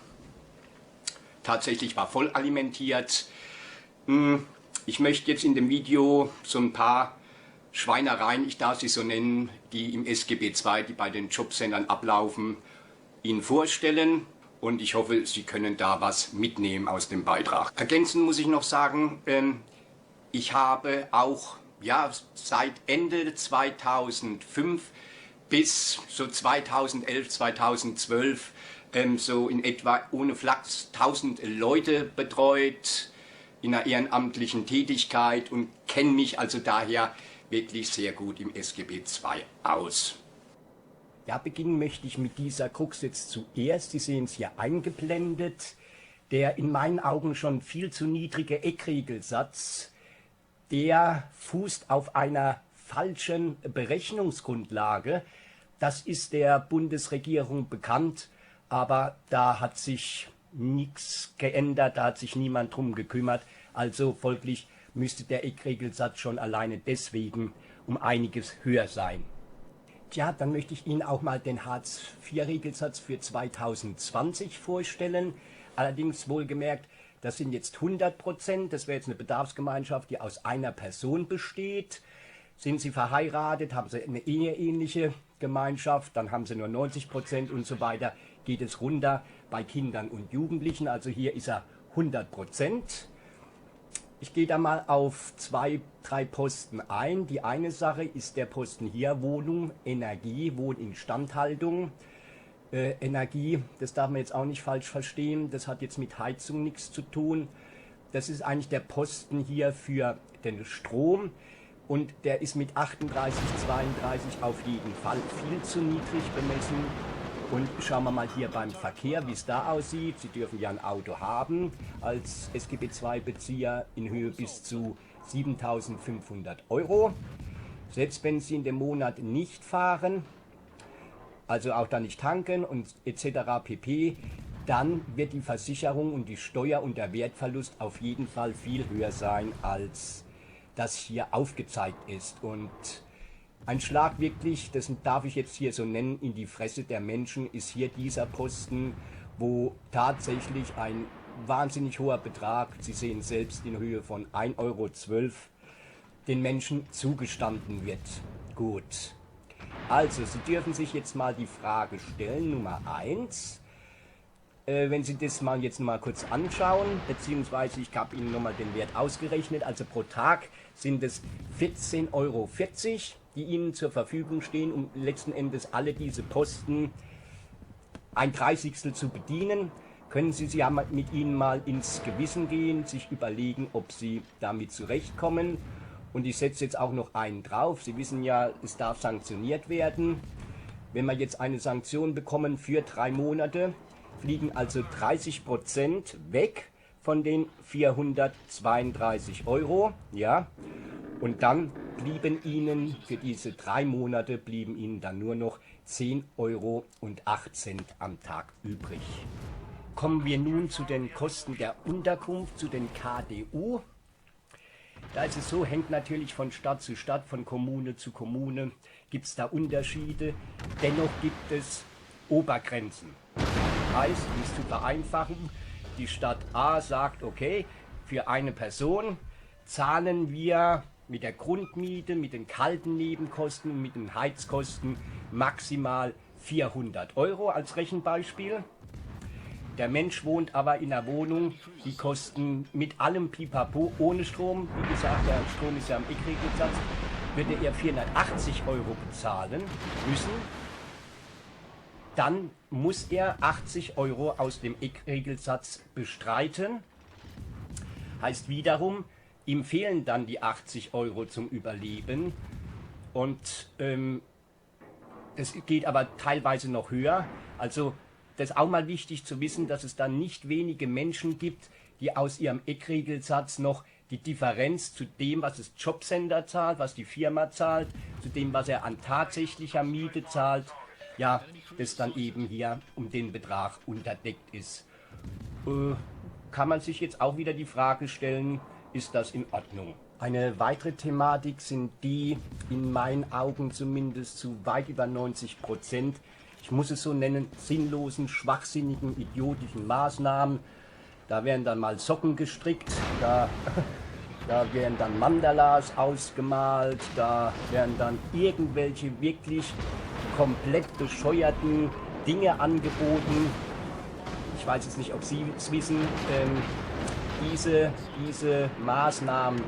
tatsächlich war voll alimentiert. Ich möchte jetzt in dem Video so ein paar Schweinereien, ich darf sie so nennen, die im SGB II, die bei den Jobcentern ablaufen, Ihnen vorstellen. Und ich hoffe, Sie können da was mitnehmen aus dem Beitrag. Ergänzend muss ich noch sagen, ich habe auch seit Ende 2005 bis so 2011, 2012 so in etwa ohne Flachs 1000 Leute betreut in einer ehrenamtlichen Tätigkeit und kenne mich also daher wirklich sehr gut im SGB II aus. Ja, beginnen möchte ich mit dieser Krux jetzt zuerst. Sie sehen es hier eingeblendet. Der in meinen Augen schon viel zu niedrige Eckregelsatz, der fußt auf einer falschen Berechnungsgrundlage. Das ist der Bundesregierung bekannt, aber da hat sich nichts geändert, da hat sich niemand drum gekümmert. Also folglich müsste der Eckregelsatz schon alleine deswegen um einiges höher sein. Tja, dann möchte ich Ihnen auch mal den Hartz-IV-Regelsatz für 2020 vorstellen. Allerdings wohlgemerkt, das sind jetzt 100%. Das wäre jetzt eine Bedarfsgemeinschaft, die aus einer Person besteht. Sind Sie verheiratet, haben Sie eine eheähnliche Gemeinschaft, dann haben Sie nur 90% und so weiter. Geht es runter bei Kindern und Jugendlichen. Also hier ist er 100%. Ich gehe da mal auf 2, 3 Posten ein. Die eine Sache ist der Posten hier, Wohnung, Energie, Wohninstandhaltung. Energie, das darf man jetzt auch nicht falsch verstehen, das hat jetzt mit Heizung nichts zu tun. Das ist eigentlich der Posten hier für den Strom und der ist mit 38, 32 auf jeden Fall viel zu niedrig bemessen. Und schauen wir mal hier beim Verkehr, wie es da aussieht. Sie dürfen ja ein Auto haben als SGB II-Bezieher in Höhe bis zu 7.500 €. Selbst wenn Sie in dem Monat nicht fahren, also auch da nicht tanken und etc. pp., dann wird die Versicherung und die Steuer und der Wertverlust auf jeden Fall viel höher sein, als das hier aufgezeigt ist. Und ein Schlag wirklich, das darf ich jetzt hier so nennen, in die Fresse der Menschen ist hier dieser Posten, wo tatsächlich ein wahnsinnig hoher Betrag, Sie sehen selbst in Höhe von 1,12 € den Menschen zugestanden wird. Gut. Also, Sie dürfen sich jetzt mal die Frage stellen, Nummer 1. Wenn Sie das mal jetzt mal kurz anschauen, beziehungsweise ich habe Ihnen nochmal den Wert ausgerechnet, also pro Tag sind es 14,40 €, die Ihnen zur Verfügung stehen, um letzten Endes alle diese Posten 1/30 zu bedienen. Können Sie ja mit Ihnen mal ins Gewissen gehen, sich überlegen, ob Sie damit zurechtkommen. Und ich setze jetzt auch noch einen drauf. Sie wissen ja, es darf sanktioniert werden. Wenn wir jetzt eine Sanktion bekommen für 3 Monate, fliegen also 30% weg von den 432 €. Ja? Und dann blieben Ihnen für diese 3 Monate blieben Ihnen dann nur noch 10,08 € am Tag übrig. Kommen wir nun zu den Kosten der Unterkunft, zu den KDU. Da ist es so, hängt natürlich von Stadt zu Stadt, von Kommune zu Kommune, gibt es da Unterschiede. Dennoch gibt es Obergrenzen. Heißt, um es zu vereinfachen, die Stadt A sagt, okay, für eine Person zahlen wir mit der Grundmiete, mit den kalten Nebenkosten und mit den Heizkosten maximal 400 € als Rechenbeispiel. Der Mensch wohnt aber in einer Wohnung, die kosten mit allem Pipapo ohne Strom. Wie gesagt, der Strom ist ja am Eckregelsatz. würde er 480 € bezahlen müssen, dann muss er 80 € aus dem Eckregelsatz bestreiten. Heißt wiederum, ihm fehlen dann die 80 € zum Überleben. Und das geht aber teilweise noch höher. Also das ist auch mal wichtig zu wissen, dass es dann nicht wenige Menschen gibt, die aus ihrem Eckregelsatz noch die Differenz zu dem, was das Jobcenter zahlt, was die Firma zahlt, zu dem, was er an tatsächlicher Miete zahlt, ja, das dann eben hier um den Betrag unterdeckt ist. Kann man sich jetzt auch wieder die Frage stellen, ist das in Ordnung? Eine weitere Thematik sind die, in meinen Augen zumindest zu weit über 90%, ich muss es so nennen, sinnlosen, schwachsinnigen, idiotischen Maßnahmen. Da werden dann mal Socken gestrickt, da werden dann Mandalas ausgemalt, da werden dann irgendwelche wirklich komplett bescheuerten Dinge angeboten. Ich weiß jetzt nicht, ob Sie es wissen, diese Maßnahmen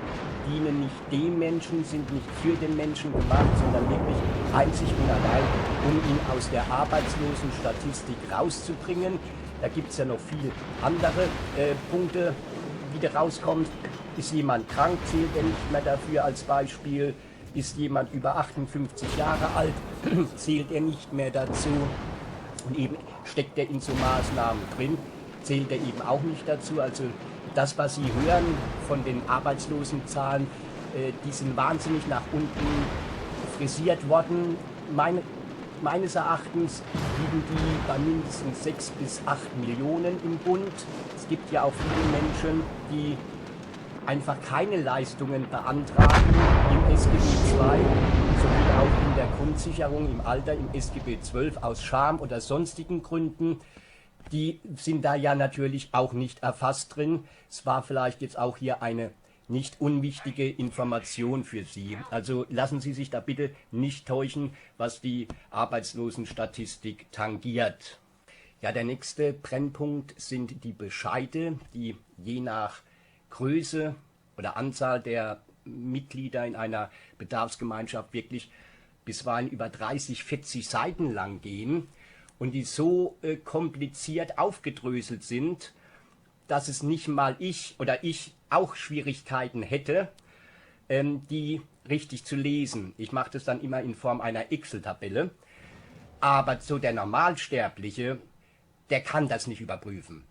dienen nicht dem Menschen, sind nicht für den Menschen gemacht, sondern wirklich einzig und allein, um ihn aus der Arbeitslosenstatistik rauszubringen. Da gibt es ja noch viele andere Punkte, wie da rauskommt. Ist jemand krank, zählt er nicht mehr dafür als Beispiel. Ist jemand über 58 Jahre alt, zählt er nicht mehr dazu. Und eben steckt er in so Maßnahmen drin, zählt er eben auch nicht dazu. Also das, was Sie hören von den Arbeitslosenzahlen, die sind wahnsinnig nach unten frisiert worden. Meines Erachtens liegen die bei mindestens 6 bis 8 Millionen im Bund. Es gibt ja auch viele Menschen, die einfach keine Leistungen beantragen im SGB II sowie auch in der Grundsicherung im Alter im SGB XII aus Scham oder sonstigen Gründen. Die sind da ja natürlich auch nicht erfasst drin. Es war vielleicht jetzt auch hier eine nicht unwichtige Information für Sie. Also lassen Sie sich da bitte nicht täuschen, was die Arbeitslosenstatistik tangiert. Ja, der nächste Brennpunkt sind die Bescheide, die je nach Größe oder Anzahl der Mitglieder in einer Bedarfsgemeinschaft wirklich bisweilen über 30, 40 Seiten lang gehen und die so kompliziert aufgedröselt sind, dass es nicht mal ich auch Schwierigkeiten hätte, die richtig zu lesen. Ich mache das dann immer in Form einer Excel-Tabelle, aber so der Normalsterbliche, der kann das nicht überprüfen.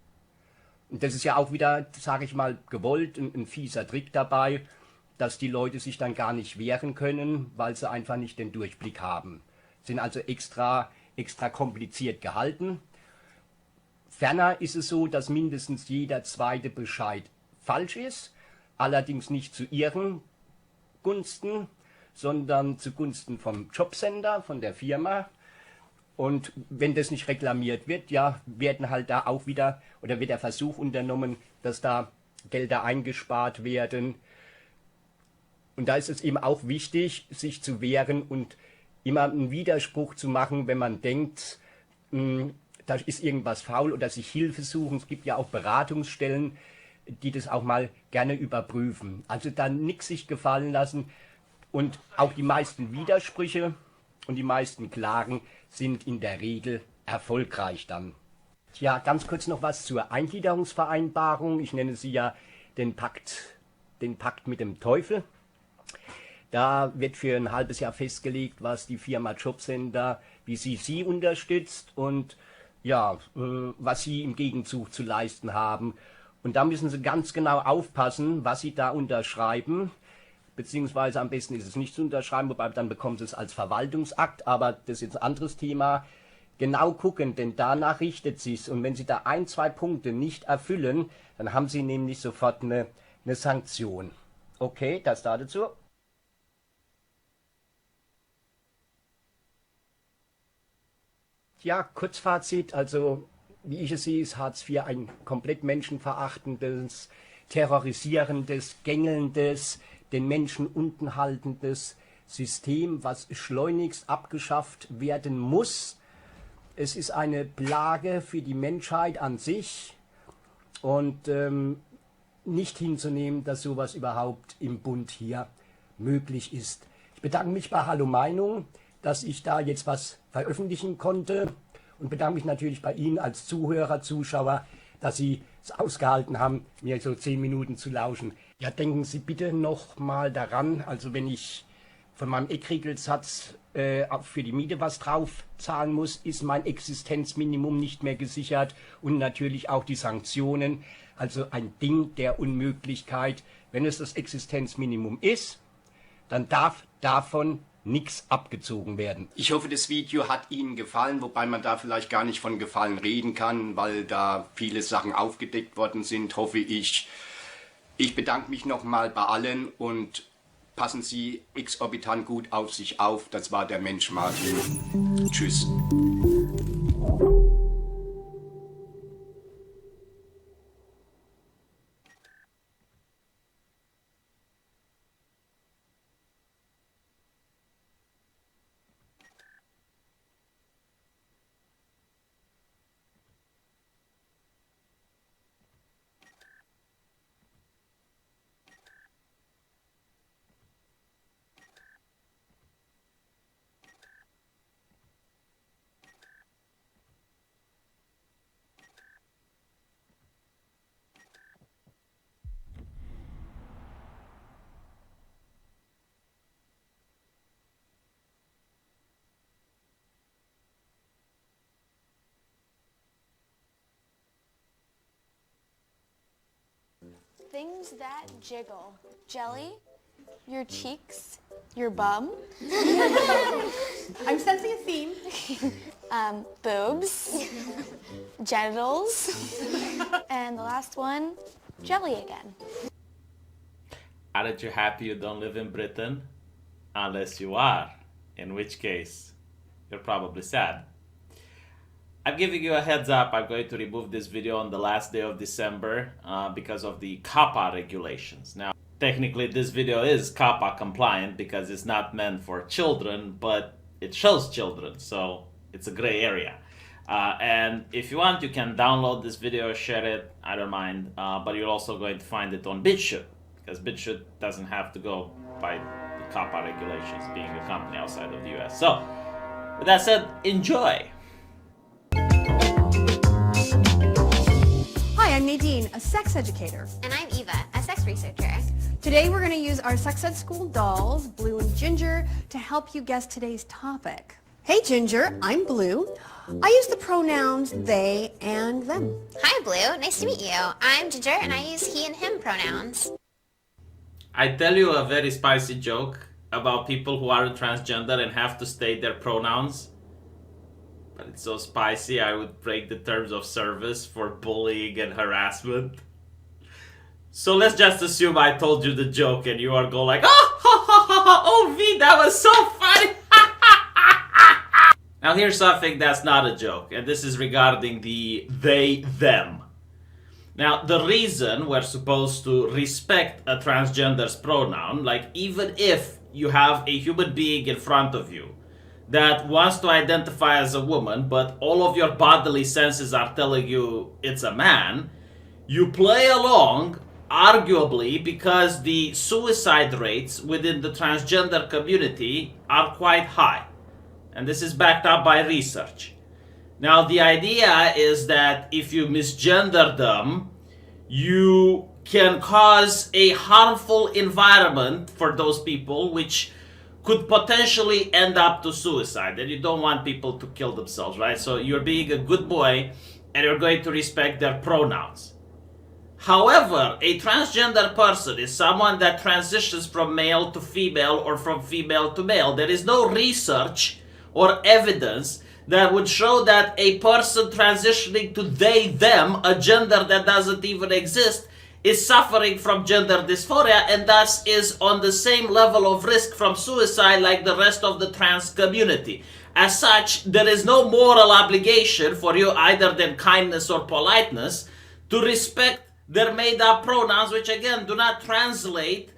Und das ist ja auch wieder, sage ich mal, gewollt, ein fieser Trick dabei, dass die Leute sich dann gar nicht wehren können, weil sie einfach nicht den Durchblick haben. Sind also extra kompliziert gehalten. Ferner ist es so, dass mindestens jeder zweite Bescheid falsch ist, allerdings nicht zu Ihren Gunsten, sondern zugunsten vom Jobcenter, von der Firma. Und wenn das nicht reklamiert wird, ja, werden halt da auch wieder, oder wird der Versuch unternommen, dass da Gelder eingespart werden. Und da ist es eben auch wichtig, sich zu wehren und immer einen Widerspruch zu machen, wenn man denkt, da ist irgendwas faul oder sich Hilfe suchen. Es gibt ja auch Beratungsstellen, die das auch mal gerne überprüfen. Also da nichts sich gefallen lassen. Und auch die meisten Widersprüche und die meisten Klagen sind in der Regel erfolgreich dann. Ja, ganz kurz noch was zur Eingliederungsvereinbarung. Ich nenne sie ja den Pakt mit dem Teufel. Da wird für ein halbes Jahr festgelegt, was die Firma Jobcenter, wie sie unterstützt und ja, was sie im Gegenzug zu leisten haben. Und da müssen Sie ganz genau aufpassen, was Sie da unterschreiben. Beziehungsweise am besten ist es nicht zu unterschreiben, wobei dann bekommen Sie es als Verwaltungsakt, aber das ist jetzt ein anderes Thema. Genau gucken, denn danach richtet sich's. Und wenn Sie da 1, 2 Punkte nicht erfüllen, dann haben Sie nämlich sofort eine Sanktion. Okay, das dazu. Ja, Kurzfazit, also wie ich es sehe, ist Hartz IV ein komplett menschenverachtendes, terrorisierendes, gängelndes, den Menschen unten haltendes System, was schleunigst abgeschafft werden muss. Es ist eine Plage für die Menschheit an sich und nicht hinzunehmen, dass sowas überhaupt im Bund hier möglich ist. Ich bedanke mich bei Hallo Meinung, dass ich da jetzt was veröffentlichen konnte und bedanke mich natürlich bei Ihnen als Zuhörer, Zuschauer, dass Sie es ausgehalten haben, mir so 10 Minuten zu lauschen. Ja, denken Sie bitte noch mal daran, also wenn ich von meinem Eckriegelsatz für die Miete was drauf zahlen muss, ist mein Existenzminimum nicht mehr gesichert und natürlich auch die Sanktionen. Also ein Ding der Unmöglichkeit. Wenn es das Existenzminimum ist, dann darf davon nichts abgezogen werden. Ich hoffe, das Video hat Ihnen gefallen, wobei man da vielleicht gar nicht von Gefallen reden kann, weil da viele Sachen aufgedeckt worden sind, hoffe ich. Ich bedanke mich nochmal bei allen und passen Sie exorbitant gut auf sich auf. Das war der Mensch Martin. Tschüss. Things that jiggle. Jelly, your cheeks, your bum. I'm sensing a theme. Boobs, genitals, and the last one, jelly again. Aren't you happy you don't live in Britain? Unless you are, in which case, you're probably sad. I'm giving you a heads up, I'm going to remove this video on the last day of December because of the COPPA regulations. Now, technically this video is COPPA compliant because it's not meant for children, but it shows children, so it's a gray area. And if you want, you can download this video, share it, I don't mind, but you're also going to find it on BitChute, because BitChute doesn't have to go by the COPPA regulations, being a company outside of the US. So, with that said, enjoy! Hi, I'm Nadine, a sex educator. And I'm Eva, a sex researcher. Today we're going to use our Sex Ed School dolls, Blue and Ginger, to help you guess today's topic. Hey Ginger, I'm Blue. I use the pronouns they and them. Hi Blue, nice to meet you. I'm Ginger and I use he and him pronouns. I tell you a very spicy joke about people who aren't transgender and have to state their pronouns. But it's so spicy I would break the terms of service for bullying and harassment. So let's just assume I told you the joke and you are going like, oh, ha, ha, ha, ha, oh V, that was so funny. Now here's something that's not a joke, and this is regarding the they, them. Now the reason we're supposed to respect a transgender's pronoun, like even if you have a human being in front of you that wants to identify as a woman, but all of your bodily senses are telling you it's a man, you play along, arguably because the suicide rates within the transgender community are quite high. And this is backed up by research. Now the idea is that if you misgender them, you can cause a harmful environment for those people, which could potentially end up to suicide, and you don't want people to kill themselves, right? So you're being a good boy and you're going to respect their pronouns. However, a transgender person is someone that transitions from male to female or from female to male. There is no research or evidence that would show that a person transitioning to they, them, a gender that doesn't even exist, is suffering from gender dysphoria and thus is on the same level of risk from suicide like the rest of the trans community. As such, there is no moral obligation for you either than kindness or politeness to respect their made-up pronouns, which again do not translate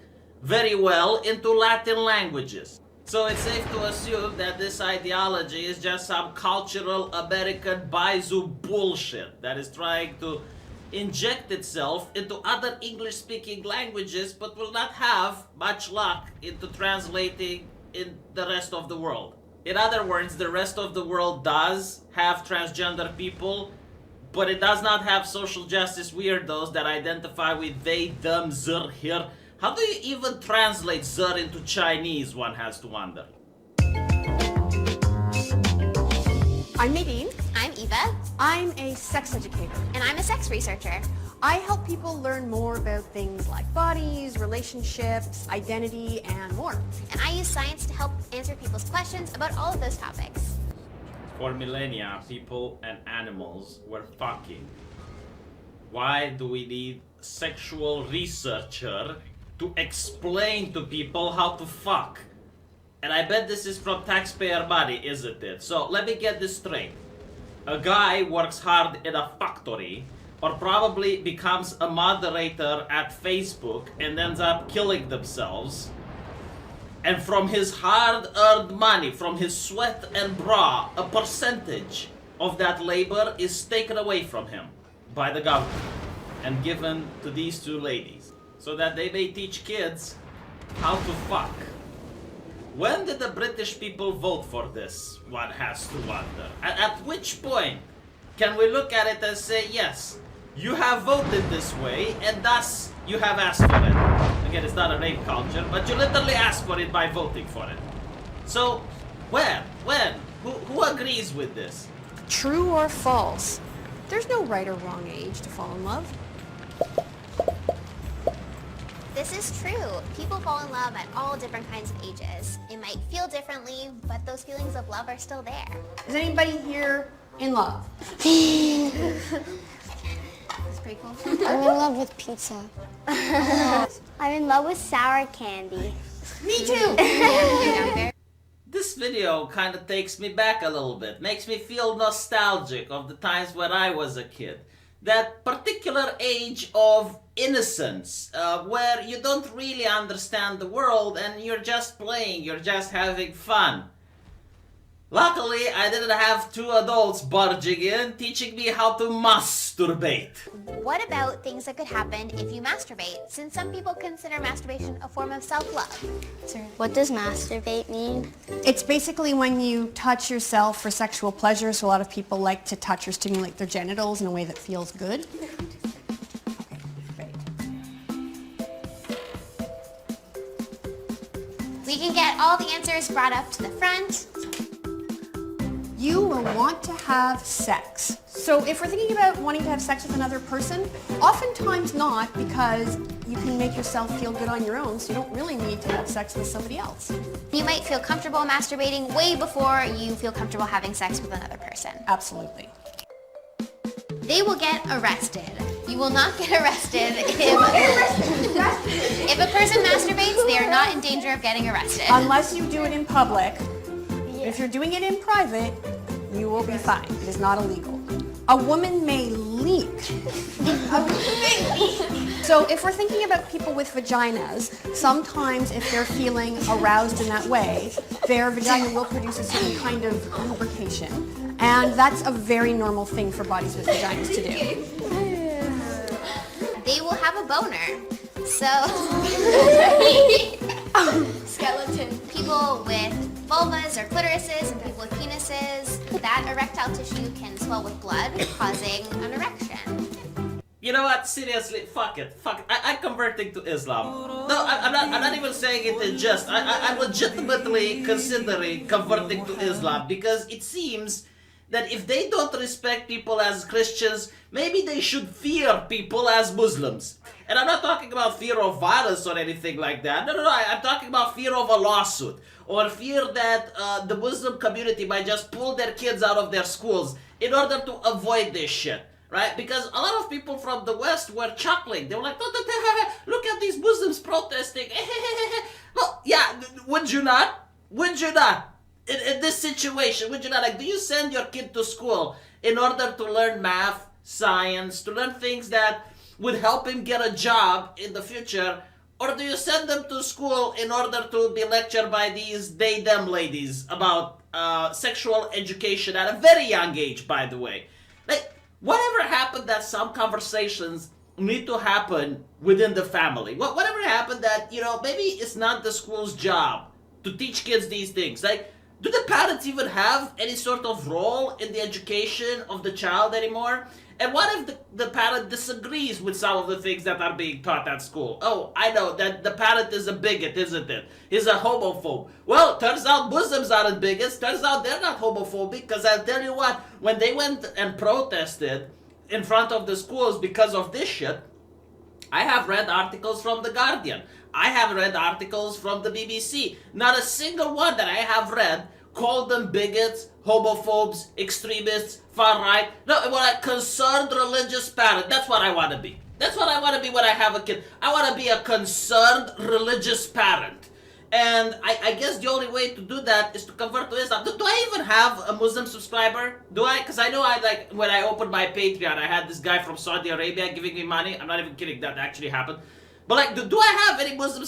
very well into Latin languages. So it's safe to assume that this ideology is just some cultural American Baizu bullshit that is trying to inject itself into other English-speaking languages but will not have much luck into translating in the rest of the world. In other words, the rest of the world does have transgender people, but it does not have social justice weirdos that identify with they, them, zer, here. How do you even translate zer into Chinese, one has to wonder. I'm Nadine. I'm Eva. I'm a sex educator. And I'm a sex researcher. I help people learn more about things like bodies, relationships, identity, and more. And I use science to help answer people's questions about all of those topics. For millennia, people and animals were fucking. Why do we need sexual researcher to explain to people how to fuck? And I bet this is from taxpayer money, isn't it? So let me get this straight. A guy works hard in a factory, or probably becomes a moderator at Facebook and ends up killing themselves. And from his hard-earned money, from his sweat and bra, a percentage of that labor is taken away from him by the government and given to these two ladies so that they may teach kids how to fuck. When did the British people vote for this? One has to wonder. At which point can we look at it and say, yes, you have voted this way, and thus you have asked for it. Again, it's not a rape culture, but you literally asked for it by voting for it. So, when? Who agrees with this? True or false? There's no right or wrong age to fall in love. This is true. People fall in love at all different kinds of ages. It might feel differently, but those feelings of love are still there. Is anybody here in love? That's pretty cool. I'm in love with pizza. I'm in love with sour candy. Me too! This video kind of takes me back a little bit, makes me feel nostalgic of the times when I was a kid. That particular age of innocence, where you don't really understand the world and you're just playing, you're just having fun. Luckily, I didn't have two adults barging in, teaching me how to masturbate. What about things that could happen if you masturbate, since some people consider masturbation a form of self-love? What does masturbate mean? It's basically when you touch yourself for sexual pleasure, so a lot of people like to touch or stimulate their genitals in a way that feels good. We can get all the answers brought up to the front. You will want to have sex. So if we're thinking about wanting to have sex with another person, oftentimes not, because you can make yourself feel good on your own, so you don't really need to have sex with somebody else. You might feel comfortable masturbating way before you feel comfortable having sex with another person. Absolutely. They will get arrested. You will not get arrested if a person masturbates, they are not in danger of getting arrested. Unless you do it in public. If you're doing it in private, you will be fine. It is not illegal. A woman may leak. So if we're thinking about people with vaginas, sometimes if they're feeling aroused in that way, their vagina will produce a certain kind of lubrication. And that's a very normal thing for bodies with vaginas to do. They will have a boner. So, skeleton. People with vulvas or clitorises and people with penises, that erectile tissue can swell with blood, causing an erection. You know what? Seriously, fuck it. I'm converting to Islam. No, I'm not even saying it in jest. I'm legitimately considering converting to Islam because it seems that if they don't respect people as Christians, maybe they should fear people as Muslims. And I'm not talking about fear of violence or anything like that. No. I'm talking about fear of a lawsuit. Or fear that the Muslim community might just pull their kids out of their schools in order to avoid this shit. Right? Because a lot of people from the West were chuckling. They were like, look at these Muslims protesting. Well, yeah, would you not? Would you not? In this situation, would you not? Like, do you send your kid to school in order to learn math, science, to learn things that would help him get a job in the future? Or do you send them to school in order to be lectured by these they-them ladies about sexual education at a very young age, by the way? Like, whatever happened that some conversations need to happen within the family? Whatever happened that, maybe it's not the school's job to teach kids these things? Like, do the parents even have any sort of role in the education of the child anymore? And what if the parent disagrees with some of the things that are being taught at school? Oh, I know that the parent is a bigot, isn't it? He's a homophobe. Well, turns out Muslims aren't bigots. Turns out they're not homophobic, because I'll tell you what, when they went and protested in front of the schools because of this shit, I have read articles from The Guardian. I have read articles from the BBC. Not a single one that I have read called them bigots, homophobes, extremists, far right. No, what a concerned religious parent. That's what I want to be. That's what I want to be when I have a kid. I want to be a concerned religious parent. And I guess the only way to do that is to convert to Islam. Do I even have a Muslim subscriber? Do I? Because I know when I opened my Patreon, I had this guy from Saudi Arabia giving me money. I'm not even kidding, that actually happened. But like, do I have any Muslim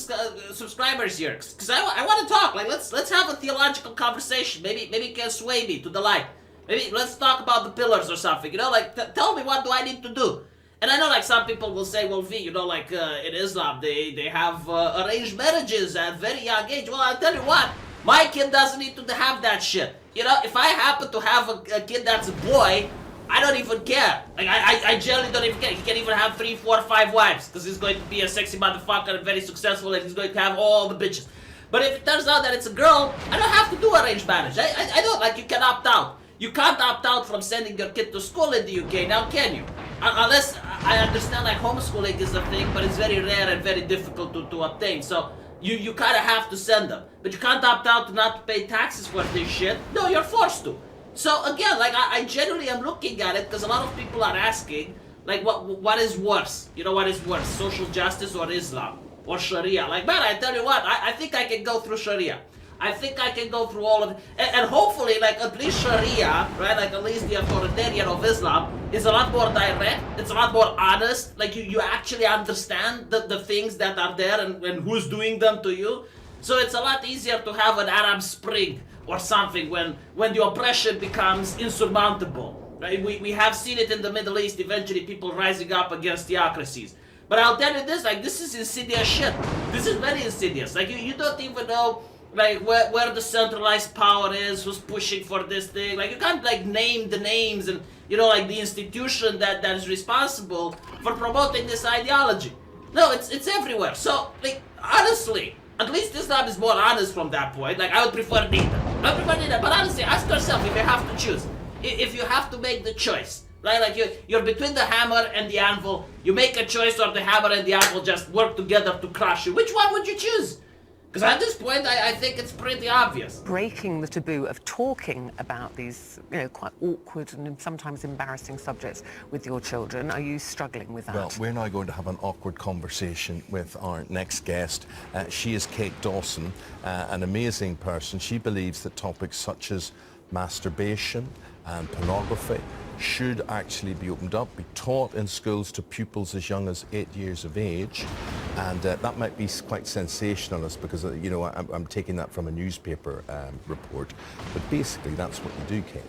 subscribers here? Because I want to talk. Like, let's have a theological conversation. Maybe it can sway me to the light. Maybe let's talk about the pillars or something. You know, like tell me, what do I need to do? And I know, like, some people will say, well, V, you know, like, in Islam, they have arranged marriages at very young age. Well, I'll tell you what, my kid doesn't need to have that shit. You know, if I happen to have a kid that's a boy, I don't even care. Like, I generally don't even care. He can even have 3, 4, 5 wives, because he's going to be a sexy motherfucker and very successful, and he's going to have all the bitches. But if it turns out that it's a girl, I don't have to do arranged marriage. I don't. Like, you can opt out. You can't opt out from sending your kid to school in the UK, now can you? Unless, I understand, like, homeschooling is a thing, but it's very rare and very difficult to obtain. So you kind of have to send them. But you can't opt out to not pay taxes for this shit. No, you're forced to. So again, like, I genuinely am looking at it, because a lot of people are asking, like, what is worse? You know, what is worse? Social justice or Islam? Or Sharia? Like, man, I tell you what, I think I can go through Sharia. I think I can go through all of it. And hopefully, like, at least Sharia, right, like, at least the authoritarian of Islam is a lot more direct. It's a lot more honest. Like, you actually understand the things that are there and who's doing them to you. So it's a lot easier to have an Arab Spring or something when the oppression becomes insurmountable. Right? We have seen it in the Middle East, eventually people rising up against theocracies. But I'll tell you this, like, this is insidious shit. This is very insidious. Like, you don't even know, like, where the centralized power is, who's pushing for this thing. Like, you can't, like, name the names and, you know, like, the institution that is responsible for promoting this ideology. No, it's everywhere. So, like, honestly, at least Islam is more honest from that point. Like, I would prefer neither. But honestly, ask yourself if you have to choose. If you have to make the choice. Right? Like, you're between the hammer and the anvil. You make a choice, or the hammer and the anvil just work together to crush you. Which one would you choose? Because at this point, I think it's pretty obvious. Breaking the taboo of talking about these, you know, quite awkward and sometimes embarrassing subjects with your children. Are you struggling with that? Well, we're now going to have an awkward conversation with our next guest. She is Kate Dawson, an amazing person. She believes that topics such as masturbation and pornography should actually be opened up, be taught in schools to pupils as young as 8 years of age. And that might be quite sensationalist, because, you know, I'm taking that from a newspaper report. But basically, that's what you do, Kate.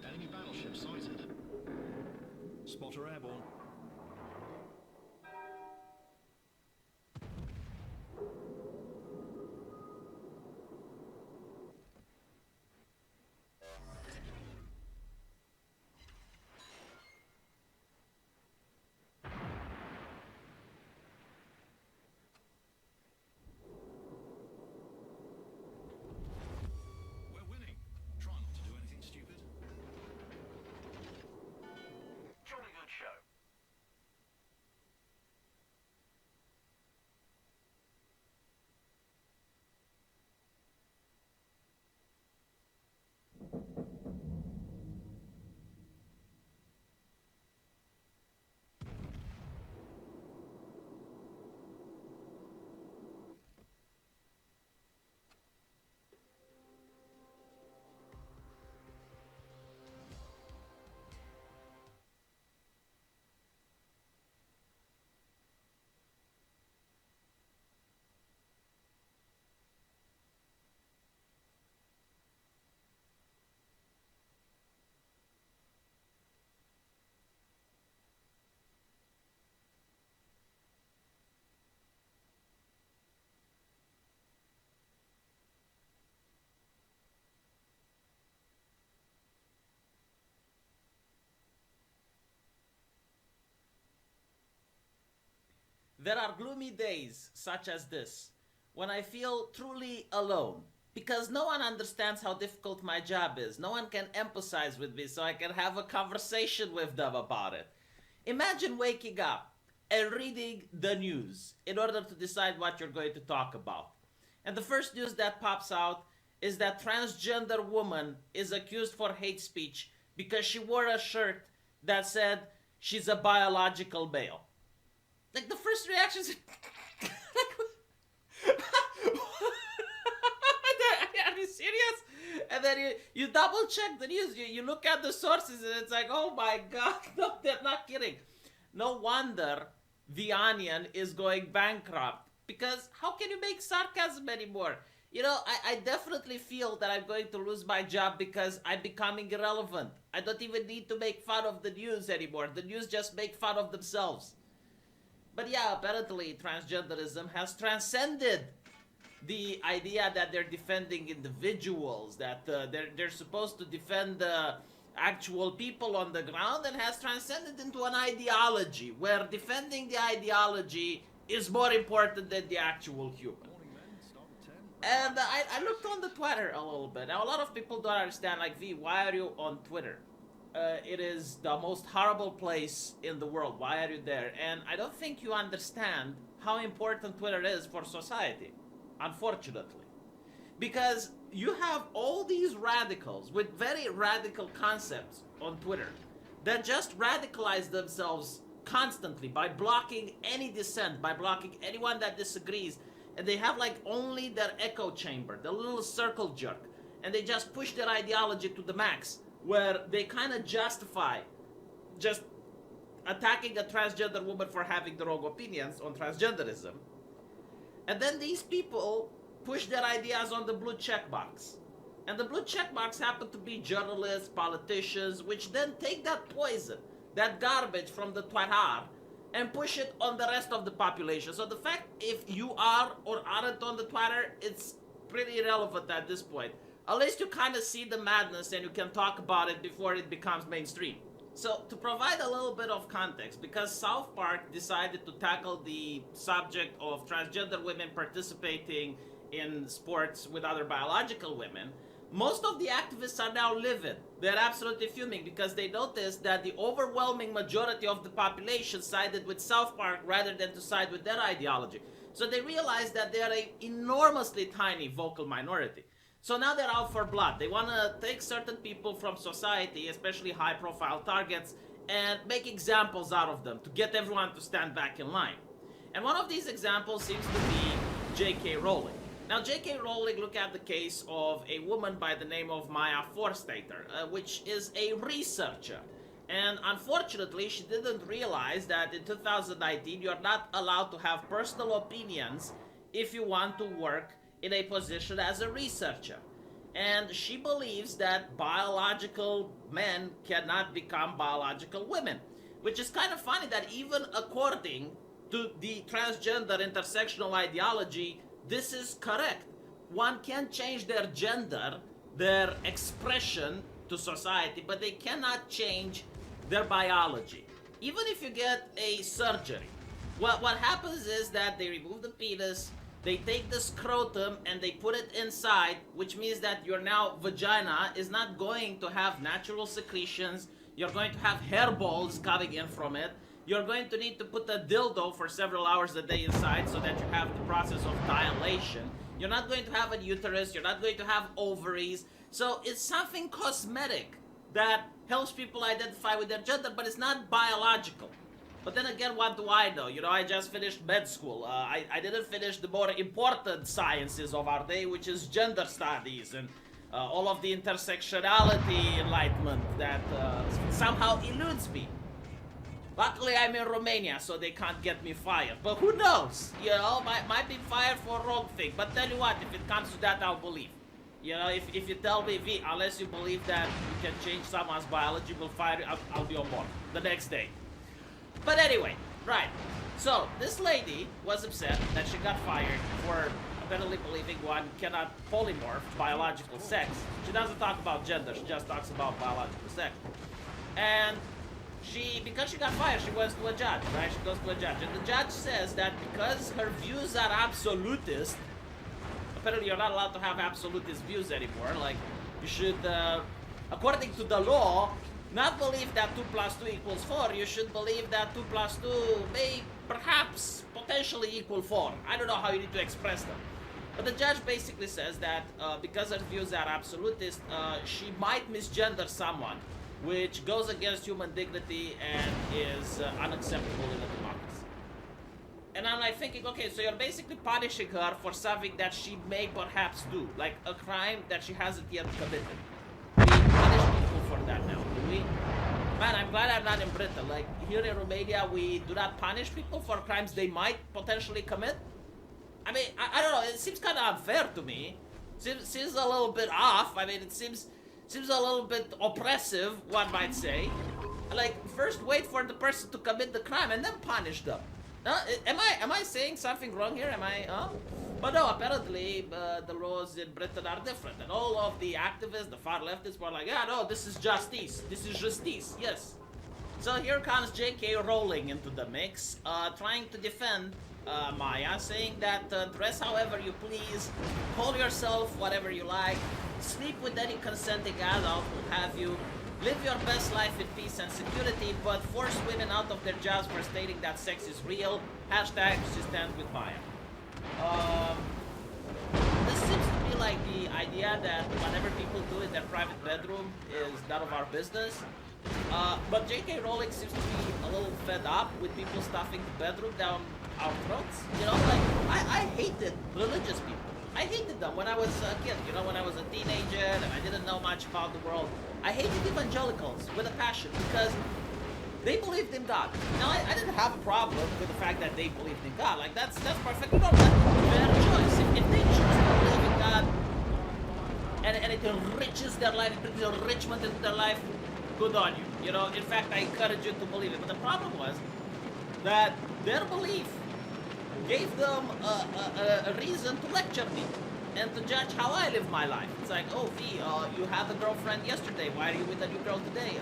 Enemy battleship sighted. Spotter airborne. We're winning. Try not to do anything stupid. Jolly good show. There are gloomy days such as this, when I feel truly alone, because no one understands how difficult my job is. No one can empathize with me so I can have a conversation with them about it. Imagine waking up and reading the news in order to decide what you're going to talk about. And the first news that pops out is that transgender woman is accused for hate speech because she wore a shirt that said she's a biological male. Like, the first reaction is... Are you serious? And then you double check the news, you look at the sources, and it's like, oh my god, no, they're not kidding. No wonder The Onion is going bankrupt, because how can you make sarcasm anymore? You know, I definitely feel that I'm going to lose my job because I'm becoming irrelevant. I don't even need to make fun of the news anymore. The news just make fun of themselves. But yeah, apparently transgenderism has transcended the idea that they're defending individuals, that they're supposed to defend the actual people on the ground, and has transcended into an ideology where defending the ideology is more important than the actual human. And I looked on the Twitter a little bit. Now, a lot of people don't understand, like, V, why are you on Twitter? It is the most horrible place in the world. Why are you there? And I don't think you understand how important Twitter is for society, unfortunately. Because you have all these radicals with very radical concepts on Twitter that just radicalize themselves constantly by blocking any dissent, by blocking anyone that disagrees. And they have like only their echo chamber, the little circle jerk. And they just push their ideology to the max, where they kind of justify just attacking a transgender woman for having the wrong opinions on transgenderism. And then these people push their ideas on the blue checkbox. And the blue checkbox happen to be journalists, politicians, which then take that poison, that garbage from the Twitter, and push it on the rest of the population. So the fact if you are or aren't on the Twitter, it's pretty irrelevant at this point. At least you kind of see the madness and you can talk about it before it becomes mainstream. So to provide a little bit of context, because South Park decided to tackle the subject of transgender women participating in sports with other biological women, most of the activists are now livid. They're absolutely fuming because they noticed that the overwhelming majority of the population sided with South Park rather than to side with their ideology. So they realized that they are an enormously tiny vocal minority. So now they're out for blood. They want to take certain people from society, especially high-profile targets, and make examples out of them to get everyone to stand back in line. And one of these examples seems to be J.K. Rowling. Now, J.K. Rowling, look at the case of a woman by the name of Maya Forstater, which is a researcher. And unfortunately, she didn't realize that in 2019, you're not allowed to have personal opinions if you want to work in a position as a researcher. And she believes that biological men cannot become biological women, which is kind of funny that even according to the transgender intersectional ideology, this is correct. One can change their gender, their expression to society, but they cannot change their biology. Even if you get a surgery, what happens is that they remove the penis, they take the scrotum and they put it inside, which means that your now vagina is not going to have natural secretions. You're going to have hairballs coming in from it. You're going to need to put a dildo for several hours a day inside so that you have the process of dilation. You're not going to have a uterus. You're not going to have ovaries. So it's something cosmetic that helps people identify with their gender, but it's not biological. But then again, what do I know? You know, I just finished med school. I didn't finish the more important sciences of our day, which is gender studies and all of the intersectionality enlightenment that somehow eludes me. Luckily, I'm in Romania, so they can't get me fired. But who knows? You know, might be fired for a wrong thing. But tell you what, if it comes to that, I'll believe. You know, if you tell me, V, unless you believe that you can change someone's biology, we'll fire you, I'll be on board the next day. But anyway, right. So, this lady was upset that she got fired for apparently believing one cannot polymorph biological sex. She doesn't talk about gender, she just talks about biological sex. And because she got fired, she goes to a judge, right? She goes to a judge, and the judge says that because her views are absolutist, apparently you're not allowed to have absolutist views anymore. Like, you should, according to the law, not believe that 2 plus 2 equals 4. You should believe that 2 plus 2 may perhaps potentially equal 4. I don't know how you need to express them. But the judge basically says that because her views are absolutist, she might misgender someone, which goes against human dignity and is unacceptable in a democracy. And I'm like thinking, okay, so you're basically punishing her for something that she may perhaps do, like a crime that she hasn't yet committed. We punish people for that now, do we? Man, I'm glad I'm not in Britain. Like, here in Romania, we do not punish people for crimes they might potentially commit. I mean, I don't know, it seems kind of unfair to me. Seems a little bit off. I mean, it seems a little bit oppressive, one might say. Like, first wait for the person to commit the crime and then punish them. Am I saying something wrong here? Am I, But no, apparently the laws in Britain are different. And all of the activists, the far leftists, were like, yeah, no, this is justice. This is justice, yes. So here comes J.K. Rowling into the mix, trying to defend Maya, saying that dress however you please, call yourself whatever you like, sleep with any consenting adult, what have you, live your best life in peace and security, but force women out of their jobs for stating that sex is real. Hashtag she stands with Maya. This seems to be like the idea that whatever people do in their private bedroom is none of our business. But J.K. Rowling seems to be a little fed up with people stuffing the bedroom down our throats. You know, like, I hated religious people. I hated them when I was a kid, you know, when I was a teenager and I didn't know much about the world. I hated evangelicals with a passion because they believed in God. Now, I didn't have a problem with the fact that they believed in God. Like, that's perfect. You don't let their choice. If they choose to believe in God and it enriches their life, it brings enrichment into their life, good on you. You know, in fact, I encourage you to believe it. But the problem was that their belief gave them a reason to lecture me and to judge how I live my life. It's like, oh, V, you had a girlfriend yesterday. Why are you with a new girl today?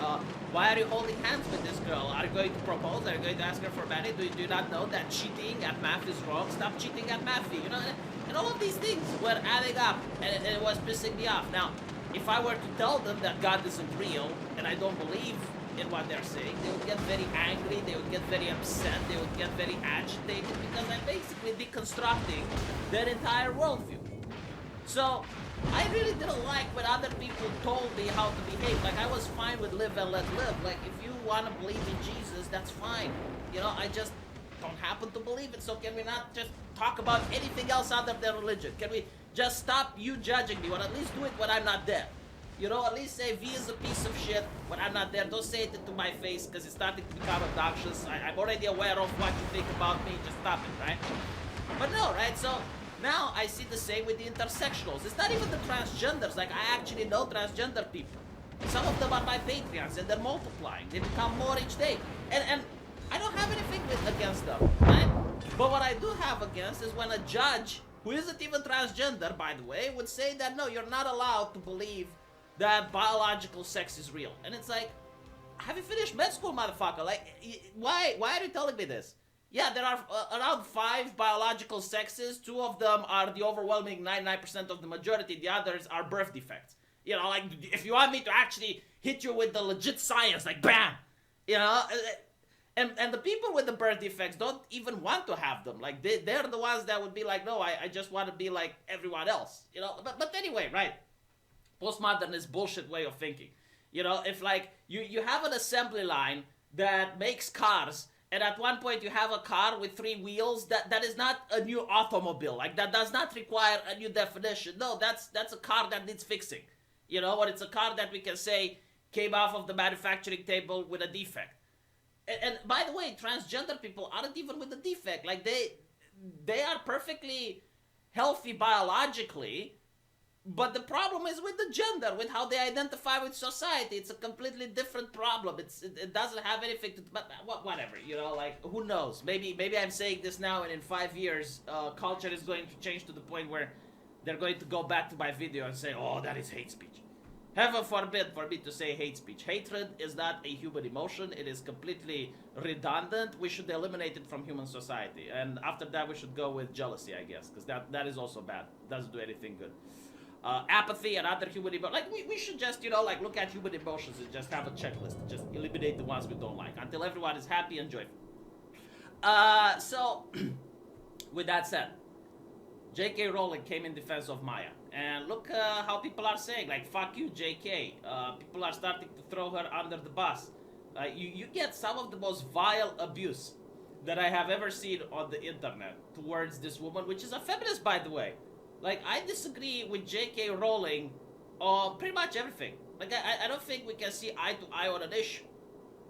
Why are you holding hands with this girl? Are you going to propose? Are you going to ask her for money? Do you not know that cheating at math is wrong? Stop cheating at math, V. You know, and all of these things were adding up, and it was pissing me off. Now, if I were to tell them that God isn't real, and I don't believe in what they're saying, they would get very angry, they would get very upset, they would get very agitated, because I'm basically deconstructing their entire worldview. So, I really didn't like when other people told me how to behave. Like, I was fine with live and let live. Like, if you want to believe in Jesus, that's fine. You know, I just don't happen to believe it, so can we not just talk about anything else other than religion? Can we just stop you judging me, or at least do it when I'm not there? You know, at least say V is a piece of shit when I'm not there. Don't say it to my face, because it's starting to become obnoxious. I'm already aware of what you think about me. Just stop it, right? But no, right? So now I see the same with the intersectionals. It's not even the transgenders. Like, I actually know transgender people. Some of them are my Patreons, and they're multiplying. They become more each day. And I don't have anything against them, right? But what I do have against is when a judge, who isn't even transgender, by the way, would say that, no, you're not allowed to believe that biological sex is real. And it's like, have you finished med school, motherfucker? Like, why are you telling me this? Yeah, there are around 5 biological sexes. 2 of them are the overwhelming 99% of the majority. The others are birth defects. You know, like, if you want me to actually hit you with the legit science, like, bam! You know? And the people with the birth defects don't even want to have them. Like, they're the ones that would be like, no, I just want to be like everyone else. You know? But anyway, right? Postmodernist bullshit way of thinking. You know, if like you have an assembly line that makes cars, and at one point you have a car with 3 wheels, that is not a new automobile. Like, that does not require a new definition. No, that's a car that needs fixing. You know, or it's a car that we can say came off of the manufacturing table with a defect. And by the way, transgender people aren't even with a defect. Like, they are perfectly healthy biologically. But the problem is with the gender, with how they identify with society. It's a completely different problem. It doesn't have anything to, but whatever, you know, like, who knows? Maybe I'm saying this now, and in 5 years, culture is going to change to the point where they're going to go back to my video and say, oh, that is hate speech. Heaven forbid for me to say hate speech. Hatred is not a human emotion. It is completely redundant. We should eliminate it from human society. And after that, we should go with jealousy, I guess, because that is also bad. Doesn't do anything good. Apathy and other human emotions. Like, we should just, you know, like, look at human emotions and just have a checklist. Just eliminate the ones we don't like until everyone is happy and joyful. So, with that said, J.K. Rowling came in defense of Maya. And look how people are saying, like, fuck you, J.K. People are starting to throw her under the bus. You get some of the most vile abuse that I have ever seen on the internet towards this woman, which is a feminist, by the way. Like, I disagree with J.K. Rowling on pretty much everything. Like, I don't think we can see eye to eye on an issue.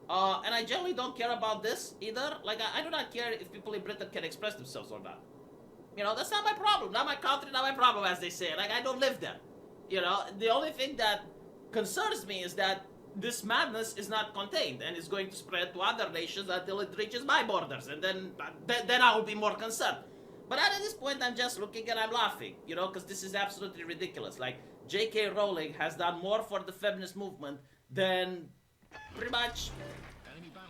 And I generally don't care about this either. Like, I do not care if people in Britain can express themselves or not. You know, that's not my problem. Not my country, not my problem, as they say. Like, I don't live there. You know, the only thing that concerns me is that this madness is not contained and is going to spread to other nations until it reaches my borders. And then I will be more concerned. But at this point, I'm just looking and I'm laughing, you know, because this is absolutely ridiculous. Like, J.K. Rowling has done more for the feminist movement than pretty much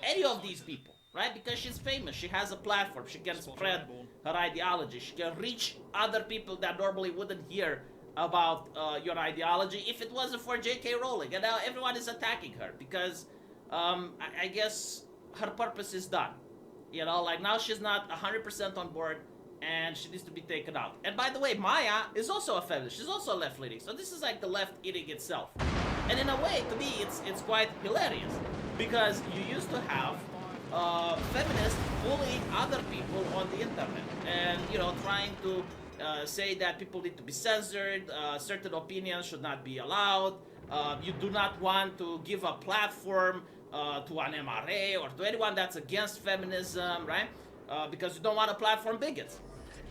any of these people. Right? Because she's famous, she has a platform, she can spread her ideology, she can reach other people that normally wouldn't hear about your ideology if it wasn't for J.K. Rowling. And now everyone is attacking her because I guess her purpose is done. You know, like now she's not 100% on board and she needs to be taken out. And by the way, Maya is also a feminist, she's also left-leaning, so this is like the left eating itself. And in a way, to me, it's quite hilarious because you used to have feminists bullying other people on the internet and, you know, trying to say that people need to be censored, certain opinions should not be allowed, you do not want to give a platform to an MRA or to anyone that's against feminism, right? Because you don't want to platform bigots.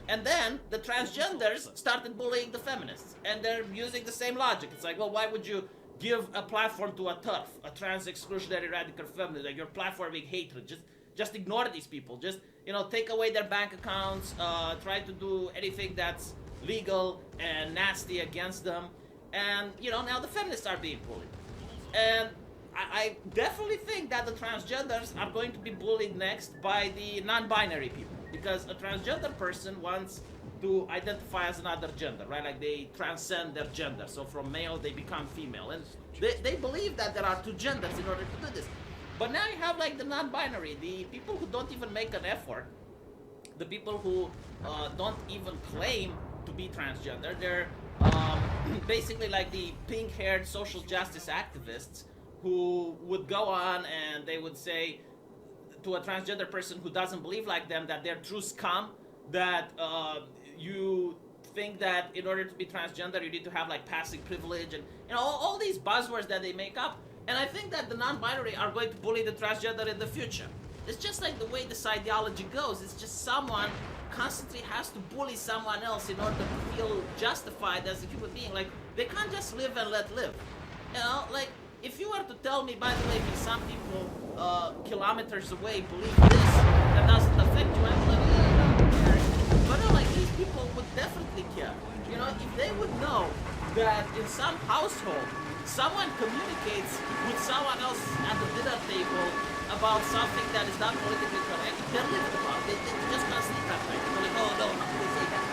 And then the transgenders started bullying the feminists and they're using the same logic. It's like, well, why would you give a platform to a TERF, a trans exclusionary radical feminist? Like, you're platforming hatred. Just ignore these people. Just, you know, take away their bank accounts, try to do anything that's legal and nasty against them. And, you know, now the feminists are being bullied. And I definitely think that the transgenders are going to be bullied next by the non-binary people. Because a transgender person wants to identify as another gender, right? Like, they transcend their gender. So from male, they become female. And they believe that there are two genders in order to do this. But now you have, like, the non-binary, the people who don't even make an effort, the people who don't even claim to be transgender. They're basically like the pink-haired social justice activists who would go on and they would say to a transgender person who doesn't believe like them that they're true scum, that you think that in order to be transgender you need to have like passing privilege and, you know, all these buzzwords that they make up. And I think that the non-binary are going to bully the transgender in the future. It's just like the way this ideology goes. It's just someone constantly has to bully someone else in order to feel justified as a human being. Like, they can't just live and let live. You know, like, if you were to tell me, by the way, some people kilometers away believe this, that doesn't affect you, I'm like, yeah, I don't care. But no, like, these people would definitely care. You know, if they would know that in some household, someone communicates with someone else at the dinner table about something that is not politically correct, they're living about it. They just can't sleep that night. They're like, oh no, how can they say that?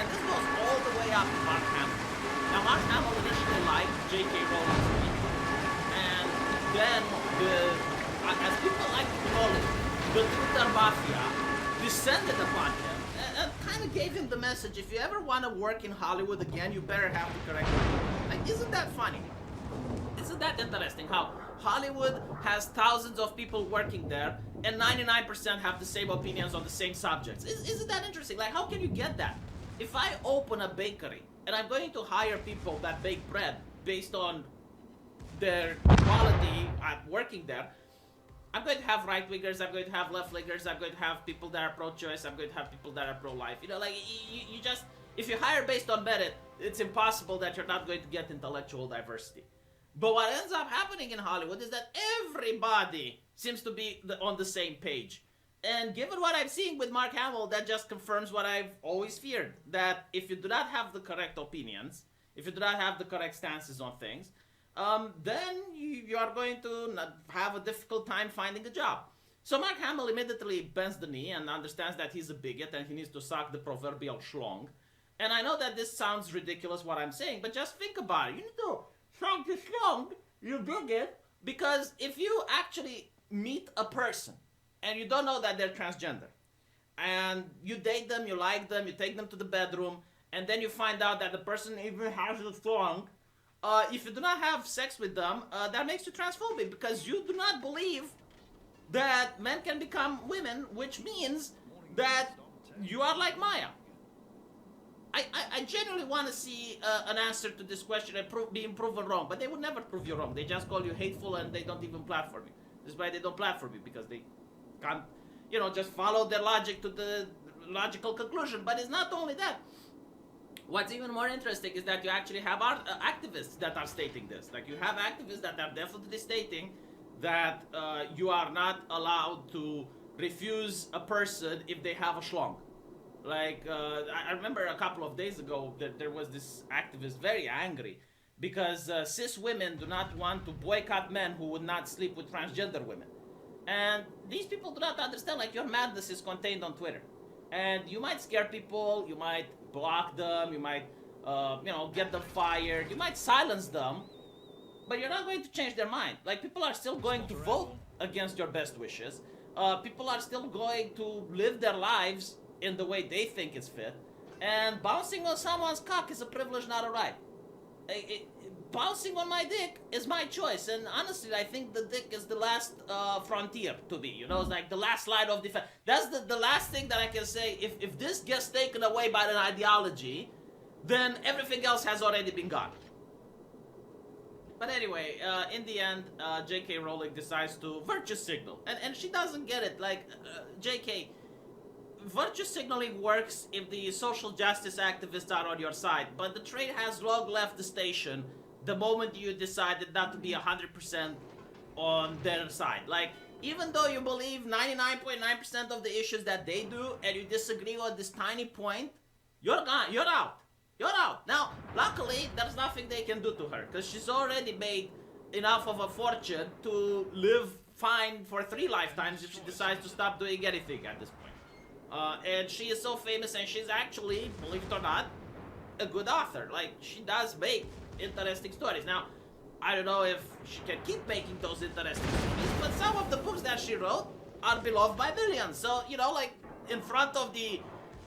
And this goes all the way up to Mark Hamill. Now, Mark Hamill initially liked J.K. Rowling's tweet. And then, as people like to call it, the Twitter mafia descended upon him and kind of gave him the message, if you ever want to work in Hollywood again, you better have the correct people. Like, isn't that funny? Isn't that interesting how Hollywood has thousands of people working there and 99% have the same opinions on the same subjects? Isn't that interesting? Like, how can you get that? If I open a bakery and I'm going to hire people that bake bread based on their quality at working there, I'm going to have right-wingers, I'm going to have left-wingers, I'm going to have people that are pro-choice, I'm going to have people that are pro-life. You know, like, you just, if you hire based on merit, it's impossible that you're not going to get intellectual diversity. But what ends up happening in Hollywood is that everybody seems to be on the same page. And given what I'm seeing with Mark Hamill, that just confirms what I've always feared, that if you do not have the correct opinions, if you do not have the correct stances on things, then you are going to not have a difficult time finding a job. So Mark Hamill immediately bends the knee and understands that he's a bigot and he needs to suck the proverbial schlong. And I know that this sounds ridiculous what I'm saying, but just think about it. You need to suck the schlong, you bigot, because if you actually meet a person and you don't know that they're transgender, and you date them, you like them, you take them to the bedroom, and then you find out that the person even has a schlong, if you do not have sex with them, that makes you transphobic because you do not believe that men can become women, which means that you are like Maya. I genuinely want to see an answer to this question and being proven wrong, but they would never prove you wrong. They just call you hateful and they don't even platform you. This is why they don't platform you, because they can't, you know, just follow their logic to the logical conclusion. But it's not only that. What's even more interesting is that you actually have activists that are stating this. Like, you have activists that are definitely stating that you are not allowed to refuse a person if they have a schlong. Like, I remember a couple of days ago that there was this activist very angry because cis women do not want to boycott men who would not sleep with transgender women. And these people do not understand, like, your madness is contained on Twitter. And you might scare people, you might block them, you might, you know, get them fired, you might silence them, but you're not going to change their mind. Like, people are still going to vote against your best wishes. People are still going to live their lives in the way they think is fit. And bouncing on someone's cock is a privilege, not a right. Bouncing on my dick is my choice, and honestly, I think the dick is the last frontier to be. You know, it's like the last line of defense. That's the last thing that I can say. If this gets taken away by an ideology, then everything else has already been gone. But anyway, in the end, J.K. Rowling decides to virtue signal, and she doesn't get it. Like, J.K., virtue signaling works if the social justice activists are on your side, but the train has long left the station the moment you decided not to be 100% on their side. Like, even though you believe 99.9% of the issues that they do, and you disagree on this tiny point, you're gone, you're out. You're out. Now, luckily, there's nothing they can do to her, because she's already made enough of a fortune to live fine for 3 lifetimes if she decides to stop doing anything at this point. And she is so famous, and she's actually, believe it or not, a good author. Like, she does make interesting stories. Now, I don't know if she can keep making those interesting stories, but some of the books that she wrote are beloved by millions. So, you know, like, in front of the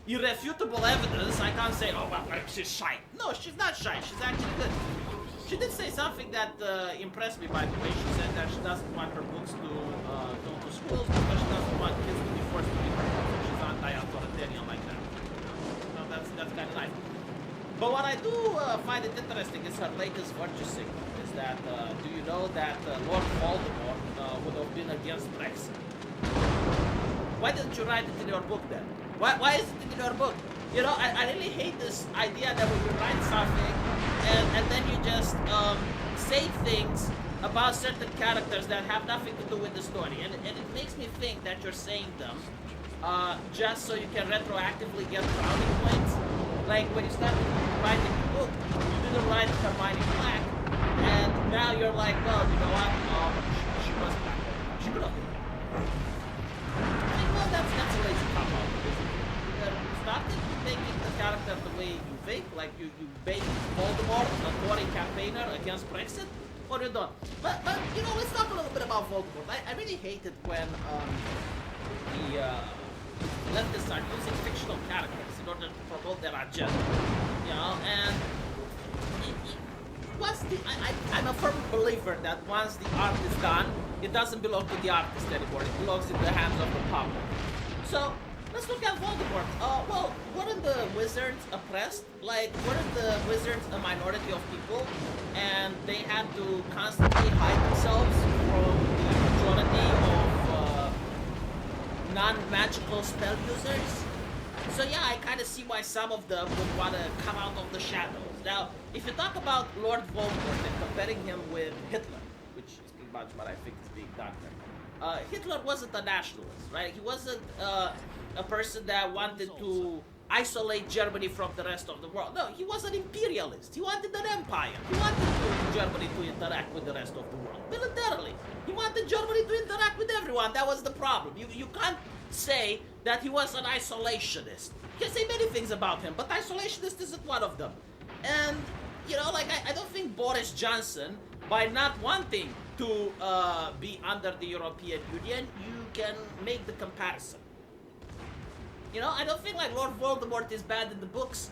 irrefutable evidence, I can't say, oh, well, she's shy. No, she's not shy. She's actually good. She did say something that impressed me, by the way. She said that she doesn't want her books to go to schools because she doesn't want kids to be forced to read her books. So she's anti-authoritarian like that. No, that's kind of nice. But what I do find it interesting is her latest virtue signal. Is that, do you know that Lord Voldemort would have been against Brexit? Why didn't you write it in your book then? Why is it in your book? You know, I really hate this idea that when you write something and then you just say things about certain characters that have nothing to do with the story. And it makes me think that you're saying them just so you can retroactively get brownie points. Like, when you started writing the book, you didn't write Hermione Black, and now you're like, well, you know what? She was black. She could have been. Well, that's a lazy cop-out. You started making the character the way you think, like you make Voldemort a Tory campaigner against Brexit. What are you doing? But you know, let's talk a little bit about Voldemort. I really hate it when the leftists are using fictional characters in order to promote their agenda, you know, and I'm a firm believer that once the art is done, it doesn't belong to the artist anymore, it belongs in the hands of the public. So, let's look at Voldemort. Well, weren't the wizards oppressed? Like, weren't the wizards a minority of people, and they had to constantly hide themselves from the majority of non-magical spell users? So yeah, I kind of see why some of them would want to come out of the shadows. Now, if you talk about Lord Voldemort and comparing him with Hitler, which is pretty much what I think is being done here, Hitler wasn't a nationalist, right? He wasn't a person that wanted to isolate Germany from the rest of the world. No, he was an imperialist. He wanted an empire. He wanted Germany to interact with the rest of the world militarily. He wanted Germany to interact with everyone. That was the problem. You can't say that he was an isolationist. You can say many things about him, but isolationist isn't one of them. And, you know, like, I don't think Boris Johnson, by not wanting to be under the European Union, you can make the comparison. You know, I don't think like Lord Voldemort is bad in the books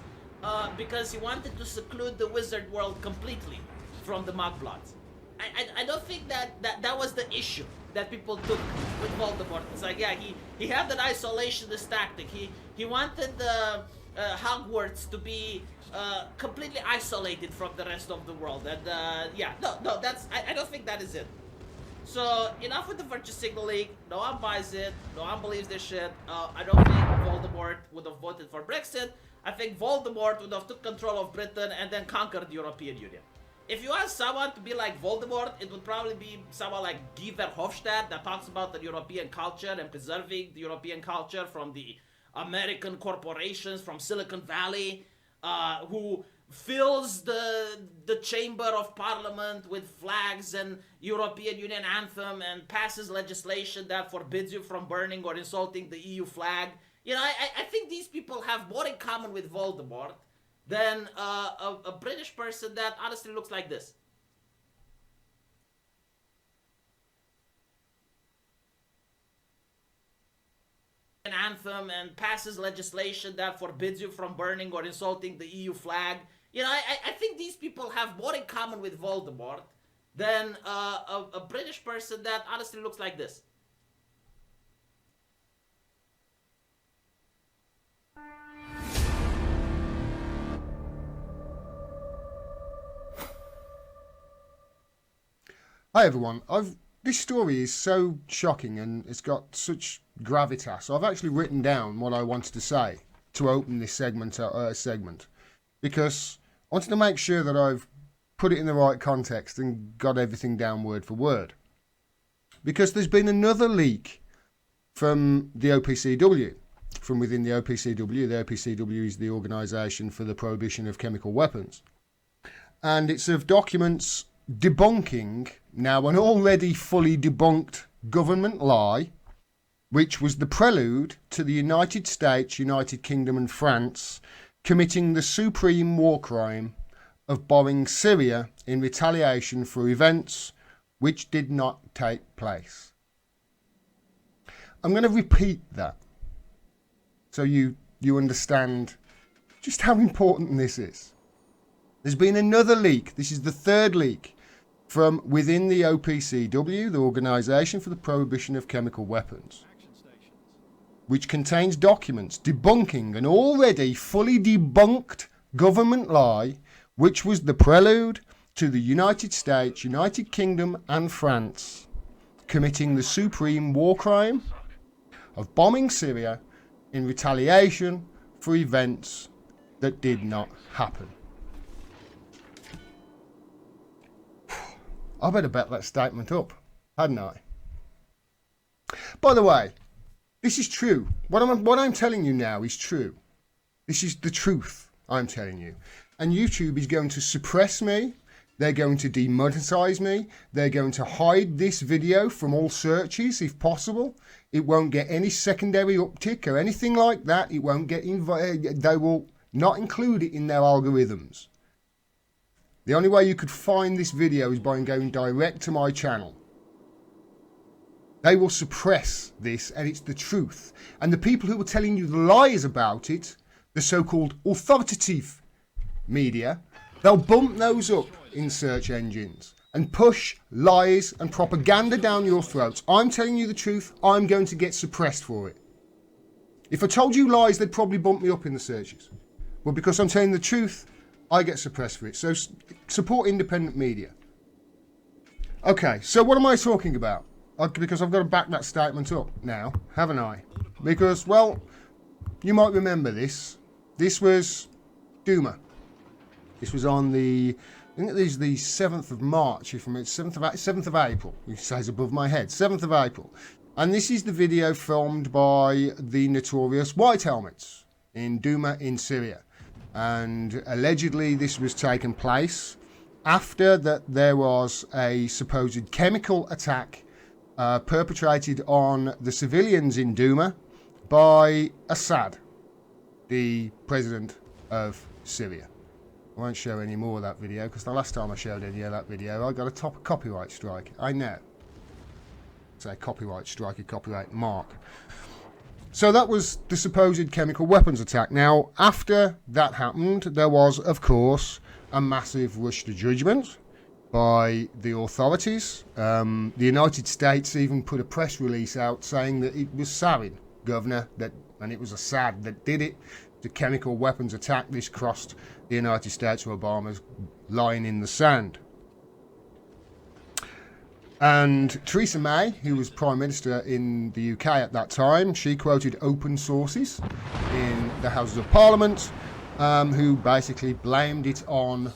because he wanted to seclude the wizard world completely from the Mugbloods. I don't think that was the issue that people took with Voldemort. It's like, yeah, he had an isolationist tactic. He wanted Hogwarts to be completely isolated from the rest of the world. And yeah, no, that's I don't think that is it. So enough with the virtue signaling. No one buys it. No one believes this shit. I don't think Voldemort would have voted for Brexit. I think Voldemort would have took control of Britain and then conquered the European Union. If you ask someone to be like Voldemort, it would probably be someone like Guy Verhofstadt that talks about the European culture and preserving the European culture from the American corporations from Silicon Valley, who fills the chamber of parliament with flags and European Union anthem and passes legislation that forbids you from burning or insulting the EU flag. You know, I think these people have more in common with Voldemort than a British person that honestly looks like this. An anthem and passes legislation that forbids you from burning or insulting the EU flag. You know, I think these people have more in common with Voldemort than a British person that honestly looks like this. Hi everyone, this story is so shocking and it's got such gravitas. So I've actually written down what I wanted to say to open this segment, because I wanted to make sure that I've put it in the right context and got everything down word for word. Because there's been another leak from the OPCW, from within the OPCW. The OPCW is the Organisation for the Prohibition of Chemical Weapons. And it's of documents debunking now an already fully debunked government lie, which was the prelude to the United States, United Kingdom and France committing the supreme war crime of bombing Syria in retaliation for events which did not take place. I'm going to repeat that so you understand just how important this is. There's been another leak. This is the third leak from within the OPCW, the Organisation for the Prohibition of Chemical Weapons, which contains documents debunking an already fully debunked government lie, which was the prelude to the United States, United Kingdom and France committing the supreme war crime of bombing Syria in retaliation for events that did not happen. I better back that statement up, hadn't I? By the way, this is true. What I'm telling you now is true. This is the truth I'm telling you. And YouTube is going to suppress me. They're going to demonetize me. They're going to hide this video from all searches if possible. It won't get any secondary uptick or anything like that. It won't get they will not include it in their algorithms. The only way you could find this video is by going direct to my channel. They will suppress this, and it's the truth. And the people who were telling you the lies about it, the so-called authoritative media, they'll bump those up in search engines and push lies and propaganda down your throats. I'm telling you the truth, I'm going to get suppressed for it. If I told you lies, they'd probably bump me up in the searches. But because I'm telling the truth, I get suppressed for it. So support independent media. Okay, so what am I talking about? Because I've got to back that statement up now, haven't I? Because, well, you might remember this. This was Duma. This was on the, I think it is the 7th of March, if I'm 7th of April, which says above my head, 7th of April. And this is the video filmed by the notorious White Helmets. in Douma in Syria. And allegedly this was taking place after that there was a supposed chemical attack perpetrated on the civilians in Douma by Assad, the president of Syria. I won't show any more of that video because the last time I showed any of that video I got a top copyright strike. I know. Say copyright strike, a copyright mark. So that was the supposed chemical weapons attack. Now, after that happened, there was, of course, a massive rush to judgment by the authorities. The United States even put a press release out saying that it was Sarin, governor, and it was Assad that did it. The chemical weapons attack. This crossed the United States of Obama's line in the sand. And Theresa May, who was Prime Minister in the UK at that time, she quoted open sources in the Houses of Parliament, who basically blamed it all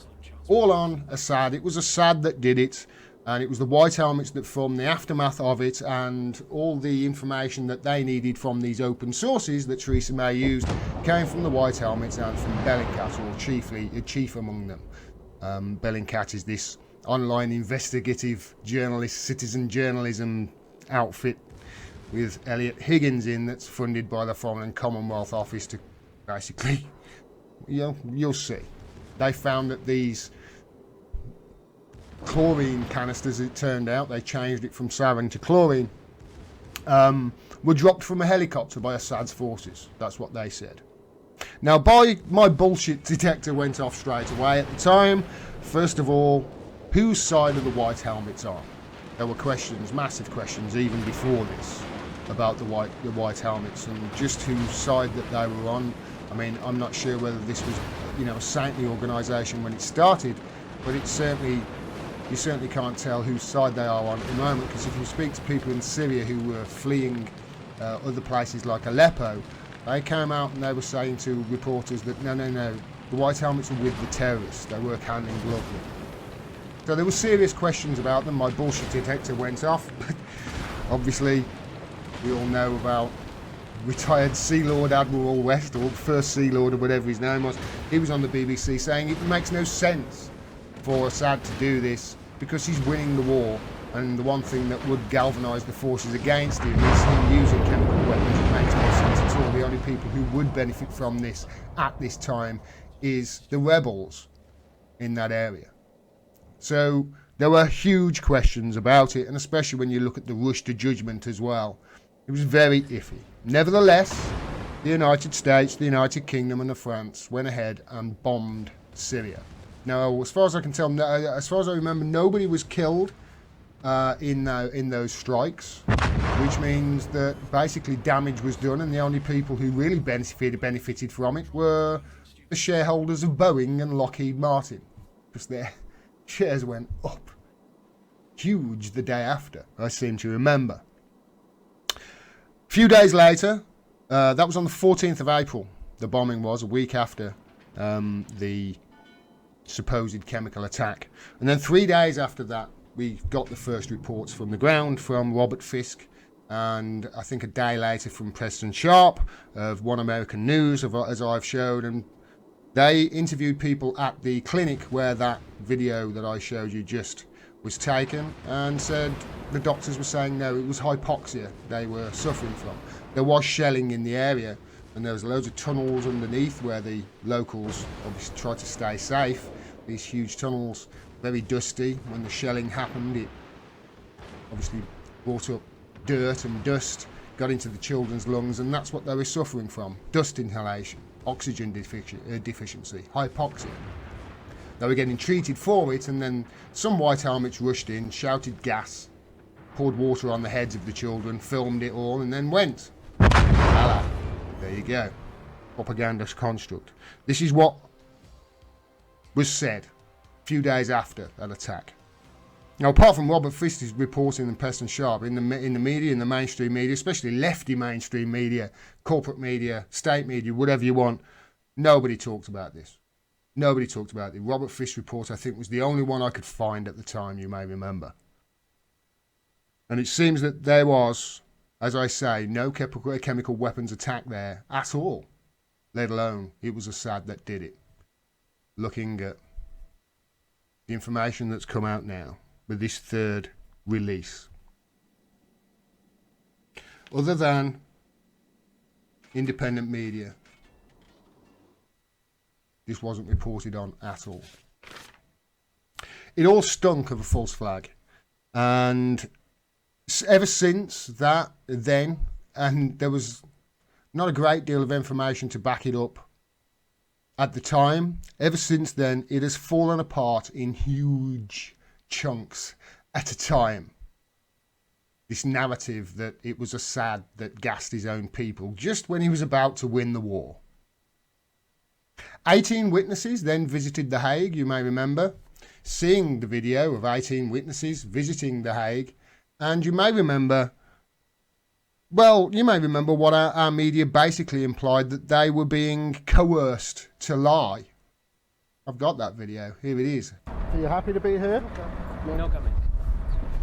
on Assad. It was Assad that did it, and it was the White Helmets that formed the aftermath of it, and all the information that they needed from these open sources that Theresa May used came from the White Helmets and from Bellingcat, or chief among them. Bellingcat is this online investigative journalist, citizen journalism outfit with Elliot Higgins in, that's funded by the Foreign and Commonwealth Office to basically, you'll see. They found that these chlorine canisters, it turned out, they changed it from sarin to chlorine, were dropped from a helicopter by Assad's forces. That's what they said. Now, my bullshit detector went off straight away at the time. First of all, whose side of the White Helmets are? There were questions, massive questions, even before this, about the White Helmets and just whose side that they were on. I mean, I'm not sure whether this was, a saintly organisation when it started, but you certainly can't tell whose side they are on at the moment, because if you speak to people in Syria who were fleeing other places like Aleppo, they came out and they were saying to reporters that no, the White Helmets are with the terrorists. They work hand in glove with them. So there were serious questions about them. My bullshit detector went off, but obviously we all know about retired Sea Lord Admiral West, or First Sea Lord, or whatever his name was. He was on the BBC saying it makes no sense for Assad to do this because he's winning the war, and the one thing that would galvanise the forces against him is him using chemical weapons. It makes no sense at all. The only people who would benefit from this at this time is the rebels in that area. So there were huge questions about it, and especially when you look at the rush to judgment as well. It was very iffy. Nevertheless, the United States, the United Kingdom and France went ahead and bombed Syria. Now, as far as I can tell, as far as I remember, nobody was killed in those strikes, which means that basically damage was done, and the only people who really benefited from it were the shareholders of Boeing and Lockheed Martin, because their shares went up huge the day after, I seem to remember. A few days later, that was on the 14th of April, the bombing was, a week after the supposed chemical attack. And then 3 days after that, we got the first reports from the ground from Robert Fisk, and I think a day later from Preston Sharp of One American News, as I've showed, and they interviewed people at the clinic where that video that I showed you just was taken, and said the doctors were saying no, it was hypoxia they were suffering from. There was shelling in the area, and there was loads of tunnels underneath where the locals obviously tried to stay safe. These huge tunnels, very dusty. When the shelling happened, it obviously brought up dirt and dust, got into the children's lungs, and that's what they were suffering from. Dust inhalation, oxygen deficiency, hypoxia. They were getting treated for it, and then some White Helmets rushed in, shouted gas, poured water on the heads of the children, filmed it all, and then went. Voila. There you go. Propaganda construct. This is what was said a few days after that attack. Now, apart from Robert Fisk's reporting and Preston Sharp, in the media, in the mainstream media, especially lefty mainstream media, corporate media, state media, whatever you want, nobody talked about this. Nobody talked about it. Robert Fisk's report, I think, was the only one I could find at the time, you may remember. And it seems that there was, as I say, no chemical weapons attack there at all. let alone it was Assad that did it. Looking at the information that's come out now with this third release. Other than independent media, this wasn't reported on at all. It all stunk of a false flag. And ever since that, then, and there was not a great deal of information to back it up at the time, ever since then, it has fallen apart in huge chunks at a time. This narrative that it was Assad that gassed his own people just when he was about to win the war. 18 witnesses then visited The Hague, you may remember, seeing the video of 18 witnesses visiting The Hague, and you may remember what our media basically implied, that they were being coerced to lie. I've got that video. Here it is. Are you happy to be here? No comment.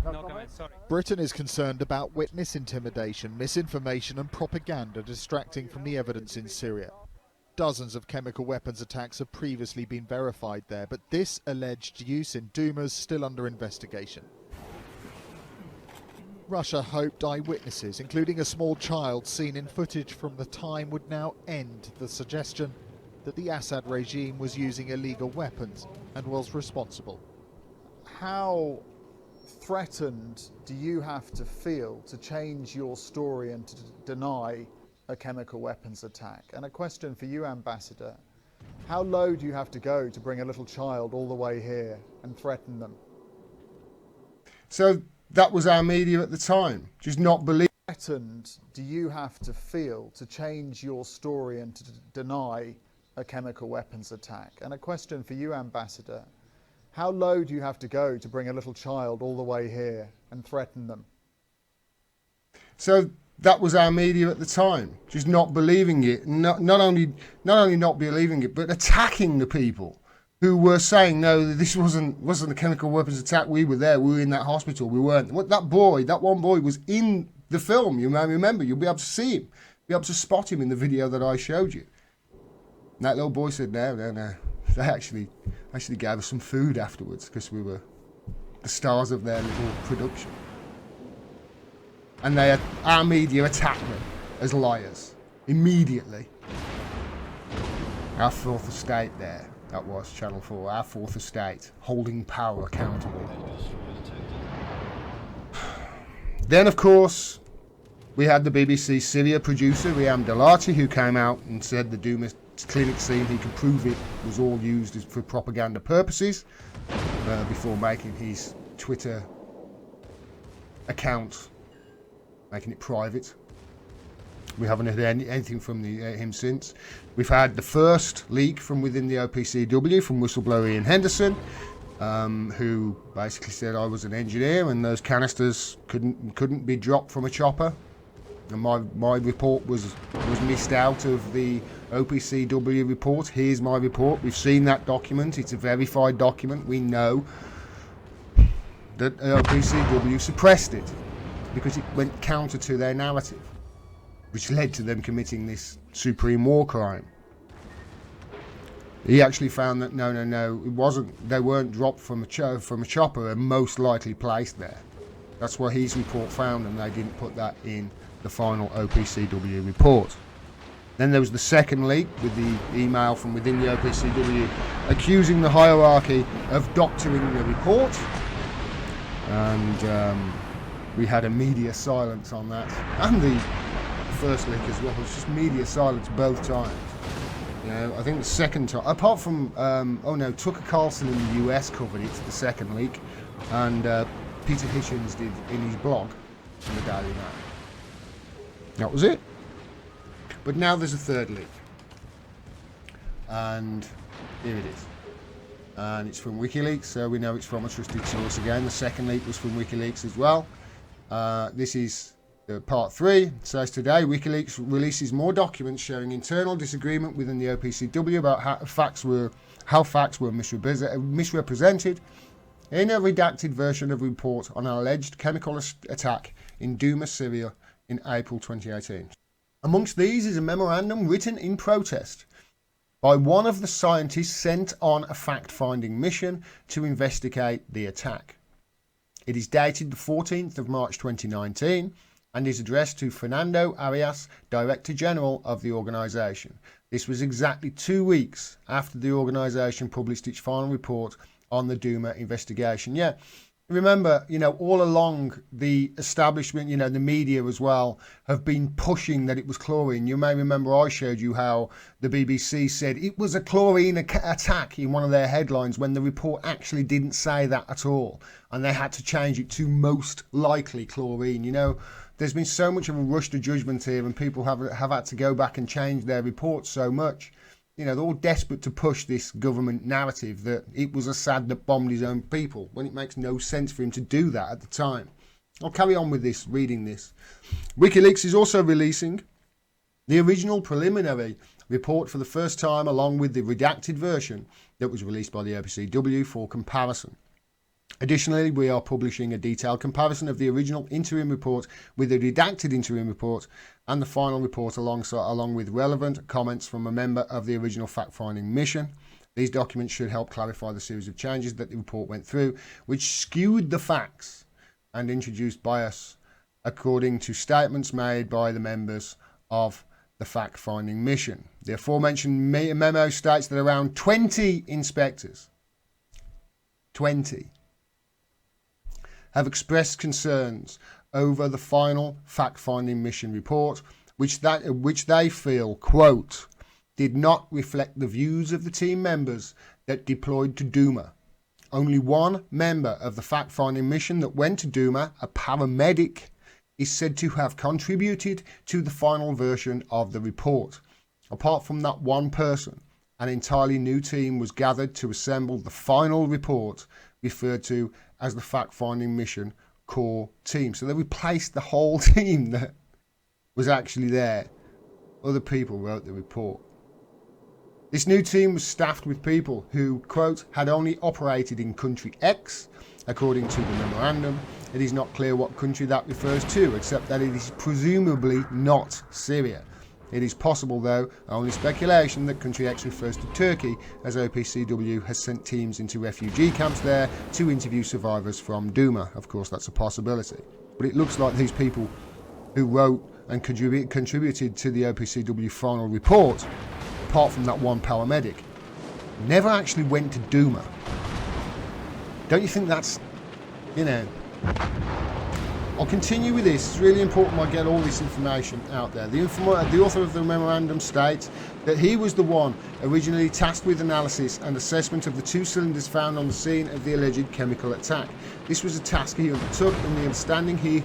No comment, sorry. Britain is concerned about witness intimidation, misinformation and propaganda distracting from the evidence in Syria. Dozens of chemical weapons attacks have previously been verified there, but this alleged use in Duma is still under investigation. Russia hoped eyewitnesses, including a small child seen in footage from the time, would now end the suggestion that the Assad regime was using illegal weapons and was responsible. How threatened do you have to feel to change your story and to deny a chemical weapons attack? And a question for you, Ambassador. How low do you have to go to bring a little child all the way here and threaten them? So that was our media at the time, just not believing. Threatened do you have to feel to change your story and to deny a chemical weapons attack? And a question for you, Ambassador. How low do you have to go to bring a little child all the way here and threaten them? So that was our media at the time, just not believing it, not only not believing it, but attacking the people who were saying, no, this wasn't a chemical weapons attack, we were there, we were in that hospital, we weren't. That one boy was in the film, you may remember, you'll be able to see him, be able to spot him in the video that I showed you. And that little boy said, no. They actually gave us some food afterwards because we were the stars of their little production. And our media attacked them as liars immediately. Our fourth estate there, that was Channel 4, our fourth estate, holding power accountable. Then, of course, we had the BBC Syria producer, Riyam Dalati, who came out and said the Duma clinic scene, he could prove it was all used for propaganda purposes before making his Twitter account, making it private. We haven't heard anything from him since. We've had the first leak from within the OPCW from whistleblower Ian Henderson, who basically said I was an engineer and those canisters couldn't be dropped from a chopper. And my report was missed out of the OPCW report. Here's my report. We've seen that document. It's a verified document. We know that OPCW suppressed it because it went counter to their narrative, which led to them committing this supreme war crime. He actually found that no, it wasn't. They weren't dropped from a chopper and most likely placed there. That's what his report found, and they didn't put that in the final OPCW report. Then there was the second leak with the email from within the OPCW accusing the hierarchy of doctoring the report, and we had a media silence on that, and the first leak as well. It was just media silence both times. You know, I think the second time, apart from Tucker Carlson in the US covered it, the second leak, and Peter Hitchens did in his blog in the Daily Mail. That was it. But now there's a third leak. And here it is. And it's from WikiLeaks, so we know it's from a trusted source again. The second leak was from WikiLeaks as well. This is part 3. It says today WikiLeaks releases more documents showing internal disagreement within the OPCW about how facts were misrepresented in a redacted version of a report on an alleged chemical attack in Duma, Syria in April 2018. Amongst these is a memorandum written in protest by one of the scientists sent on a fact-finding mission to investigate the attack. It is dated the 14th of March 2019 and is addressed to Fernando Arias, Director General of the organisation. This was exactly 2 weeks after the organisation published its final report on the Duma investigation. Yeah, remember, all along the establishment, the media as well, have been pushing that it was chlorine. You may remember I showed you how the BBC said it was a chlorine attack in one of their headlines when the report actually didn't say that at all. And they had to change it to most likely chlorine. There's been so much of a rush to judgment here, and people have had to go back and change their reports so much. They're all desperate to push this government narrative that it was Assad that bombed his own people, when it makes no sense for him to do that at the time. I'll carry on with this, reading this. WikiLeaks is also releasing the original preliminary report for the first time, along with the redacted version that was released by the OPCW for comparison. Additionally, we are publishing a detailed comparison of the original interim report with the redacted interim report and the final report along with relevant comments from a member of the original fact-finding mission. These documents should help clarify the series of changes that the report went through, which skewed the facts and introduced bias, according to statements made by the members of the fact-finding mission. The aforementioned memo states that around 20 inspectors, 20, have expressed concerns over the final fact-finding mission report, which they feel, quote, did not reflect the views of the team members that deployed to Duma. Only one member of the fact-finding mission that went to Duma, a paramedic, is said to have contributed to the final version of the report. Apart from that one person, an entirely new team was gathered to assemble the final report, referred to as the fact-finding mission core team. So they replaced the whole team that was actually there. Other people wrote the report. This new team was staffed with people who, quote, had only operated in country X, according to the memorandum. It is not clear what country that refers to, except that it is presumably not Syria. It is possible, though, only speculation, that country X refers to Turkey, as OPCW has sent teams into refugee camps there to interview survivors from Duma. Of course, that's a possibility. But it looks like these people who wrote and contributed to the OPCW final report, apart from that one paramedic, never actually went to Duma. Don't you think that's, I'll continue with this. It's really important I get all this information out there. The author of the memorandum states that he was the one originally tasked with analysis and assessment of the 2 cylinders found on the scene of the alleged chemical attack. This was a task he undertook in the understanding he